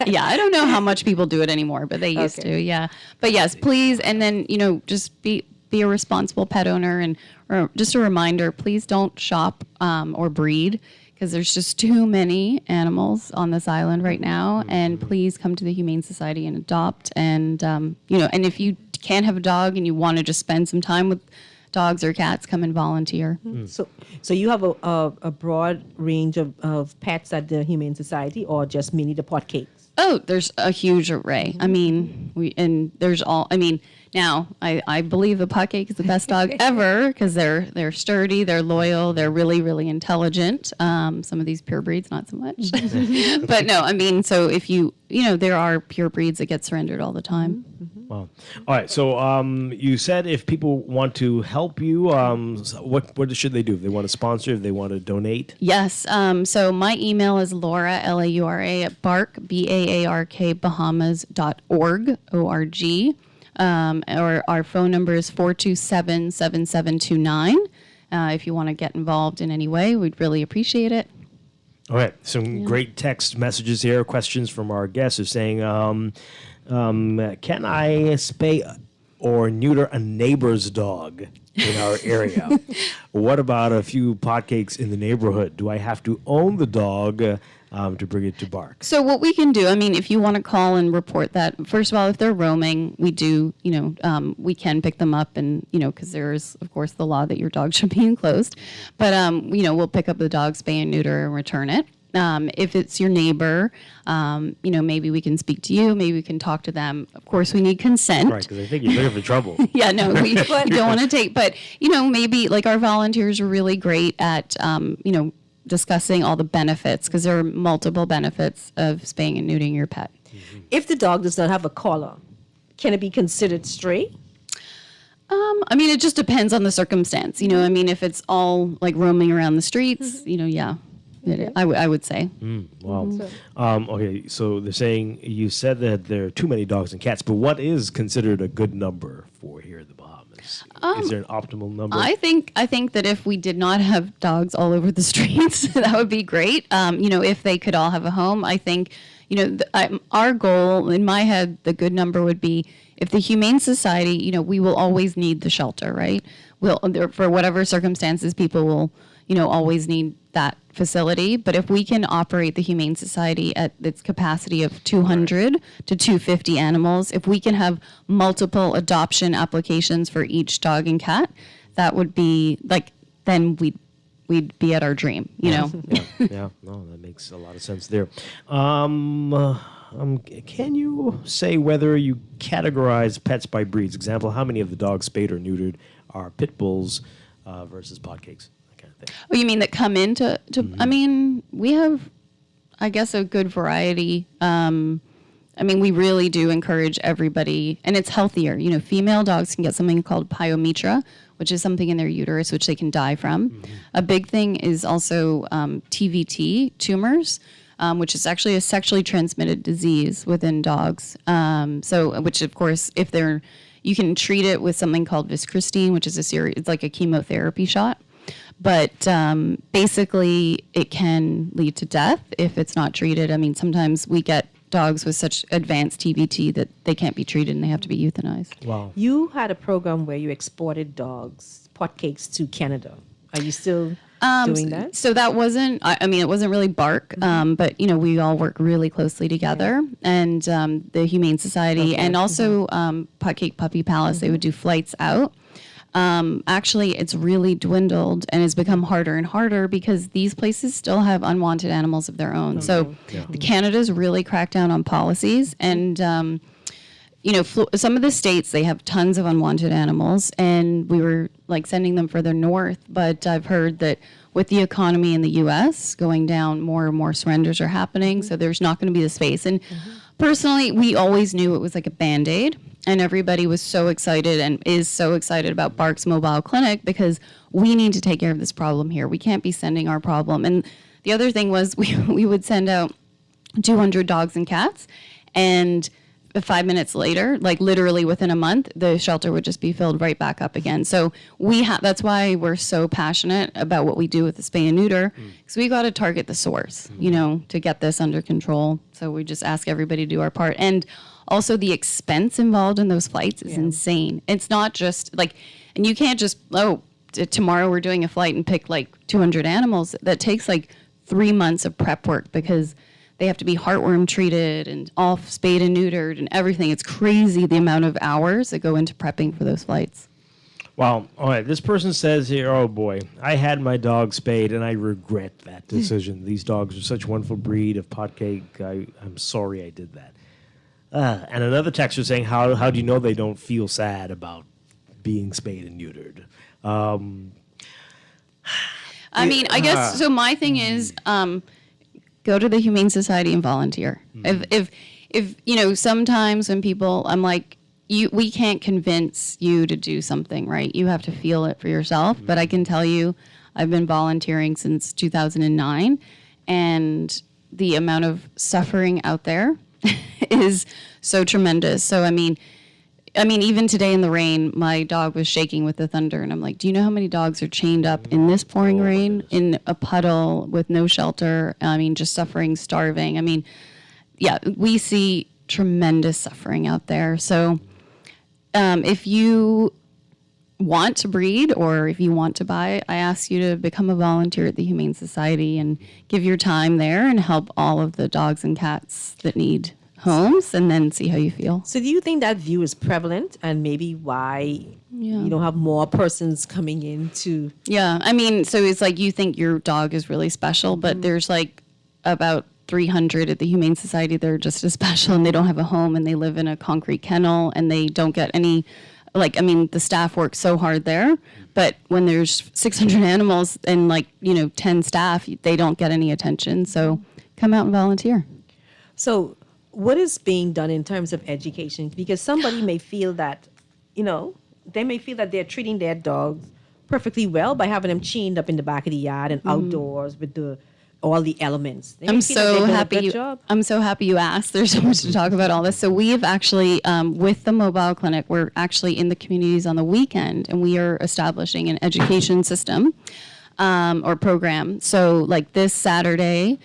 Speaker 28: Yeah, I don't know how much people do it anymore, but they used to. Yeah, but yes, please, and then just be a responsible pet owner, or just a reminder: please don't shop or breed because there's just too many animals on this island right now. And please come to the Humane Society and adopt. And and if you can't have a dog and you want to just spend some time with dogs or cats, come and volunteer.
Speaker 15: So you have a broad range of pets at the Humane Society, or just mainly the pot cakes?
Speaker 28: Oh, there's a huge array. Now I believe the pot cake is the best dog ever because they're sturdy, they're loyal, they're really, really intelligent. Some of these pure breeds, not so much. But no, so if there are pure breeds that get surrendered all the time.
Speaker 2: Wow. All right. So you said if people want to help you, what should they do? If they want to sponsor, if they want to donate?
Speaker 28: Yes. So my email is Laura, Laura, at bark, BAARK, Bahamas.org, O-R-G. Or our phone number is 427-7729. If you want to get involved in any way, we'd really appreciate it.
Speaker 2: All right. Some great text messages here. Questions from our guests are saying, can I spay or neuter a neighbor's dog in our area? What about a few potcakes in the neighborhood? Do I have to own the dog to bring it to bark?
Speaker 28: So what we can do, if you want to call and report that, first of all, if they're roaming, we do, we can pick them up and, because there's, of course, the law that your dog should be enclosed. But, we'll pick up the dog, spay and neuter, and return it. If it's your neighbor, maybe we can speak to you. Maybe we can talk to them. Of course, we need consent.
Speaker 2: Right, because I think you're looking for trouble.
Speaker 28: Yeah, no, we don't want to take. But, maybe like our volunteers are really great at, discussing all the benefits because there are multiple benefits of spaying and neutering your pet.
Speaker 15: If the dog does not have a collar, can it be considered stray?
Speaker 28: It just depends on the circumstance. If it's all like roaming around the streets, yeah. I would say.
Speaker 2: Wow. Okay, so they're saying you said that there are too many dogs and cats, but what is considered a good number for here in the Bahamas? Is there an optimal number?
Speaker 28: I think that if we did not have dogs all over the streets, that would be great. If they could all have a home, I think, our goal in my head, the good number would be if the Humane Society, we will always need the shelter, right? For whatever circumstances, people will, always need that facility. But if we can operate the Humane Society at its capacity of 200 to 250 animals, if we can have multiple adoption applications for each dog and cat, that would be then we'd be at our dream,
Speaker 2: Yeah, no, that makes a lot of sense there. Can you say whether you categorize pets by breeds? Example, how many of the dogs spayed or neutered are pit bulls versus potcakes?
Speaker 28: Oh, you mean that come into? We have, I guess, a good variety. We really do encourage everybody, and it's healthier. Female dogs can get something called pyometra, which is something in their uterus which they can die from. A big thing is also TVT, tumors, which is actually a sexually transmitted disease within dogs. Which of course, you can treat it with something called viscristine, which is it's like a chemotherapy shot. But basically, it can lead to death if it's not treated. Sometimes we get dogs with such advanced TVT that they can't be treated and they have to be euthanized.
Speaker 2: Wow.
Speaker 15: You had a program where you exported dogs, potcakes, to Canada. Are you still doing that?
Speaker 28: So that wasn't, I mean, it wasn't really Bark, but, you know, we all work really closely together. And the Humane Society and also Potcake Puppy Palace, they would do flights out. Actually, it's really dwindled and has become harder and harder because these places still have unwanted animals of their own. So Canada's really cracked down on policies and, you know, some of the states, they have tons of unwanted animals and we were like sending them further north. But I've heard that with the economy in the U.S. going down, more and more surrenders are happening. So there's not going to be the space. And personally, we always knew it was like a Band-Aid. And everybody was so excited and is so excited about Bark's mobile clinic because we need to take care of this problem here. We can't be sending our problem. And the other thing was we would send out 200 dogs and cats and 5 minutes later, like literally within a month, the shelter would just be filled right back up again. So that's why we're so passionate about what we do with the spay and neuter, because we got to target the source, you know, to get this under control. So we just ask everybody to do our part. And also the expense involved in those flights is insane. It's not just like, and you can't just, tomorrow we're doing a flight and pick like 200 animals. That takes like 3 months of prep work because they have to be heartworm treated and all spayed and neutered and everything. It's crazy the amount of hours that go into prepping for those flights.
Speaker 2: Well, all right. This person says here, oh boy, I had my dog spayed and I regret that decision. These dogs are such a wonderful breed of Potcake. I'm sorry I did that. And another texter saying, how do you know they don't feel sad about being spayed and neutered?
Speaker 28: I mean, I guess, so my thing is, go to the Humane Society and volunteer. If you know, sometimes when people, I'm like, we can't convince you to do something, right? You have to feel it for yourself. But I can tell you, I've been volunteering since 2009, and the amount of suffering out there is so tremendous. So, I mean, even today in the rain, my dog was shaking with the thunder, and I'm like, do you know how many dogs are chained up in this pouring rain, in a puddle with no shelter? I mean, just suffering, starving. I mean, yeah, we see tremendous suffering out there. So if you want to breed or if you want to buy, I ask you to become a volunteer at the Humane Society and give your time there and help all of the dogs and cats that need homes, and then see how you feel.
Speaker 15: So do you think that view is prevalent and maybe why you don't have more persons coming in to...
Speaker 28: Yeah, I mean, so it's like you think your dog is really special, but there's like about 300 at the Humane Society that are just as special and they don't have a home and they live in a concrete kennel and they don't get any... Like, I mean, the staff works so hard there, but when there's 600 animals and 10 staff, they don't get any attention. So come out and volunteer.
Speaker 15: So what is being done in terms of education? Because somebody may feel that, they may feel that they're treating their dogs perfectly well by having them chained up in the back of the yard and outdoors with all the elements.
Speaker 28: I'm so happy. I'm so happy you asked. There's so much to talk about all this. So we have actually, with the mobile clinic, we're actually in the communities on the weekend, and we are establishing an education system or program. So like this Saturday,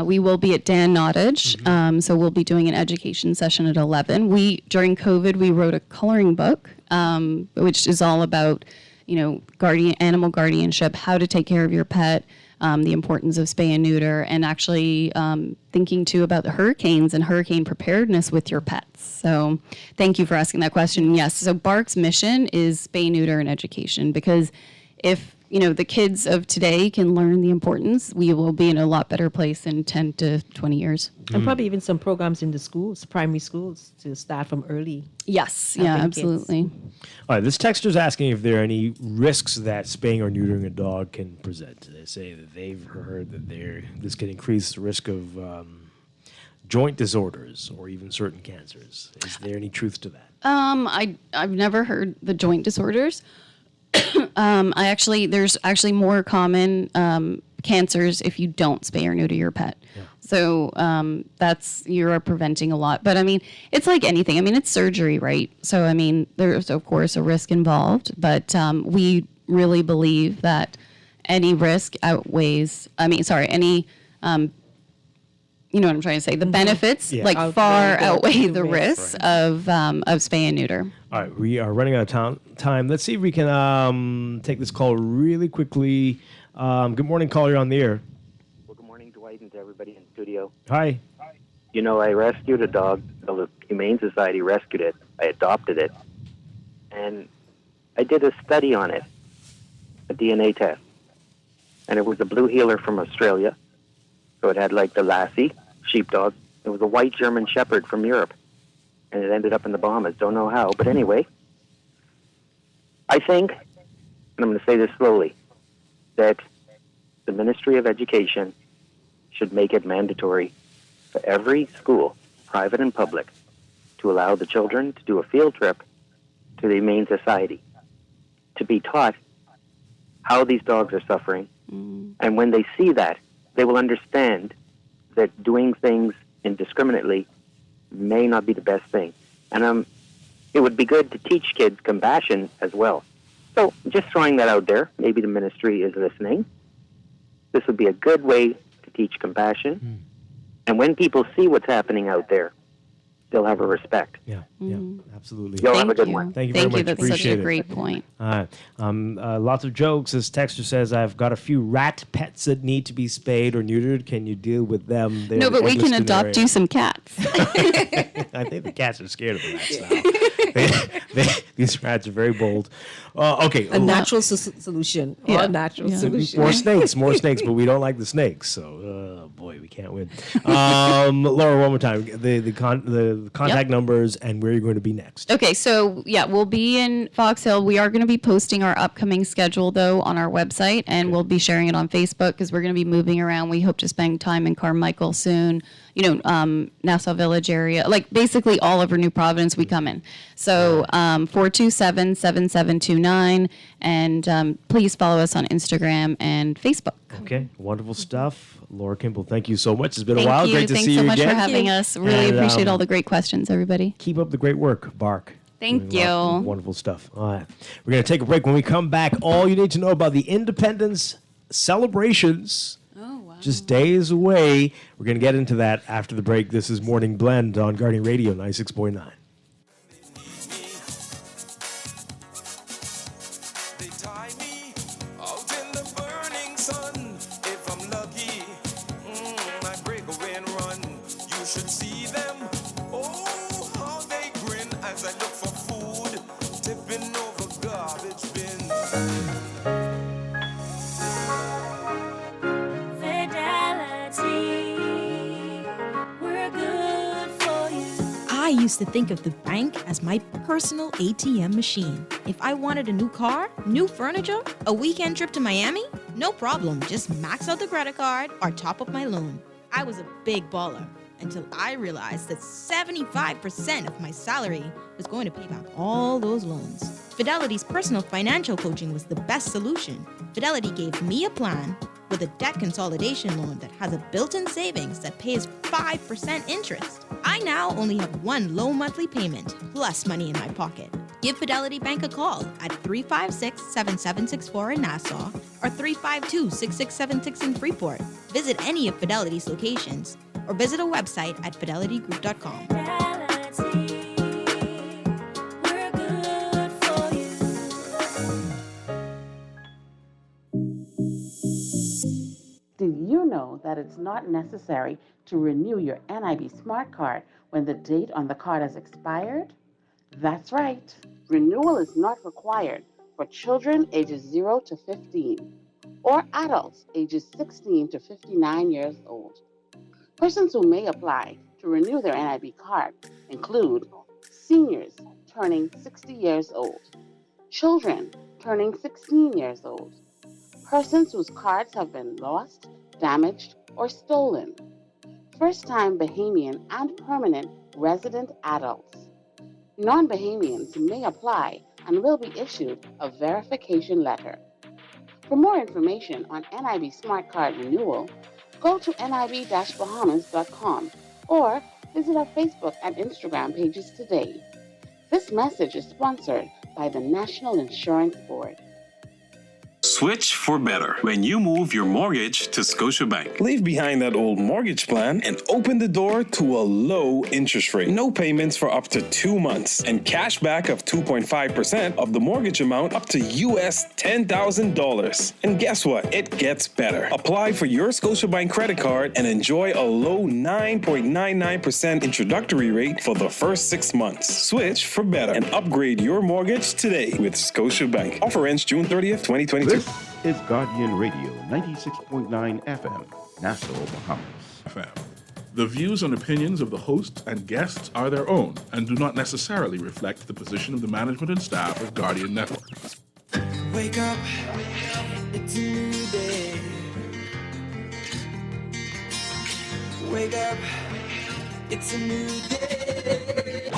Speaker 28: we will be at Dan Nottage. So we'll be doing an education session at 11. During COVID, we wrote a coloring book, which is all about, animal guardianship, how to take care of your pet, the importance of spay and neuter, and actually thinking too about the hurricanes and hurricane preparedness with your pets. So thank you for asking that question. Yes, so Bark's mission is spay, neuter, and education, because if the kids of today can learn the importance, we will be in a lot better place in 10 to 20 years.
Speaker 15: And probably even some programs in the schools, primary schools, to start from early.
Speaker 28: Yes, yeah, absolutely.
Speaker 2: All right, this texter is asking if there are any risks that spaying or neutering a dog can present. They say that they've heard that this can increase the risk of joint disorders or even certain cancers. Is there any truth to that?
Speaker 28: I've never heard the joint disorders. There's actually more common cancers if you don't spay or neuter your pet. Yeah. So you're preventing a lot. But I mean, it's like anything. I mean, it's surgery, right? So I mean, there's of course a risk involved, but we really believe that any risk outweighs. Any. You know what I'm trying to say? The benefits far outweigh the risks of spay and neuter.
Speaker 2: All right, we are running out of time. Let's see if we can take this call really quickly. Good morning, caller. You're on the air.
Speaker 1: Well, good morning, Dwight, and to everybody in the studio.
Speaker 2: Hi.
Speaker 1: You know, I rescued a dog. The Humane Society rescued it. I adopted it. And I did a study on it, a DNA test. And it was a blue heeler from Australia. So it had like the Lassie sheepdog. It was a white German Shepherd from Europe. And it ended up in the Bahamas. Don't know how. But anyway, I think, and I'm going to say this slowly, that the Ministry of Education should make it mandatory for every school, private and public, to allow the children to do a field trip to the Humane Society, to be taught how these dogs are suffering. And when they see that, they will understand that doing things indiscriminately may not be the best thing. And it would be good to teach kids compassion as well. So just throwing that out there, maybe the ministry is listening. This would be a good way to teach compassion. And when people see what's happening out there, they'll have a respect.
Speaker 2: Yeah, absolutely.
Speaker 1: Y'all have a good one.
Speaker 2: Thank you very much.
Speaker 28: That's
Speaker 2: Appreciate
Speaker 28: such a
Speaker 2: it.
Speaker 28: great point.
Speaker 2: Lots of jokes. This texter says, I've got a few rat pets that need to be spayed or neutered. Can you deal with them? They're
Speaker 28: No, but we can
Speaker 2: endless to their
Speaker 28: adopt you some cats.
Speaker 2: I think the cats are scared of the rats now. These rats are very bold. Okay.
Speaker 15: A natural solution. Or a natural solution.
Speaker 2: More snakes, but we don't like the snakes. So, boy, we can't win. Laura, one more time. The contact numbers and where you're going to be next.
Speaker 28: Okay, so we'll be in Fox Hill. We are going to be posting our upcoming schedule, though, on our website, and we'll be sharing it on Facebook because we're going to be moving around. We hope to spend time in Carmichael soon. Nassau Village area, like basically all over New Providence, we come in. So 427-7729, and please follow us on Instagram and Facebook.
Speaker 2: Okay, wonderful stuff. Laura Kimball, thank you so much. It's been
Speaker 28: Thank
Speaker 2: a while.
Speaker 28: you.
Speaker 2: Great to
Speaker 28: Thanks
Speaker 2: see
Speaker 28: so
Speaker 2: you
Speaker 28: much
Speaker 2: again.
Speaker 28: for having us. Really appreciate all the great questions, everybody.
Speaker 2: Keep up the great work, Bark.
Speaker 28: Thank
Speaker 2: Doing lots of
Speaker 28: you.
Speaker 2: wonderful stuff. All right. We're going to take a break. When we come back, all you need to know about the Independence celebrations.
Speaker 28: Oh, wow.
Speaker 2: Just days away. We're going to get into that after the break. This is Morning Blend on Guardian Radio 96.9.
Speaker 4: I used to think of the bank as my personal ATM machine. If I wanted a new car, new furniture, a weekend trip to Miami, no problem. Just max out the credit card or top up my loan. I was a big baller until I realized that 75% of my salary was going to pay back all those loans. Fidelity's personal financial coaching was the best solution. Fidelity gave me a plan with a debt consolidation loan that has a built-in savings that pays 5% interest. I now only have one low monthly payment, plus money in my pocket. Give Fidelity Bank a call at 356-7764 in Nassau or 352-6676 in Freeport. Visit any of Fidelity's locations or visit a website at fidelitygroup.com.
Speaker 6: Did you know that it's not necessary to renew your NIB Smart Card when the date on the card has expired? That's right. Renewal is not required for children ages 0 to 15 or adults ages 16 to 59 years old. Persons who may apply to renew their NIB card include seniors turning 60 years old, children turning 16 years old, persons whose cards have been lost, damaged, or stolen, first-time Bahamian and permanent resident adults. Non-Bahamians may apply and will be issued a verification letter. For more information on NIB Smart Card renewal, go to nib-bahamas.com or visit our Facebook and Instagram pages today. This message is sponsored by the National Insurance Board.
Speaker 5: Switch for better when you move your mortgage to Scotiabank. Leave behind that old mortgage plan and open the door to a low interest rate. No payments for up to 2 months and cash back of 2.5% of the mortgage amount up to US $10,000. And guess what? It gets better. Apply for your Scotiabank credit card and enjoy a low 9.99% introductory rate for the first 6 months. Switch for better and upgrade your mortgage today with Scotiabank. Offer ends June 30th, 2022.
Speaker 26: This is Guardian Radio 96.9 FM, Nassau, Bahamas.
Speaker 21: FM. The views and opinions of the hosts and guests are their own and do not necessarily reflect the position of the management and staff of Guardian Network.
Speaker 27: Wake up, it's a new day. Wake up, it's a new day.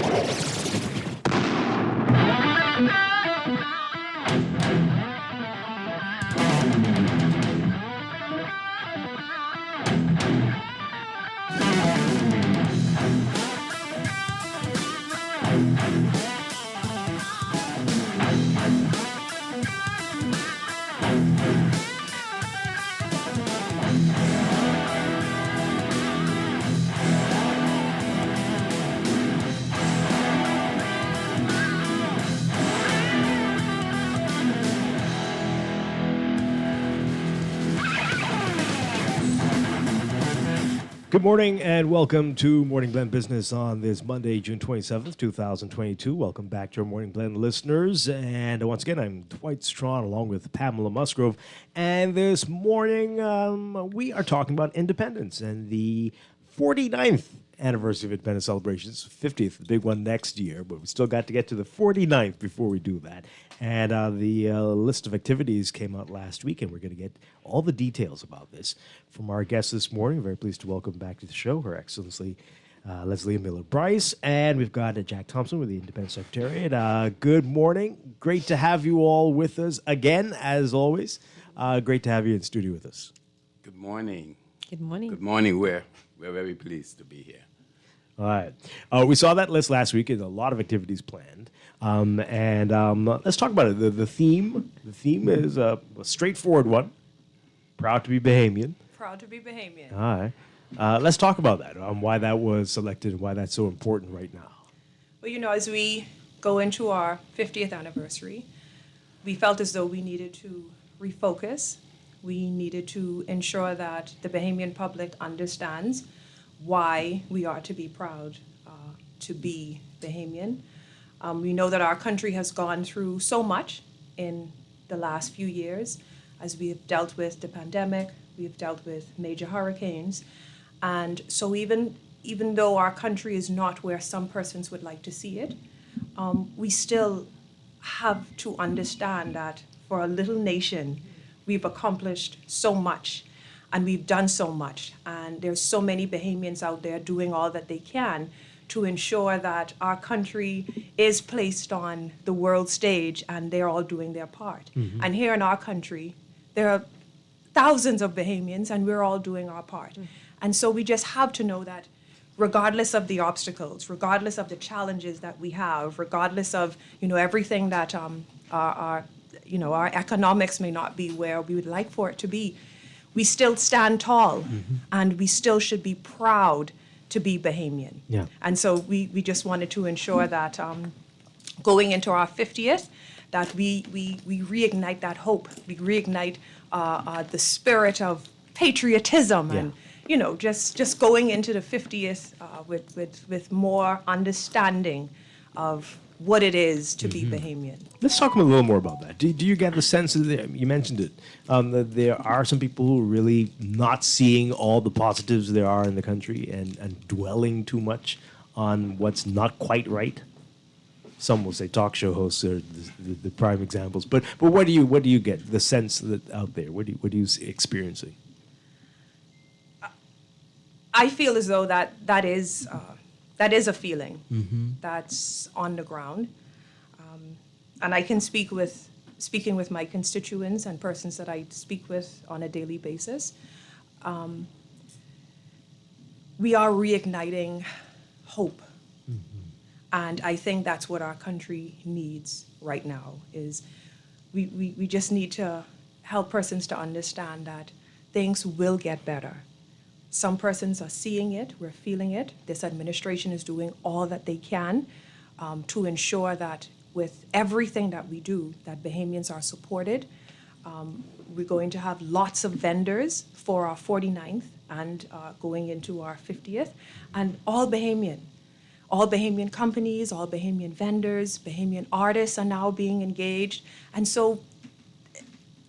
Speaker 2: Good morning and welcome to Morning Blend Business on this Monday, June 27th, 2022. Welcome back to our Morning Blend listeners. And once again, I'm Dwight Strachan along with Pamela Musgrove. And this morning, we are talking about independence and the 49th anniversary of independence celebrations, 50th, the big one next year. But we still got to get to the 49th before we do that. And the list of activities came out last week, and we're going to get all the details about this from our guest this morning. Very pleased to welcome back to the show Her Excellency Leslie Miller-Bryce, and we've got Jack Thompson with the Independence Secretariat. Good morning. Great to have you all with us again, as always. Great to have you in studio with us.
Speaker 7: Good morning.
Speaker 15: Good morning.
Speaker 7: Good morning. We're very pleased to be here.
Speaker 2: All right. We saw that list last week, and a lot of activities planned. Let's talk about it. The theme is a straightforward one. Proud to be Bahamian.
Speaker 8: Proud to be Bahamian.
Speaker 2: All right. Let's talk about that, why that was selected and why that's so important right now.
Speaker 8: Well, as we go into our 50th anniversary, we felt as though we needed to refocus. We needed to ensure that the Bahamian public understands why we are to be proud to be Bahamian. We know that our country has gone through so much in the last few years as we have dealt with the pandemic, we have dealt with major hurricanes. And so even though our country is not where some persons would like to see it, we still have to understand that for a little nation, we've accomplished so much and we've done so much. And there's so many Bahamians out there doing all that they can to ensure that our country is placed on the world stage and they're all doing their part. Mm-hmm. And here in our country, there are thousands of Bahamians and we're all doing our part. Mm-hmm. And so we just have to know that regardless of the obstacles, regardless of the challenges that we have, regardless of, everything that our economics may not be where we would like for it to be, we still stand tall, mm-hmm. and we still should be proud to be Bahamian. Yeah. And so we just wanted to ensure that going into our 50th, that we reignite that hope, we reignite the spirit of patriotism, and just going into the 50th with more understanding of what it is to be Bahamian.
Speaker 2: Let's talk a little more about that. Do you get the sense that you mentioned it, that there are some people who are really not seeing all the positives there are in the country and dwelling too much on what's not quite right? Some will say talk show hosts are the prime examples, but what do you get the sense that out there? What are you experiencing?
Speaker 8: I feel as though that is a feeling that's on the ground, and I can speaking with my constituents and persons that I speak with on a daily basis. We are reigniting hope, and I think that's what our country needs right now. Is we just need to help persons to understand that things will get better. Some persons are seeing it, we're feeling it. This administration is doing all that they can to ensure that with everything that we do, that Bahamians are supported. We're going to have lots of vendors for our 49th and going into our 50th, and all Bahamian companies, all Bahamian vendors, Bahamian artists are now being engaged. And so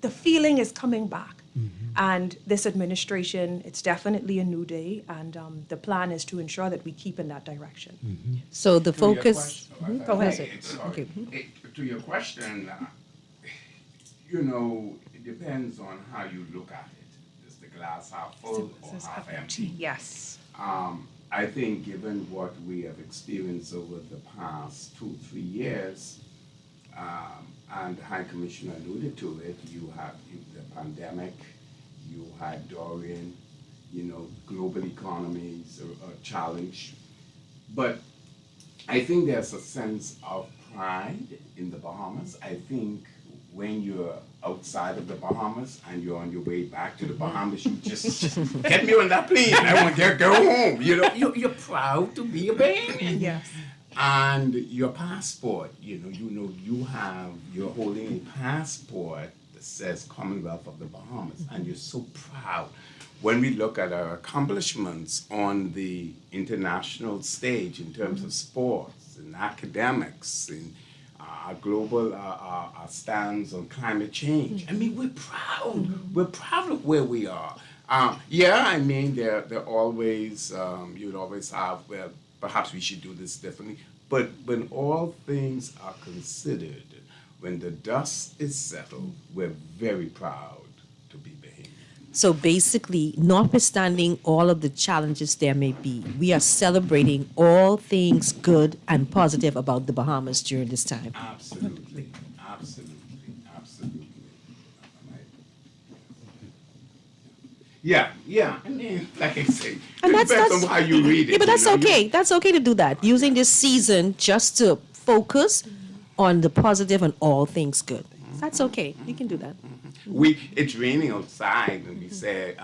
Speaker 8: the feeling is coming back. And this administration, it's definitely a new day, and the plan is to ensure that we keep in that direction.
Speaker 15: So the
Speaker 7: To your
Speaker 15: focus.
Speaker 7: question-
Speaker 8: Go ahead.
Speaker 7: Sorry. To your question, it depends on how you look at it. Is the glass half full or half empty?
Speaker 8: Yes.
Speaker 7: I think given what we have experienced over the past 2-3 years, and High Commissioner alluded to it, you have the pandemic, you had Dorian, global economies are challenged. But I think there's a sense of pride in the Bahamas. I think when you're outside of the Bahamas and you're on your way back to the Bahamas, you just get me on that plane. I want to go home. You're proud to be a Bahamian.
Speaker 8: Yes.
Speaker 7: And your passport, you're holding a passport that says Commonwealth of the Bahamas, and you're so proud. When we look at our accomplishments on the international stage in terms of sports and academics and our global our stance on climate change, I mean, we're proud. We're proud of where we are. They're always, you'd always have, well, perhaps we should do this differently. But when all things are considered, when the dust is settled, we're very proud to be Bahamian.
Speaker 15: So basically, notwithstanding all of the challenges there may be, we are celebrating all things good and positive about the Bahamas during this time.
Speaker 7: Absolutely. Yeah. I mean, like I say,
Speaker 15: And
Speaker 7: it depends on how you read it.
Speaker 15: Yeah, but that's okay. That's okay to do that. Using this season just to focus on the positive and all things good. That's okay. You can do that.
Speaker 7: It's raining outside, and we say,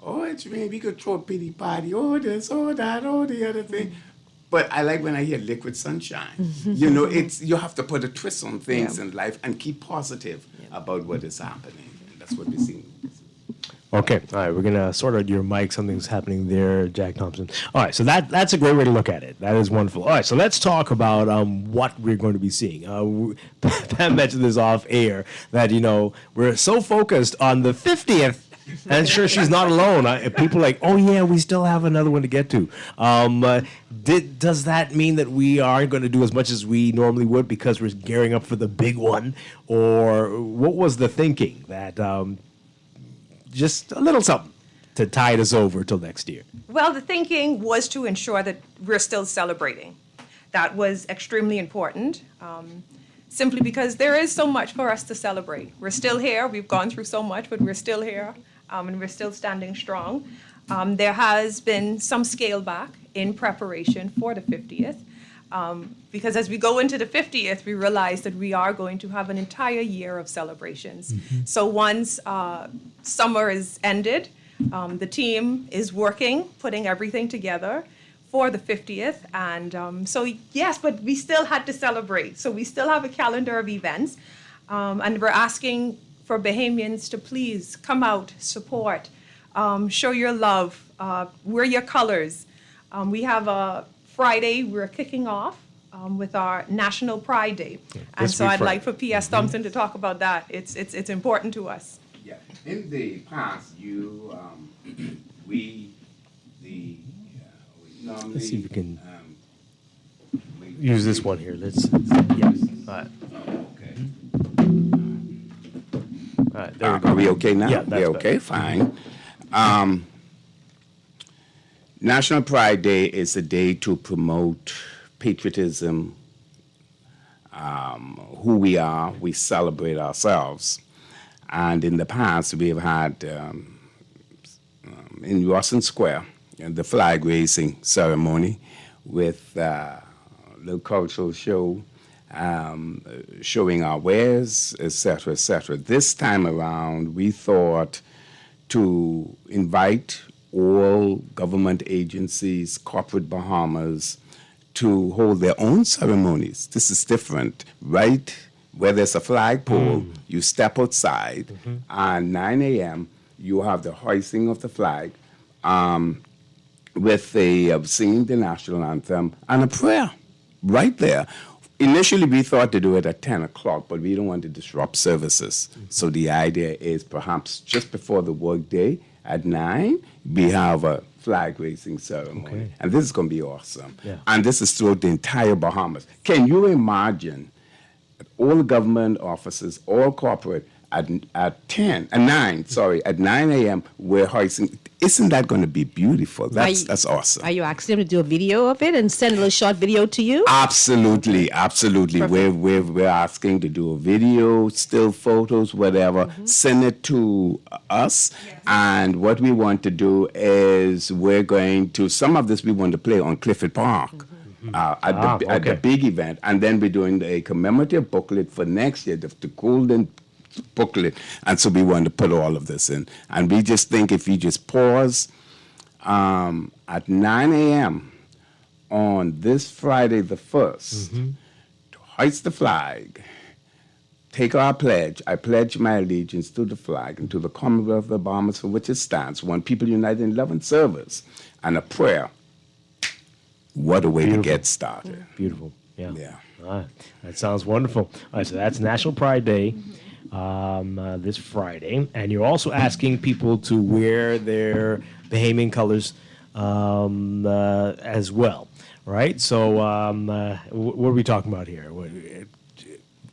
Speaker 7: it's raining, we could throw a pity party, this, that, the other thing. But I like when I hear liquid sunshine. You have to put a twist on things in life and keep positive about what is happening. And that's what we're seeing.
Speaker 2: Okay, all right, we're going to sort out your mic. Something's happening there, Jack Thompson. All right, so that's a great way to look at it. That is wonderful. All right, so let's talk about what we're going to be seeing. Pam mentioned this off air, that, we're so focused on the 50th, and I'm sure she's not alone. People are like, oh, yeah, we still have another one to get to. Does that mean that we aren't going to do as much as we normally would because we're gearing up for the big one? Or what was the thinking that... just a little something to tide us over till next year?
Speaker 8: Well, the thinking was to ensure that we're still celebrating. That was extremely important, simply because there is so much for us to celebrate. We're still here. We've gone through so much, but we're still here, and we're still standing strong. There has been some scale back in preparation for the 50th, because as we go into the 50th, we realize that we are going to have an entire year of celebrations. So once summer is ended, the team is working, putting everything together for the 50th. And so, yes, but we still had to celebrate. So we still have a calendar of events. And we're asking for Bahamians to please come out, support, show your love, wear your colors. We have a Friday, we're kicking off with our National Pride Day. And so I'd like for P.S. Thompson to talk about that. It's important to us.
Speaker 7: Yeah. In the past, we normally...
Speaker 2: Let's see if we can use this one here. Yes. All right.
Speaker 7: Okay.
Speaker 2: All right, there we go.
Speaker 7: Are we okay now?
Speaker 2: Yeah, that's
Speaker 7: okay, fine. National Pride Day is a day to promote patriotism, who we are. We celebrate ourselves. And in the past, we have had in Rawson Square, the flag raising ceremony with a little cultural show. showing our wares, etc., etc. This time around, we thought to invite all government agencies, corporate Bahamas, to hold their own ceremonies. This is different, right? Where there's a flagpole, you step outside, and 9 a.m., you have the hoisting of the flag with singing the national anthem and a prayer right there. Initially, we thought to do it at 10 o'clock, but we don't want to disrupt services. So the idea is perhaps just before the workday at 9, we have a flag raising ceremony.
Speaker 2: Okay.
Speaker 7: And this is going to be awesome.
Speaker 2: Yeah.
Speaker 7: And this is throughout the entire Bahamas. Can you imagine all government offices, all corporate, at 9 a.m., we're hoisting? Isn't that going to be beautiful? That's awesome.
Speaker 15: Are you asking them to do a video of it and send a little short video to you?
Speaker 7: Absolutely, absolutely. We're asking to do a video, still photos, whatever. Send it to us. Yes. And what we want to do is we're going to, some of this we want to play on Clifford Park. At the big event. And then we're doing a commemorative booklet for next year, the golden booklet. And so we want to put all of this in. And we just think if you just pause at 9 a.m. on this Friday the 1st, to hoist the flag, take our pledge. I pledge my allegiance to the flag and to the Commonwealth of the Bahamas for which it stands, one people united in love and service, and a prayer. What a way to get started.
Speaker 2: Beautiful. Yeah. All right. That sounds wonderful. All right, so that's National Pride Day this Friday. And you're also asking people to wear their Bahamian colors as well, right? So what are we talking about here?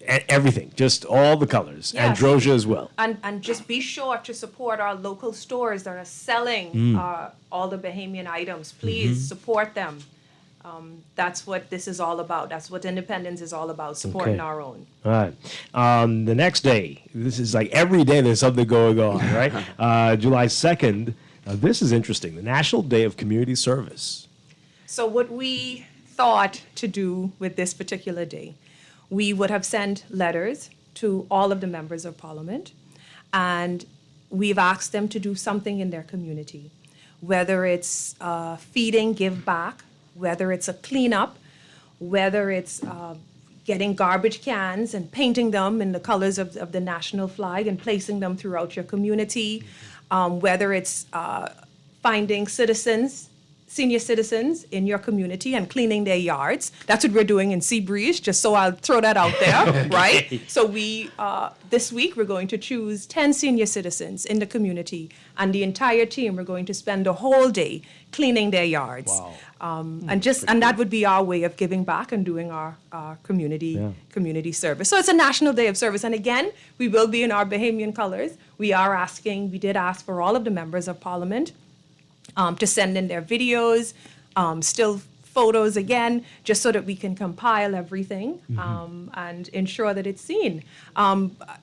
Speaker 2: Everything, just all the colors,
Speaker 8: Yes.
Speaker 2: Androsia as well.
Speaker 8: And just be sure to support our local stores that are selling all the Bahamian items. Please support them. That's what this is all about. That's what independence is all about, supporting our own.
Speaker 2: All right. The next day, this is like every day there's something going on, right? July 2nd, this is interesting, the National Day of Community Service.
Speaker 8: So what we thought to do with this particular day, we would have sent letters to all of the members of Parliament, and we've asked them to do something in their community, whether it's feeding, give back, whether it's a cleanup, whether it's getting garbage cans and painting them in the colors of the national flag and placing them throughout your community, whether it's finding senior citizens in your community and cleaning their yards. That's what we're doing in Seabreeze, just so I'll throw that out there, right? So we, this week, we're going to choose 10 senior citizens in the community, and the entire team, we're going to spend the whole day cleaning their yards.
Speaker 2: Wow.
Speaker 8: And that would be our way of giving back and doing our community service. So it's a National Day of Service. And again, we will be in our Bahamian colors. We did ask for all of the members of Parliament to send in their videos, still photos again, just so that we can compile everything and ensure that it's seen.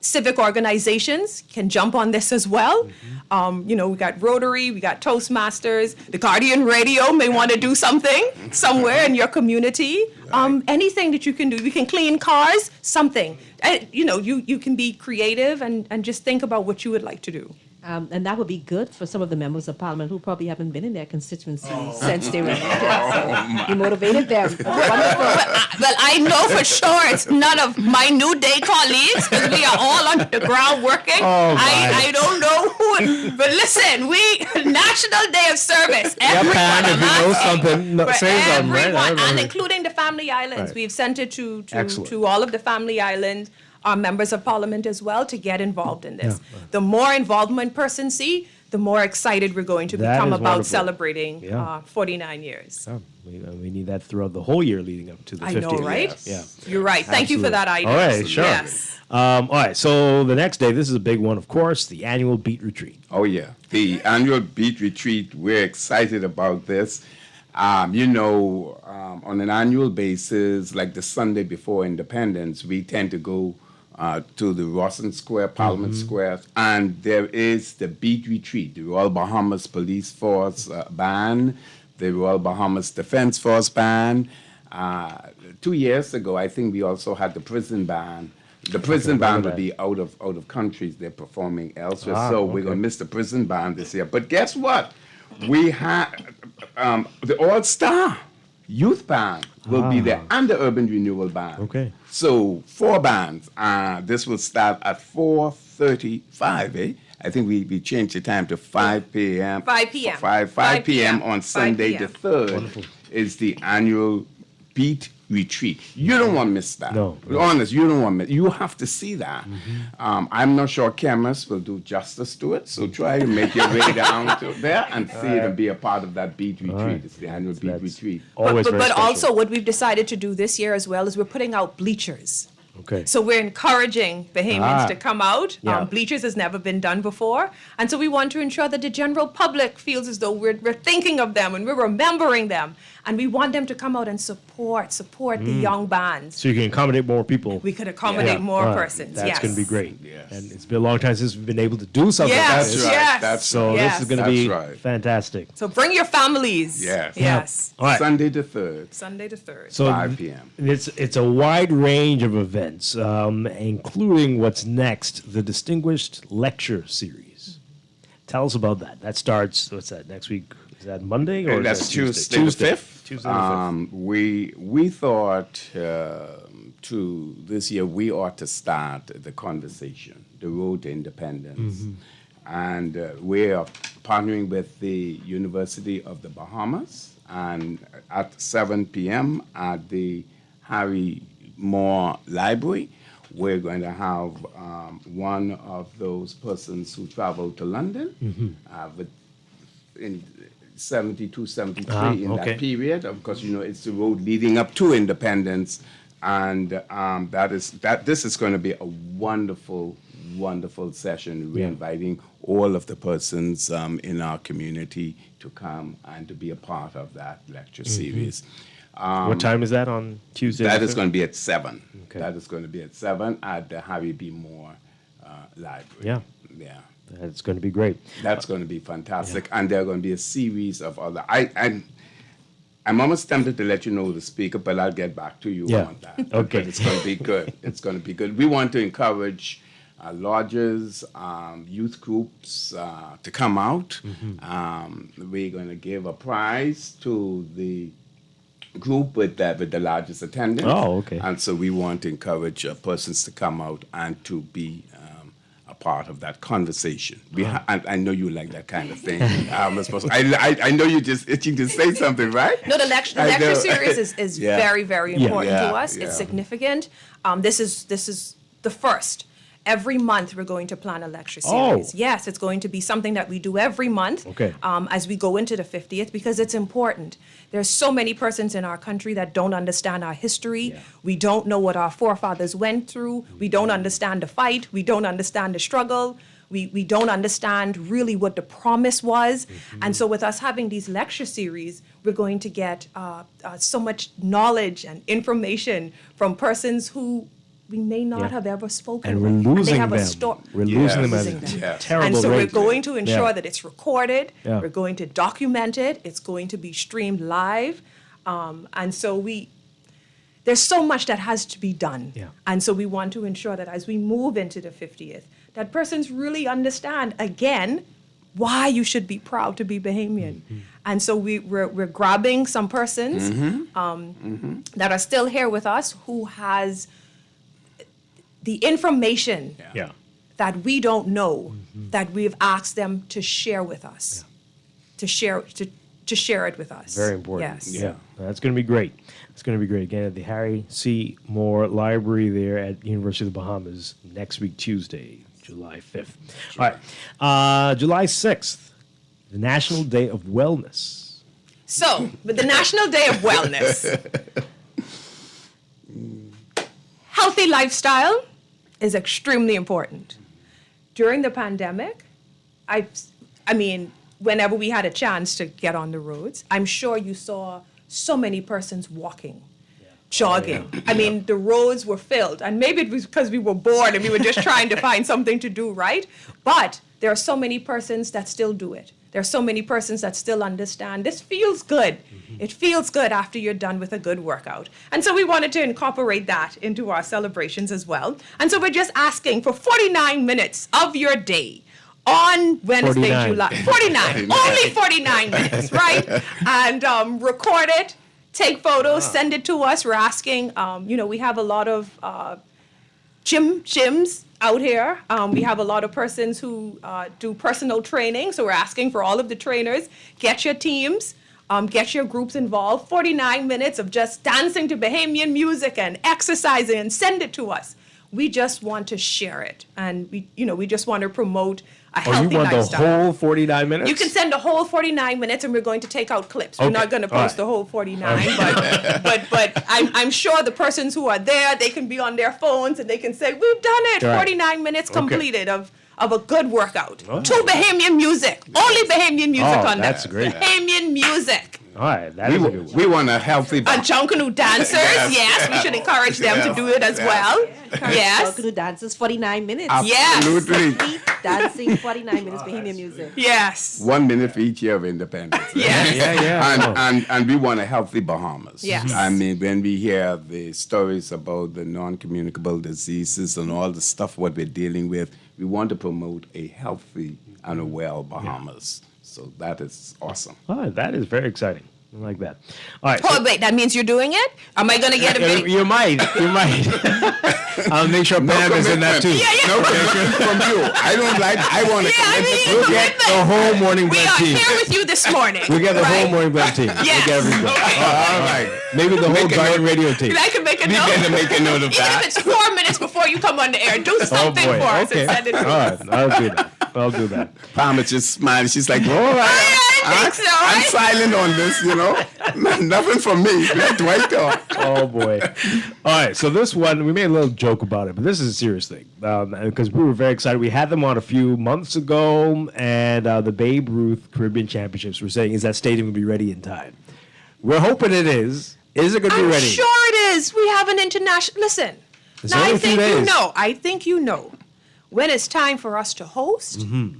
Speaker 8: Civic organizations can jump on this as well. We got Rotary, we got Toastmasters, the Guardian Radio may want to do something somewhere in your community. Anything that you can do. You can clean cars, something. You can be creative and just think about what you would like to do.
Speaker 15: And that would be good for some of the members of Parliament who probably haven't been in their constituencies since they were elected. You motivated them.
Speaker 8: Well, I know for sure it's none of my New Day colleagues because we are all on the ground working. I don't know who, but listen, National Day of Service. Everyone,
Speaker 2: if you know something, say something, right?
Speaker 8: And including the Family Islands. Right. We've sent it to all of the Family Islands. Our members of Parliament as well to get involved in this. Yeah. The more involvement persons see, the more excited we're going to become about celebrating 49 years.
Speaker 2: Oh, we need that throughout the whole year leading up to the 50th.
Speaker 8: I know, right?
Speaker 2: Yes.
Speaker 8: Yeah. You're right. Thank you for that idea.
Speaker 2: All right, sure. Yes. All right, so the next day, this is a big one, of course, the annual Beat Retreat.
Speaker 7: Oh, yeah. The annual Beat Retreat, we're excited about this. On an annual basis, like the Sunday before Independence, we tend to go to the Rawson Square, Parliament Square, and there is the Beat Retreat, the Royal Bahamas Police Force Band, the Royal Bahamas Defense Force Band, 2 years ago, I think we also had the prison band. The prison band will be out of countries. They're performing elsewhere, so we're going to miss the prison band this year. But guess what? We have the All-Star Youth Band will be there, and the Urban Renewal Band.
Speaker 2: Okay.
Speaker 7: So 4 bands. This will start at 4:35. I think we changed the time to 5 p.m.
Speaker 8: 5 p.m.
Speaker 7: 5 p.m. on Sunday
Speaker 8: 5 p.m.
Speaker 7: the 3rd is the annual Beat Retreat. You don't want to miss that.
Speaker 2: No.
Speaker 7: Honest, you don't want to miss. You have to see that. I'm not sure cameras will do justice to it, so try to make your way down to there and see it and be a part of that Beat Retreat. It's the annual Beat Retreat.
Speaker 8: But also what we've decided to do this year as well is we're putting out bleachers.
Speaker 2: Okay.
Speaker 8: So we're encouraging Bahamians to come out.
Speaker 2: Yeah.
Speaker 8: Bleachers has never been done before. And so we want to ensure that the general public feels as though we're thinking of them and we're remembering them. And we want them to come out and support the young bands.
Speaker 2: So you can accommodate more people.
Speaker 8: We could accommodate more persons,
Speaker 2: That's
Speaker 8: yes.
Speaker 2: going to be great. Yes. And it's been a long time since we've been able to do something
Speaker 8: Yes,
Speaker 2: like this.
Speaker 8: yes, yes.
Speaker 2: So this is going to be fantastic.
Speaker 8: So bring your families.
Speaker 7: Yes.
Speaker 8: Yes.
Speaker 2: All right.
Speaker 7: Sunday the 3rd.
Speaker 8: Sunday the 3rd.
Speaker 2: So
Speaker 7: 5 p.m.
Speaker 2: It's a wide range of events, including what's next, the Distinguished Lecture Series. Tell us about that. That starts, what's that, next week? Is that Monday? Or
Speaker 7: That's
Speaker 2: is that
Speaker 7: Tuesday the 5th.
Speaker 2: Tuesday the 5th.
Speaker 7: We thought to this year we ought to start the conversation, the road to independence. And we are partnering with the University of the Bahamas, and at 7 p.m. at the Harry Moore Library, we're going to have one of those persons who traveled to London in 72, 73 in that period. Of course, you know, it's the road leading up to independence. And this is going to be a wonderful, wonderful session. We're inviting all of the persons in our community to come and to be a part of that lecture series.
Speaker 2: What time is that on Tuesday?
Speaker 7: That is going to be at 7.
Speaker 2: Okay.
Speaker 7: That is going to be at 7 at the Harry B. Moore Library.
Speaker 2: Yeah.
Speaker 7: Yeah.
Speaker 2: That's going to be great.
Speaker 7: That's going to be fantastic. And there are going to be a series of other... I'm almost tempted to let you know the speaker, but I'll get back to you on that.
Speaker 2: Okay.
Speaker 7: But it's going to be good. It's going to be good. We want to encourage lodges, youth groups to come out. We're going to give a prize to the group with the largest attendance.
Speaker 2: Oh, okay.
Speaker 7: And so we want to encourage persons to come out and to be a part of that conversation. And I know you like that kind of thing. I know you're just itching to say something, right?
Speaker 8: No, the lecture series is very, very important to us.
Speaker 7: Yeah.
Speaker 8: It's significant. This is the first. Every month we're going to plan a lecture series. Yes, it's going to be something that we do every month as we go into the 50th, because it's important. There's so many persons in our country that don't understand our history. Yeah. We don't know what our forefathers went through. We don't understand the fight. We don't understand the struggle. We don't understand really what the promise was. And so with us having these lecture series, we're going to get so much knowledge and information from persons who we may not have ever spoken
Speaker 2: and
Speaker 8: with.
Speaker 2: we're losing
Speaker 8: and they have
Speaker 2: them.
Speaker 8: A
Speaker 2: We're losing them at terrible
Speaker 8: And so
Speaker 2: rate.
Speaker 8: we're going to ensure that it's recorded.
Speaker 2: Yeah.
Speaker 8: We're going to document it. It's going to be streamed live. And so there's so much that has to be done.
Speaker 2: Yeah.
Speaker 8: And so we want to ensure that as we move into the 50th, that persons really understand, again, why you should be proud to be Bahamian. And so we're grabbing some persons that are still here with us who has the information that we don't know, that we've asked them to share with us, to share it with us.
Speaker 2: Very important.
Speaker 8: Yes.
Speaker 2: Yeah, that's going to be great. It's going to be great. Again, at the Harry C. Moore Library there at the University of the Bahamas next week, Tuesday, July 5th. All right. July 6th, the National Day of Wellness.
Speaker 8: So, with the National Day of Wellness, healthy lifestyle is extremely important. During the pandemic, I mean, whenever we had a chance to get on the roads, I'm sure you saw so many persons walking, jogging. I mean, the roads were filled. And maybe it was because we were bored and we were just trying to find something to do, right? But there are so many persons that still do it. There are so many persons that still understand this feels good. It feels good after you're done with a good workout. And so we wanted to incorporate that into our celebrations as well. And so we're just asking for 49 minutes of your day on Wednesday,
Speaker 2: 49.
Speaker 8: July 49, only 49 minutes, right? And record it, take photos, send it to us. We're asking, we have a lot of gyms out here. We have a lot of persons who do personal training, so we're asking for all of the trainers, get your teams, get your groups involved. 49 minutes of just dancing to Bahamian music and exercising, and send it to us. We just want to share it, and we just want to promote a healthy
Speaker 2: you want
Speaker 8: lifestyle.
Speaker 2: the whole 49 minutes?
Speaker 8: You can send the whole 49 minutes, and we're going to take out clips. We're
Speaker 2: Okay.
Speaker 8: not going to
Speaker 2: All
Speaker 8: post
Speaker 2: right.
Speaker 8: the whole 49, but I'm sure the persons who are there, they can be on their phones and they can say, "We've done it.
Speaker 2: Right.
Speaker 8: 49 minutes
Speaker 2: Okay.
Speaker 8: completed of a good workout
Speaker 2: Oh.
Speaker 8: to Bahamian music. Only Bahamian music
Speaker 2: Oh,
Speaker 8: on there.
Speaker 2: that's great.
Speaker 8: Bahamian music."
Speaker 2: All right, that is a good one.
Speaker 7: We want a healthy
Speaker 8: And Chankanu dancers, yes, we should encourage them to do it as well. Yes.
Speaker 15: Welcome to Dances 49 minutes.
Speaker 7: Absolutely.
Speaker 15: Keep dancing 49 minutes, Bahamian music.
Speaker 8: Yes.
Speaker 7: 1 minute for each year of independence.
Speaker 2: Yeah.
Speaker 7: And we want a healthy Bahamas.
Speaker 8: Yes.
Speaker 7: I mean, when we hear the stories about the non-communicable diseases and all the stuff what we're dealing with, we want to promote a healthy and a well Bahamas. So that is awesome.
Speaker 2: All right, that is very exciting. I like that. All right.
Speaker 8: Oh, wait, that means you're doing it? Am I going to get a video?
Speaker 2: You might. I'll make sure Pam is in that too.
Speaker 7: No commitment from you. I want to
Speaker 2: We'll get the whole morning
Speaker 8: We
Speaker 2: blend
Speaker 8: are
Speaker 2: team.
Speaker 8: here with you this morning.
Speaker 2: We'll get the whole morning blend team.
Speaker 8: Yes.
Speaker 2: We'll get everything. All right. Maybe the whole Guardian Radio team.
Speaker 8: I can make a note.
Speaker 7: can make a note of
Speaker 8: Even
Speaker 7: that.
Speaker 8: if it's 4 minutes before you come on the air, do something
Speaker 2: Oh boy.
Speaker 8: for us
Speaker 2: Okay.
Speaker 8: and send it to
Speaker 2: All
Speaker 8: us.
Speaker 2: right. I'll do that. I'll do that.
Speaker 7: Pam is just smiling. She's like, all right.
Speaker 8: I think so.
Speaker 7: I'm silent on this, Nothing from me. Let Dwight talk.
Speaker 2: Oh boy! All right, so this one we made a little joke about it, but this is a serious thing because we were very excited. We had them on a few months ago, and the Babe Ruth Caribbean Championships. We're saying, is that stadium going to be ready in time? We're hoping it is. Is it going to be
Speaker 8: I'm
Speaker 2: ready?
Speaker 8: sure it is. We have an international. Listen,
Speaker 2: It's
Speaker 8: now
Speaker 2: only
Speaker 8: I
Speaker 2: a few
Speaker 8: think you
Speaker 2: days.
Speaker 8: know. I think you know when it's time for us to host.
Speaker 2: Mm-hmm.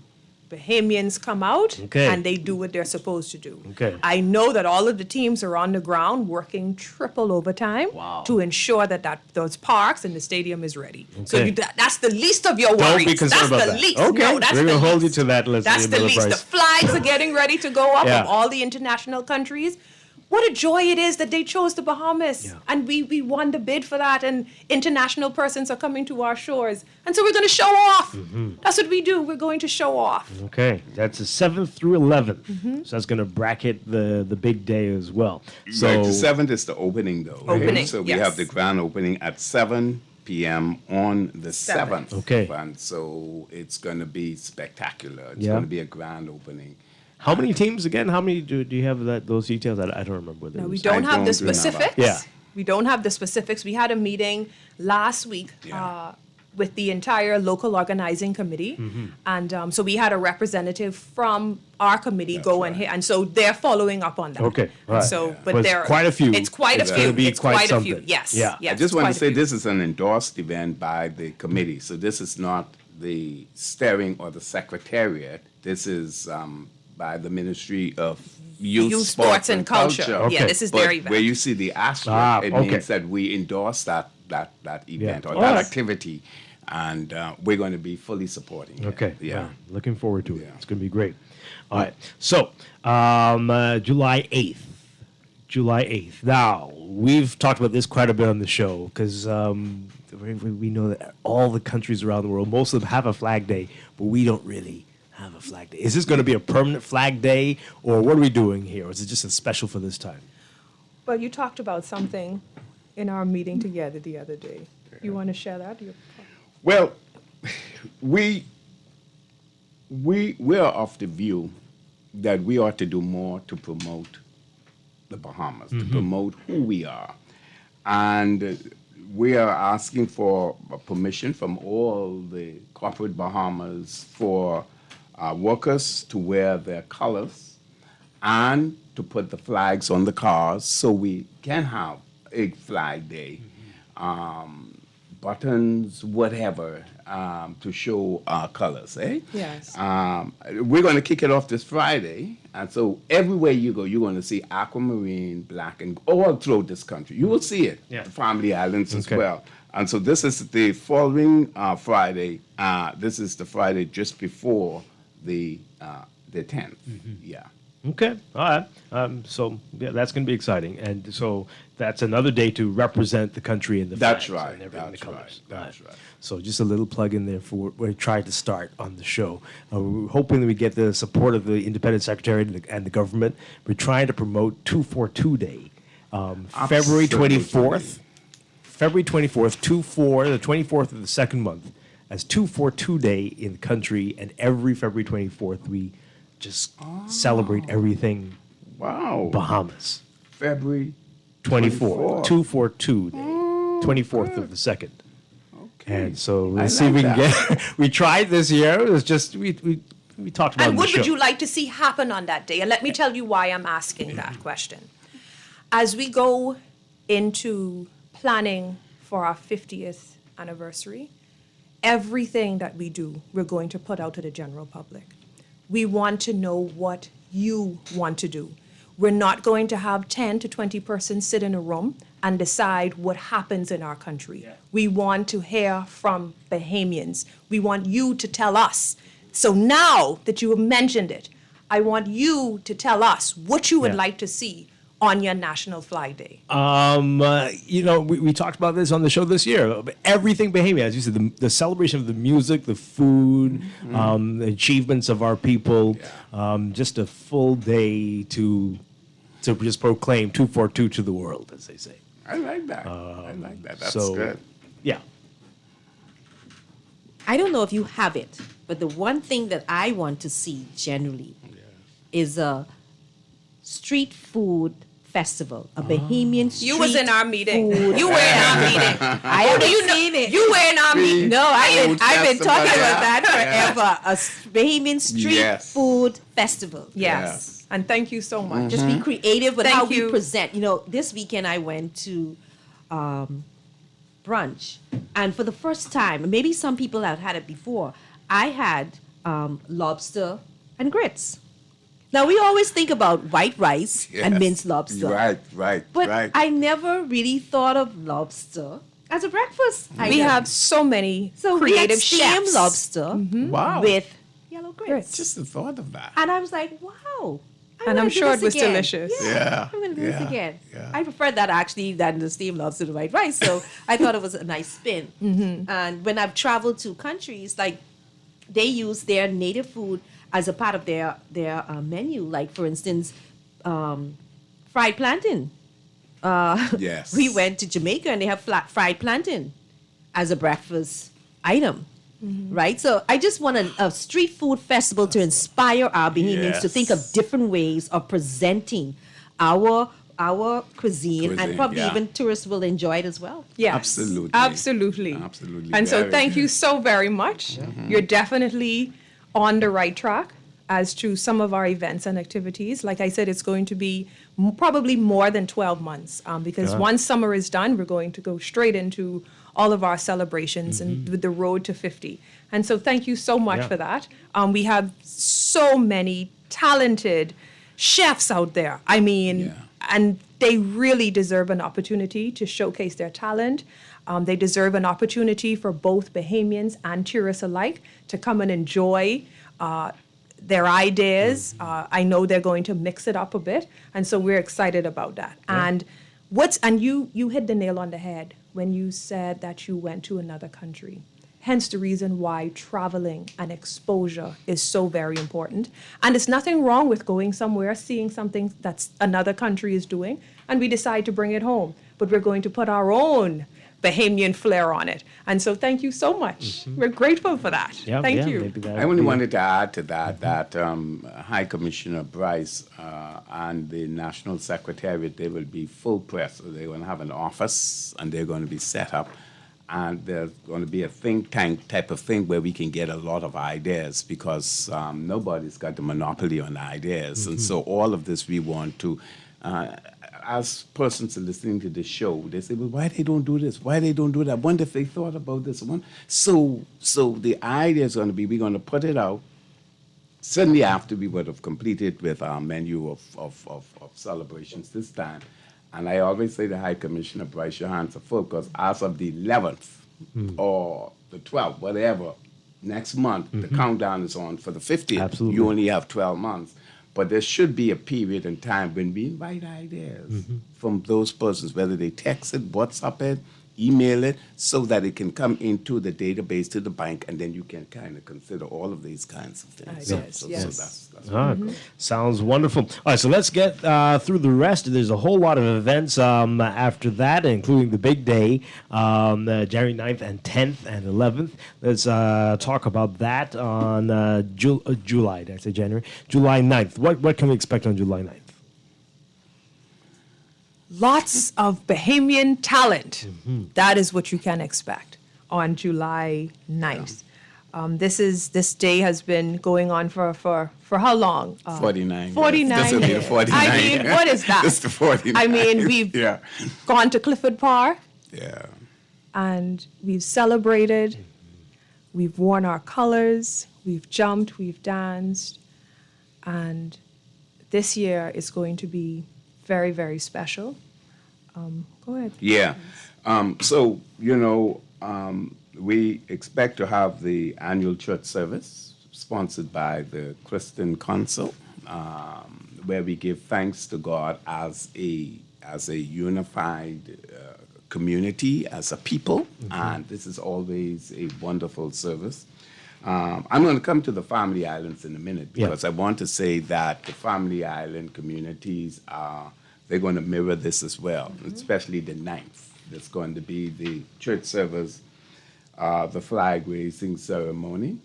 Speaker 8: Bahamians come out
Speaker 2: Okay.
Speaker 8: and they do what they're supposed to do.
Speaker 2: Okay.
Speaker 8: I know that all of the teams are on the ground working triple overtime to ensure that those parks and the stadium is ready. So
Speaker 2: Okay.
Speaker 8: that's the least of your
Speaker 2: Don't
Speaker 8: worries.
Speaker 2: be concerned
Speaker 8: that's
Speaker 2: about
Speaker 8: the
Speaker 2: that.
Speaker 8: least.
Speaker 2: Okay,
Speaker 8: No, that's
Speaker 2: we're
Speaker 8: the
Speaker 2: going to hold you
Speaker 8: least.
Speaker 2: to that.
Speaker 8: That's the least. The flags are getting ready to go up
Speaker 2: Yeah.
Speaker 8: of all the international countries. What a joy it is that they chose the Bahamas. And we won the bid for that, and international persons are coming to our shores. And so we're going to show off. That's what we do. We're going to show off.
Speaker 2: Okay, that's the 7th through 11th.
Speaker 8: Mm-hmm.
Speaker 2: So that's going to bracket the big day as well. So
Speaker 7: Right, the 7th is the opening, though. right?
Speaker 8: Opening,
Speaker 7: So we
Speaker 8: yes.
Speaker 7: have the grand opening at 7 p.m. on the 7th.
Speaker 2: Okay.
Speaker 7: And so it's going to be spectacular. It's
Speaker 2: Yeah.
Speaker 7: going to be a grand opening.
Speaker 2: how many teams again? How many do you have those details? I don't remember what
Speaker 8: No, we
Speaker 2: those.
Speaker 8: don't have the
Speaker 7: remember.
Speaker 8: specifics.
Speaker 2: Yeah.
Speaker 8: We don't have the specifics. We had a meeting last week with the entire local organizing committee.
Speaker 2: Mm-hmm.
Speaker 8: And so we had a representative from our committee go in here. And so they're following up on that.
Speaker 2: Okay, all right.
Speaker 8: So,
Speaker 2: Yeah.
Speaker 8: but
Speaker 2: But it's
Speaker 8: there
Speaker 2: quite a few.
Speaker 8: It's quite a
Speaker 2: It's
Speaker 8: few.
Speaker 2: gonna be
Speaker 8: It's
Speaker 2: quite
Speaker 8: quite a few.
Speaker 2: something.
Speaker 8: Yes.
Speaker 2: Yeah.
Speaker 8: Yes,
Speaker 7: I just want
Speaker 8: quite
Speaker 7: to
Speaker 8: a
Speaker 7: say
Speaker 8: few.
Speaker 7: this is an endorsed event by the committee. So this is not the steering or the secretariat. This is by the Ministry of Youth,
Speaker 8: Sports and Culture. Yeah, this is
Speaker 7: But
Speaker 8: their event.
Speaker 7: where you see the asterisk, it
Speaker 2: okay.
Speaker 7: means that we endorse that event or
Speaker 2: All
Speaker 7: that
Speaker 2: right.
Speaker 7: activity, and we're going to be fully supporting it.
Speaker 2: Okay.
Speaker 7: Yeah.
Speaker 2: Wow. Looking forward to it. It's going to be great. All right. So, July 8th. July 8th. Now, we've talked about this quite a bit on the show because we know that all the countries around the world, most of them have a flag day, but we don't really have a flag day. Is this going to be a permanent flag day, or what are we doing here? Or is it just a special for this time?
Speaker 8: Well, you talked about something in our meeting together the other day. You want to share that?
Speaker 7: Well, we are of the view that we ought to do more to promote the Bahamas, to promote who we are. And we are asking for permission from all the corporate Bahamas for workers to wear their colors and to put the flags on the cars so we can have a flag day. buttons, whatever, to show our colors, eh?
Speaker 8: Yes.
Speaker 7: We're going to kick it off this Friday, and so everywhere you go, you're going to see aquamarine, black, and all throughout this country. You will see it, the Family Islands as well. And so this is the following Friday. This is the Friday just before the 10th. Yeah.
Speaker 2: Okay, all right. So yeah, that's going to be exciting, and so that's another day to represent the country in the
Speaker 7: That's
Speaker 2: flags
Speaker 7: right.
Speaker 2: and everything, the
Speaker 7: That's right.
Speaker 2: colors.
Speaker 7: That's right.
Speaker 2: So just a little plug in there for what we tried to start on the show. We're hoping that we get the support of the independent secretary and the government. We're trying to promote 242 Day, February 24th. February 24th, 2/4, the 24th of the second month, as 242 Day in the country, and every February 24th we just celebrate everything.
Speaker 7: Wow.
Speaker 2: Bahamas.
Speaker 7: February
Speaker 2: 24th, 242 Day, 24th of the second. And so let's see if we can get. We tried this year. It was just we talked about.
Speaker 8: And
Speaker 2: it in
Speaker 8: what
Speaker 2: the show.
Speaker 8: would you like to see happen on that day? And let me tell you why I'm asking that question. As we go into planning for our 50th anniversary, everything that we do, we're going to put out to the general public. We want to know what you want to do. We're not going to have 10 to 20 persons sit in a room and decide what happens in our country. We want to hear from Bahamians. We want you to tell us. So now that you have mentioned it, I want you to tell us what you would like to see on your National Flag Day.
Speaker 2: We talked about this on the show this year. Everything Bahamian, as you said, the celebration of the music, the food, the achievements of our people, just a full day to just proclaim 242 to the world, as they say.
Speaker 7: I like that. I like that. That's
Speaker 2: so,
Speaker 7: good.
Speaker 2: Yeah.
Speaker 15: I don't know if you have it, but the one thing that I want to see generally is a street food festival, a Bahamian street
Speaker 8: You was in our meeting.
Speaker 15: food.
Speaker 8: You were in our meeting.
Speaker 15: I haven't seen it.
Speaker 8: You were in our meeting.
Speaker 15: No, I've been
Speaker 8: festival,
Speaker 15: talking
Speaker 8: yeah.
Speaker 15: about that forever. A Bahamian street food festival.
Speaker 8: Yes. And thank you so much.
Speaker 15: Just be creative with
Speaker 8: Thank
Speaker 15: how
Speaker 8: you.
Speaker 15: we present. You know, this weekend I went to brunch, and for the first time, maybe some people have had it before, I had lobster and grits. Now, we always think about white rice and minced lobster.
Speaker 7: Right.
Speaker 15: But I never really thought of lobster as a breakfast.
Speaker 8: We have so many
Speaker 15: we had
Speaker 8: creative
Speaker 15: steamed
Speaker 8: chefs.
Speaker 15: lobster
Speaker 7: Wow.
Speaker 15: with yellow grits.
Speaker 7: Just the thought of that.
Speaker 15: And I was like, wow.
Speaker 8: And I'm
Speaker 15: gonna do
Speaker 8: sure
Speaker 15: this
Speaker 8: it was
Speaker 15: again.
Speaker 8: delicious.
Speaker 7: Yeah.
Speaker 15: I'm going to do this
Speaker 7: Yeah.
Speaker 15: again.
Speaker 7: Yeah.
Speaker 15: I prefer that actually than the steamed lobster to white rice. So I thought it was a nice spin. And when I've traveled to countries, like they use their native food as a part of their menu. Like, for instance, fried plantain.
Speaker 7: Yes.
Speaker 15: We went to Jamaica and they have fried plantain as a breakfast item. Right? So I just want a street food festival to inspire our Bahamians to think of different ways of presenting our cuisine, and probably even tourists will enjoy it as well.
Speaker 8: Yes.
Speaker 7: Absolutely.
Speaker 8: Absolutely.
Speaker 7: Absolutely.
Speaker 8: And so
Speaker 7: Very
Speaker 8: thank
Speaker 7: good.
Speaker 8: you so very much. You're definitely on the right track as to some of our events and activities. Like I said, it's going to be probably more than 12 months because once summer is done, we're going to go straight into all of our celebrations and with the road to 50. And so thank you so much for that. We have so many talented chefs out there. I mean, and they really deserve an opportunity to showcase their talent. They deserve an opportunity for both Bahamians and tourists alike to come and enjoy their ideas. I know they're going to mix it up a bit, and so we're excited about that. And you hit the nail on the head when you said that you went to another country. Hence the reason why traveling and exposure is so very important. And there's nothing wrong with going somewhere, seeing something that's another country is doing, and we decide to bring it home. But we're going to put our own Bahamian flair on it. And so thank you so much. We're grateful for that. Thank you.
Speaker 7: I only wanted to add to that High Commissioner Bryce and the National Secretariat, they will be full press. So they're going to have an office and they're going to be set up. And there's going to be a think tank type of thing where we can get a lot of ideas because nobody's got the monopoly on ideas. And so all of this we want to as persons are listening to the show, they say, well, why they don't do this? Why they don't do that? I wonder if they thought about this one. So the idea is going to be, we're going to put it out. Certainly after we would have completed with our menu of celebrations this time. And I always say to High Commissioner Bryce, your hands are full, because as of the 11th or the 12th, whatever, next month, the countdown is on for the 50th.
Speaker 2: Absolutely.
Speaker 7: You only have 12 months. But there should be a period in time when we invite ideas from those persons, whether they text it, WhatsApp it, email it, so that it can come into the database to the bank, and then you can kind of consider all of these kinds of things. So that's
Speaker 2: Sounds wonderful. All right, so let's get through the rest. There's a whole lot of events after that, including the big day, January 9th and 10th and 11th. Let's talk about that on July. Did I say January? July 9th. What can we expect on July 9th?
Speaker 8: Lots of Bahamian talent. That is what you can expect on July 9th. This day has been going on for how long?
Speaker 7: 49.
Speaker 8: 49.
Speaker 7: This will be the 49.
Speaker 8: I mean, what is that?
Speaker 7: This is the 49.
Speaker 8: I mean, we've gone to Clifford Park.
Speaker 7: Yeah.
Speaker 8: And we've celebrated. We've worn our colors. We've jumped. We've danced. And this year is going to be very, very special. Go ahead.
Speaker 7: Yeah. So, we expect to have the annual church service sponsored by the Christian Council, where we give thanks to God as a unified community, as a people, and this is always a wonderful service. I'm going to come to the Family Islands in a minute, because I want to say that the Family Island communities they're going to mirror this as well, especially the 9th. There's going to be the church service, the flag raising ceremony,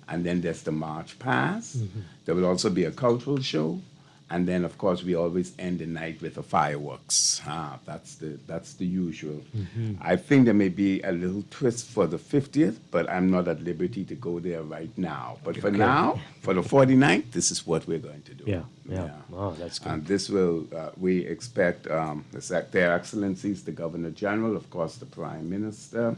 Speaker 7: and then there's the march past. There will also be a cultural show, and then, of course, we always end the night with the fireworks. That's the usual. I think there may be a little twist for the 50th, but I'm not at liberty to go there right now. But for now, for the 49th, this is what we're going to do.
Speaker 2: Yeah. Oh, that's good.
Speaker 7: And this will, we expect their excellencies, the Governor General, of course, the Prime Minister,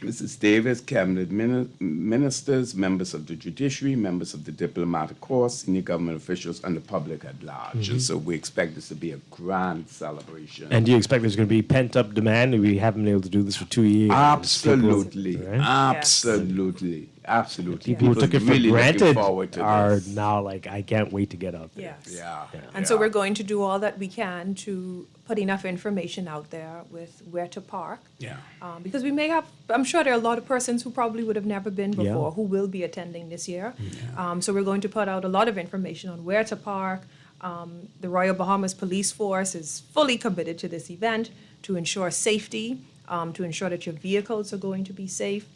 Speaker 7: Mrs. Davis, cabinet ministers, members of the judiciary, members of the diplomatic corps, senior government officials, and the public at large. And so we expect this to be a grand celebration.
Speaker 2: And do you expect there's going to be pent-up demand? We haven't been able to do this for 2 years.
Speaker 7: Absolutely.
Speaker 2: Right?
Speaker 7: Absolutely.
Speaker 2: People who took it for
Speaker 7: really
Speaker 2: granted
Speaker 7: forward to
Speaker 2: are
Speaker 7: this.
Speaker 2: now like, I can't wait to get out there.
Speaker 8: And so we're going to do all that we can to put enough information out there with where to park. Because we may have, I'm sure there are a lot of persons who probably would have never been before who will be attending this year. So we're going to put out a lot of information on where to park. The Royal Bahamas Police Force is fully committed to this event to ensure safety, to ensure that your vehicles are going to be safe.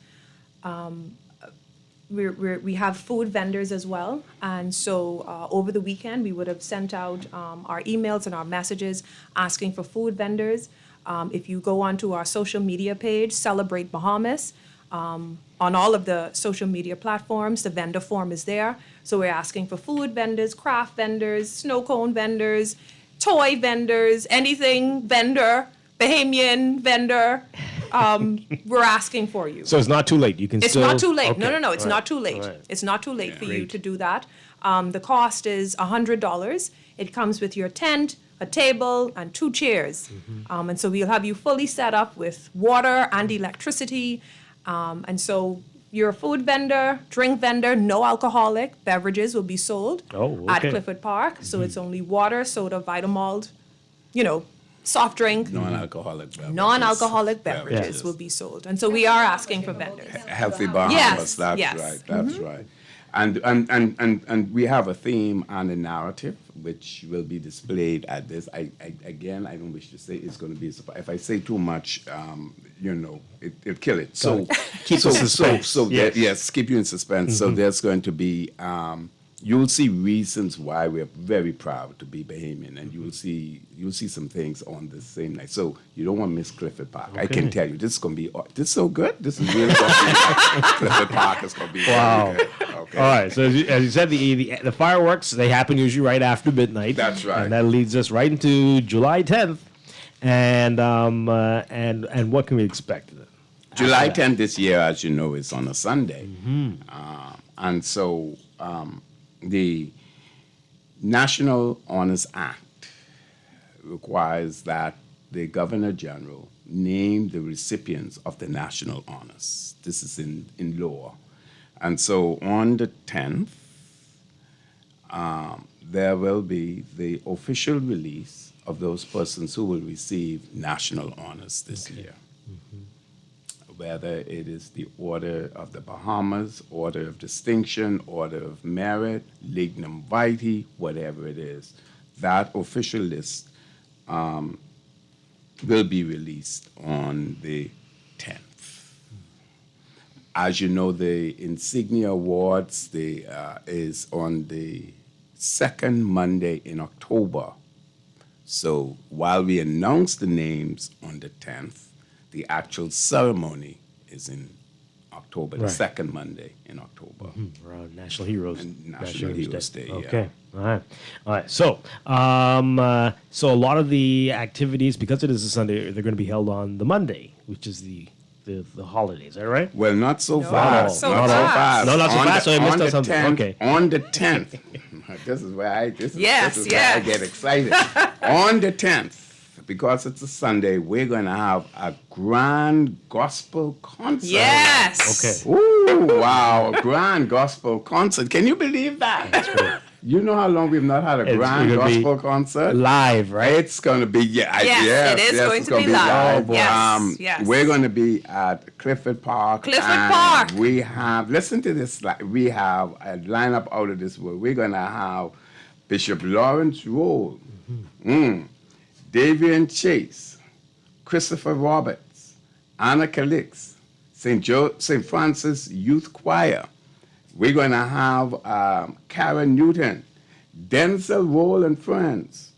Speaker 8: We have food vendors as well, and so over the weekend we would have sent out our emails and our messages asking for food vendors. If you go onto our social media page, Celebrate Bahamas, on all of the social media platforms, the vendor form is there. So we're asking for food vendors, craft vendors, snow cone vendors, toy vendors, anything vendor, Bahamian vendor. We're asking for you.
Speaker 2: So it's not too late. You can
Speaker 8: It's
Speaker 2: still...
Speaker 8: not too late.
Speaker 2: Okay.
Speaker 8: No, it's
Speaker 2: All
Speaker 8: not
Speaker 2: right.
Speaker 8: too late.
Speaker 2: All right.
Speaker 8: It's not too late for you
Speaker 2: Great.
Speaker 8: to do that. The cost is $100. It comes with your tent, a table, and 2 chairs. And so we'll have you fully set up with water and electricity. And so you're a food vendor, drink vendor, no alcoholic beverages will be sold at Clifford Park. So it's only water, soda, Vitamalt, soft drink.
Speaker 7: Non-alcoholic
Speaker 8: beverages will be sold. And so we are asking for vendors.
Speaker 7: Healthy Bahamas,
Speaker 8: Yes,
Speaker 7: that's
Speaker 8: yes.
Speaker 7: right, that's right. And we have a theme and a narrative which will be displayed at this. I don't wish to say it's going to be a surprise. If I say too much, it'll kill it. So
Speaker 2: Keep us in suspense.
Speaker 7: Yes, keep you in suspense. So there's going to be, you'll see reasons why we're very proud to be Bahamian, and you'll see some things on the same night. So you don't want to miss Clifford Park. I can tell you, this is going to be this is so good. This is really going to be Clifford Park is going to be very good. Okay.
Speaker 2: All right. So as you said, the fireworks, they happen usually right after midnight.
Speaker 7: That's right.
Speaker 2: And that leads us right into July 10th. And what can we expect?
Speaker 7: July 10th this year, as you know, is on a Sunday. And so the National Honors Act requires that the Governor General name the recipients of the National Honors. This is in law. And so on the 10th, there will be the official release of those persons who will receive National Honors this year. Whether it is the Order of the Bahamas, Order of Distinction, Order of Merit, Lignum Vitae, whatever it is, that official list will be released on the 10th. As you know, the Insignia Awards is on the second Monday in October. So while we announce the names on the 10th, the actual ceremony is in October, the second Monday in October.
Speaker 2: Around National Heroes.
Speaker 7: And National Heroes Day,
Speaker 2: Okay. All right. So, so a lot of the activities, because it is a Sunday, they're going to be held on the Monday, which is the holiday. Is that right?
Speaker 7: Well, not so fast.
Speaker 2: No, not so fast. So I missed out something.
Speaker 7: 10th,
Speaker 2: Okay.
Speaker 7: On the 10th. This is where I get excited. On the 10th, because it's a Sunday, we're going to have a grand gospel concert.
Speaker 8: Yes.
Speaker 2: Okay.
Speaker 7: Ooh, wow, a grand gospel concert. Can you believe that?
Speaker 2: That's great.
Speaker 7: You know how long we've not had a grand gospel concert?
Speaker 2: Live, right?
Speaker 7: It's going to be,
Speaker 8: it is going to be live. Yes.
Speaker 7: We're going to be at Clifford Park. We have, listen to this, we have a lineup out of this world. We're going to have Bishop Lawrence Roll, Davian Chase, Christopher Roberts, Anna Calix, St. Francis Youth Choir. We're going to have Karen Newton, Denzel Roll and Friends.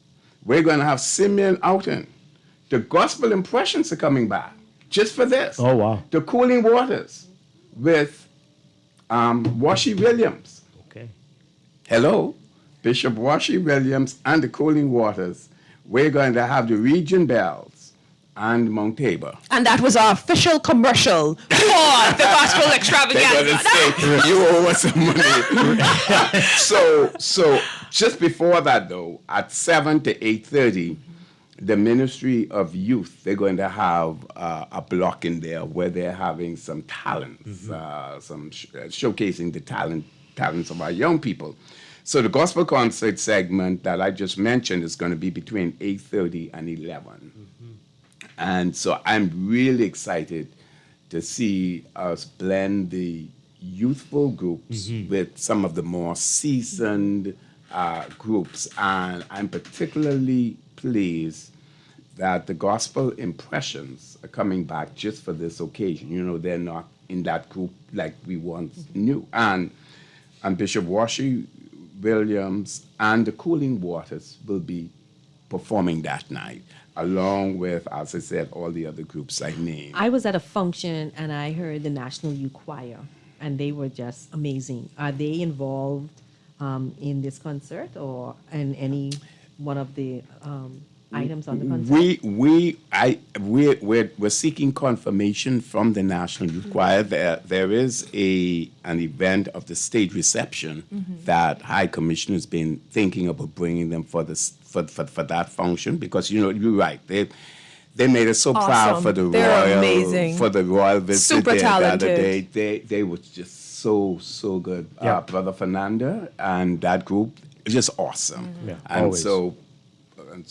Speaker 7: We're going to have Simeon Outen. The Gospel Impressions are coming back just for this.
Speaker 2: Oh, wow.
Speaker 7: The Cooling Waters with Washi Williams.
Speaker 2: Okay.
Speaker 7: Hello, Bishop Washi Williams and the Cooling Waters. We're going to have the Region Bells and Mount Tabor.
Speaker 8: And that was our official commercial for the Gospel Extravaganza.
Speaker 7: You owe us some money. So just before that, though, at 7 to 8:30, the Ministry of Youth, they're going to have a block in there where they're having some talents, showcasing the talents of our young people. So the gospel concert segment that I just mentioned is going to be between 8:30 and 11. And so I'm really excited to see us blend the youthful groups with some of the more seasoned groups. And I'm particularly pleased that the Gospel Impressions are coming back just for this occasion. You know, they're not in that group like we once knew. And Bishop Washi Williams and the Cooling Waters will be performing that night, along with, as I said, all the other groups I named.
Speaker 15: I was at a function and I heard the National Youth Choir, and they were just amazing. Are they involved in this concert or in any one of the items on the concert?
Speaker 7: We're seeking confirmation from the National Youth Choir. There is an event of the state reception that High Commission has been thinking about bringing them for that function, because you're right, they made us so proud for the royal visit.
Speaker 8: Super talented.
Speaker 7: The other day. They were just so good. Brother Fernanda and that group is just awesome. And so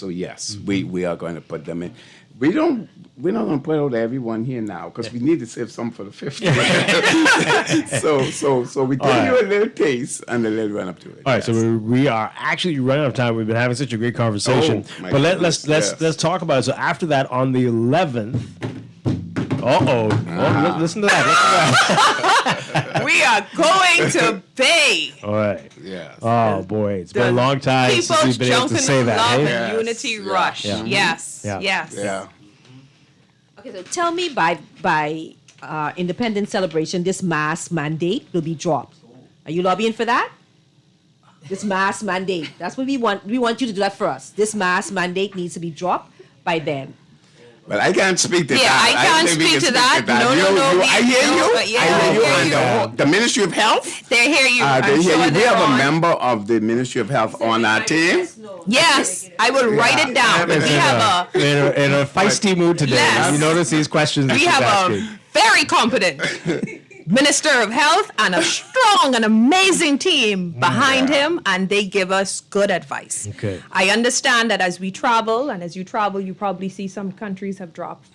Speaker 7: yes, we are going to put them in. We're not going to put out everyone here now because we need to save some for the 50th. so we give you a little taste and a little run up to it.
Speaker 2: All right, so we are actually running out of time. We've been having such a great conversation. But let's talk about it. So after that, on the 11th, Oh, listen to that.
Speaker 8: We are going to Bay.
Speaker 2: All right.
Speaker 7: Yes.
Speaker 2: Oh, boy. It's been a long time since we've been able to say that.
Speaker 8: Love
Speaker 2: Hey?
Speaker 8: and Unity Rush.
Speaker 2: Yeah.
Speaker 8: Yes.
Speaker 2: Yeah.
Speaker 8: Yes.
Speaker 7: Yeah.
Speaker 15: Okay, so tell me by Independence Celebration, this mask mandate will be dropped. Are you lobbying for that? This mask mandate. That's what we want. We want you to do that for us. This mask mandate needs to be dropped by then.
Speaker 7: But I can't speak to that.
Speaker 8: I can't
Speaker 7: think we
Speaker 8: speak
Speaker 7: can
Speaker 8: to that. No.
Speaker 7: I hear you.
Speaker 8: Yeah,
Speaker 7: I hear you. The Ministry of Health.
Speaker 8: They hear you.
Speaker 7: They hear you. We have a member of the Ministry of Health on our team.
Speaker 8: Yes, I will write it down. We have
Speaker 2: in a feisty mood today.
Speaker 8: Yes.
Speaker 2: You notice these questions that
Speaker 8: we
Speaker 2: she's
Speaker 8: have
Speaker 2: asking.
Speaker 8: a very competent Minister of Health and a strong and amazing team behind him, and they give us good advice.
Speaker 2: Okay.
Speaker 8: I understand that as we travel, and as you travel, you probably see some countries have dropped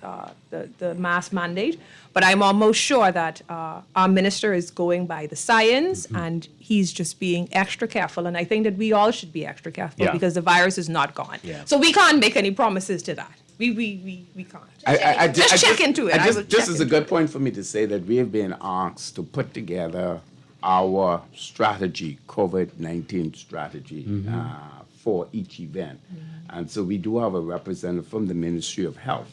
Speaker 8: the mask mandate, but I'm almost sure that our minister is going by the science, and he's just being extra careful, and I think that we all should be extra careful because the virus is not gone.
Speaker 2: Yeah.
Speaker 8: So we can't make any promises to that. We can't. Just check into it.
Speaker 7: This is a good point for me to say that we have been asked to put together our strategy, COVID-19 strategy, for each event. And so we do have a representative from the Ministry of Health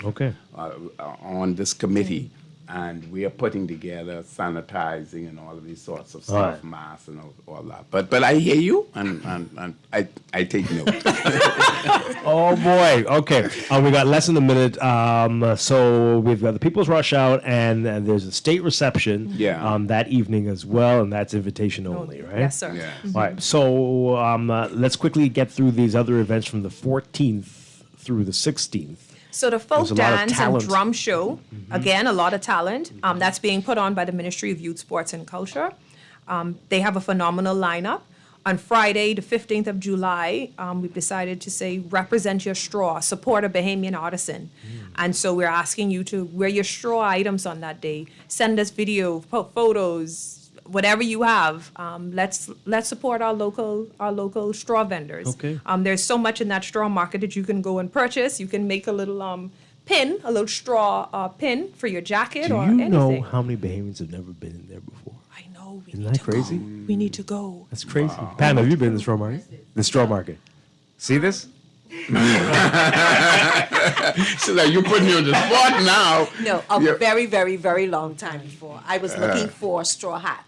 Speaker 7: on this committee. And we are putting together sanitizing and all of these sorts of stuff, masks and all that. But I hear you, and I take note.
Speaker 2: Oh, boy. Okay. We got less than a minute. So we've got the People's Rush Out, and there's a state reception that evening as well, and that's invitation only, right?
Speaker 8: Yes, sir.
Speaker 7: Yeah.
Speaker 2: All right. So let's quickly get through these other events from the 14th through the 16th.
Speaker 8: So the folk
Speaker 2: There's a lot of
Speaker 8: dance and
Speaker 2: talent.
Speaker 8: drum show, again, a lot of talent. That's being put on by the Ministry of Youth, Sports and Culture. They have a phenomenal lineup. On Friday, the 15th of July, we've decided to say, represent your straw, support a Bahamian artisan. And so we're asking you to wear your straw items on that day. Send us video, photos, whatever you have. Let's support our local straw vendors.
Speaker 2: Okay.
Speaker 8: There's so much in that straw market that you can go and purchase. You can make a little pin, a little straw pin for your jacket or
Speaker 2: Do you
Speaker 8: anything.
Speaker 2: know how many Bahamians have never been in there before?
Speaker 8: I know.
Speaker 2: Isn't that crazy?
Speaker 8: We need to go.
Speaker 2: That's crazy. Pam, have you been in the straw market? The straw market. See this?
Speaker 7: So that you put me on the spot now.
Speaker 15: No, a very, very, very long time before. I was looking for a straw hat.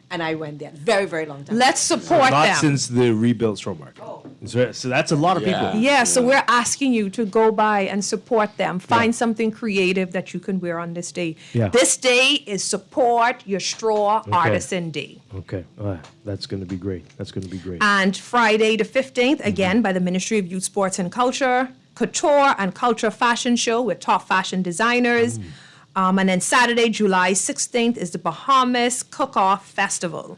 Speaker 15: And I went there. Very, very long time.
Speaker 8: Let's support
Speaker 2: Not
Speaker 8: them.
Speaker 2: since the rebuilt straw market. So that's a lot of people.
Speaker 8: Yeah, so we're asking you to go by and support them. Find something creative that you can wear on this day.
Speaker 2: Yeah.
Speaker 8: This day is Support Your Straw Artisan Day.
Speaker 2: Okay. All right. That's going to be great. That's going to be great.
Speaker 8: And Friday the 15th, again, by the Ministry of Youth, Sports and Culture, Couture and Culture Fashion Show with top fashion designers. And then Saturday, July 16th, is the Bahamas Cook-Off Festival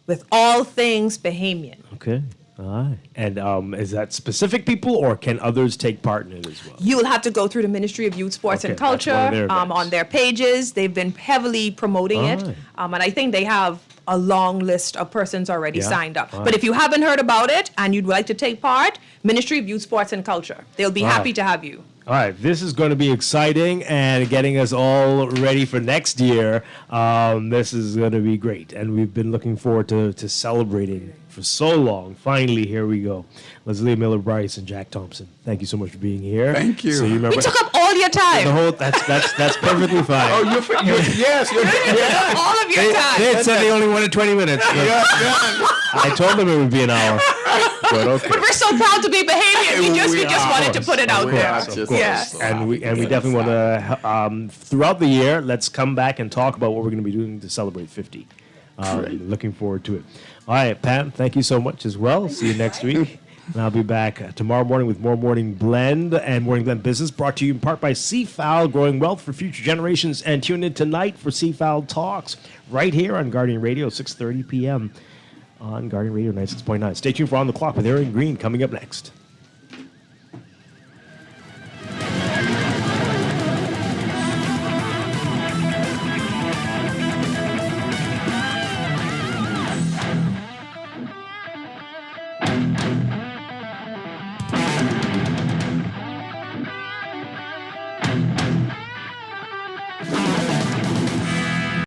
Speaker 8: with all things Bahamian.
Speaker 2: Okay. All right. And is that specific people, or can others take part in it as well?
Speaker 8: You will have to go through the Ministry of Youth, Sports and
Speaker 2: Okay, that's
Speaker 8: Culture
Speaker 2: one of their events.
Speaker 8: on their pages. They've been heavily promoting it.
Speaker 2: Alright.
Speaker 8: And I think they have a long list of persons already
Speaker 2: Yeah.
Speaker 8: signed up.
Speaker 2: Alright.
Speaker 8: But if you haven't heard about it and you'd like to take part, Ministry of Youth, Sports and Culture. They'll be
Speaker 2: Alright.
Speaker 8: happy to have you.
Speaker 2: All right, this is going to be exciting and getting us all ready for next year. This is going to be great, and we've been looking forward to celebrating for so long. Finally, here we go. Leslie Miller Bryce and Jack Thompson, thank you so much for being here.
Speaker 7: Thank you.
Speaker 2: So you remember
Speaker 8: We took up all your time.
Speaker 2: the whole. That's perfectly fine.
Speaker 7: Oh, yes.
Speaker 8: all of your time.
Speaker 2: They said they only wanted 20 minutes. I told them it would be an hour. But okay.
Speaker 8: But we're so proud to be Bahamian. We just wanted to put it out there.
Speaker 2: Of course.
Speaker 8: Yes.
Speaker 2: And we definitely want to, throughout the year, let's come back and talk about what we're going to be doing to celebrate 50. Looking forward to it. All right, Pam, thank you so much as well. See you next week. And I'll be back tomorrow morning with more Morning Blend and Morning Blend Business, brought to you in part by Seafowl, growing wealth for future generations. And tune in tonight for Seafowl Talks right here on Guardian Radio, 6:30 p.m. on Guardian Radio 96.9. Stay tuned for On the Clock with Aaron Green coming up next.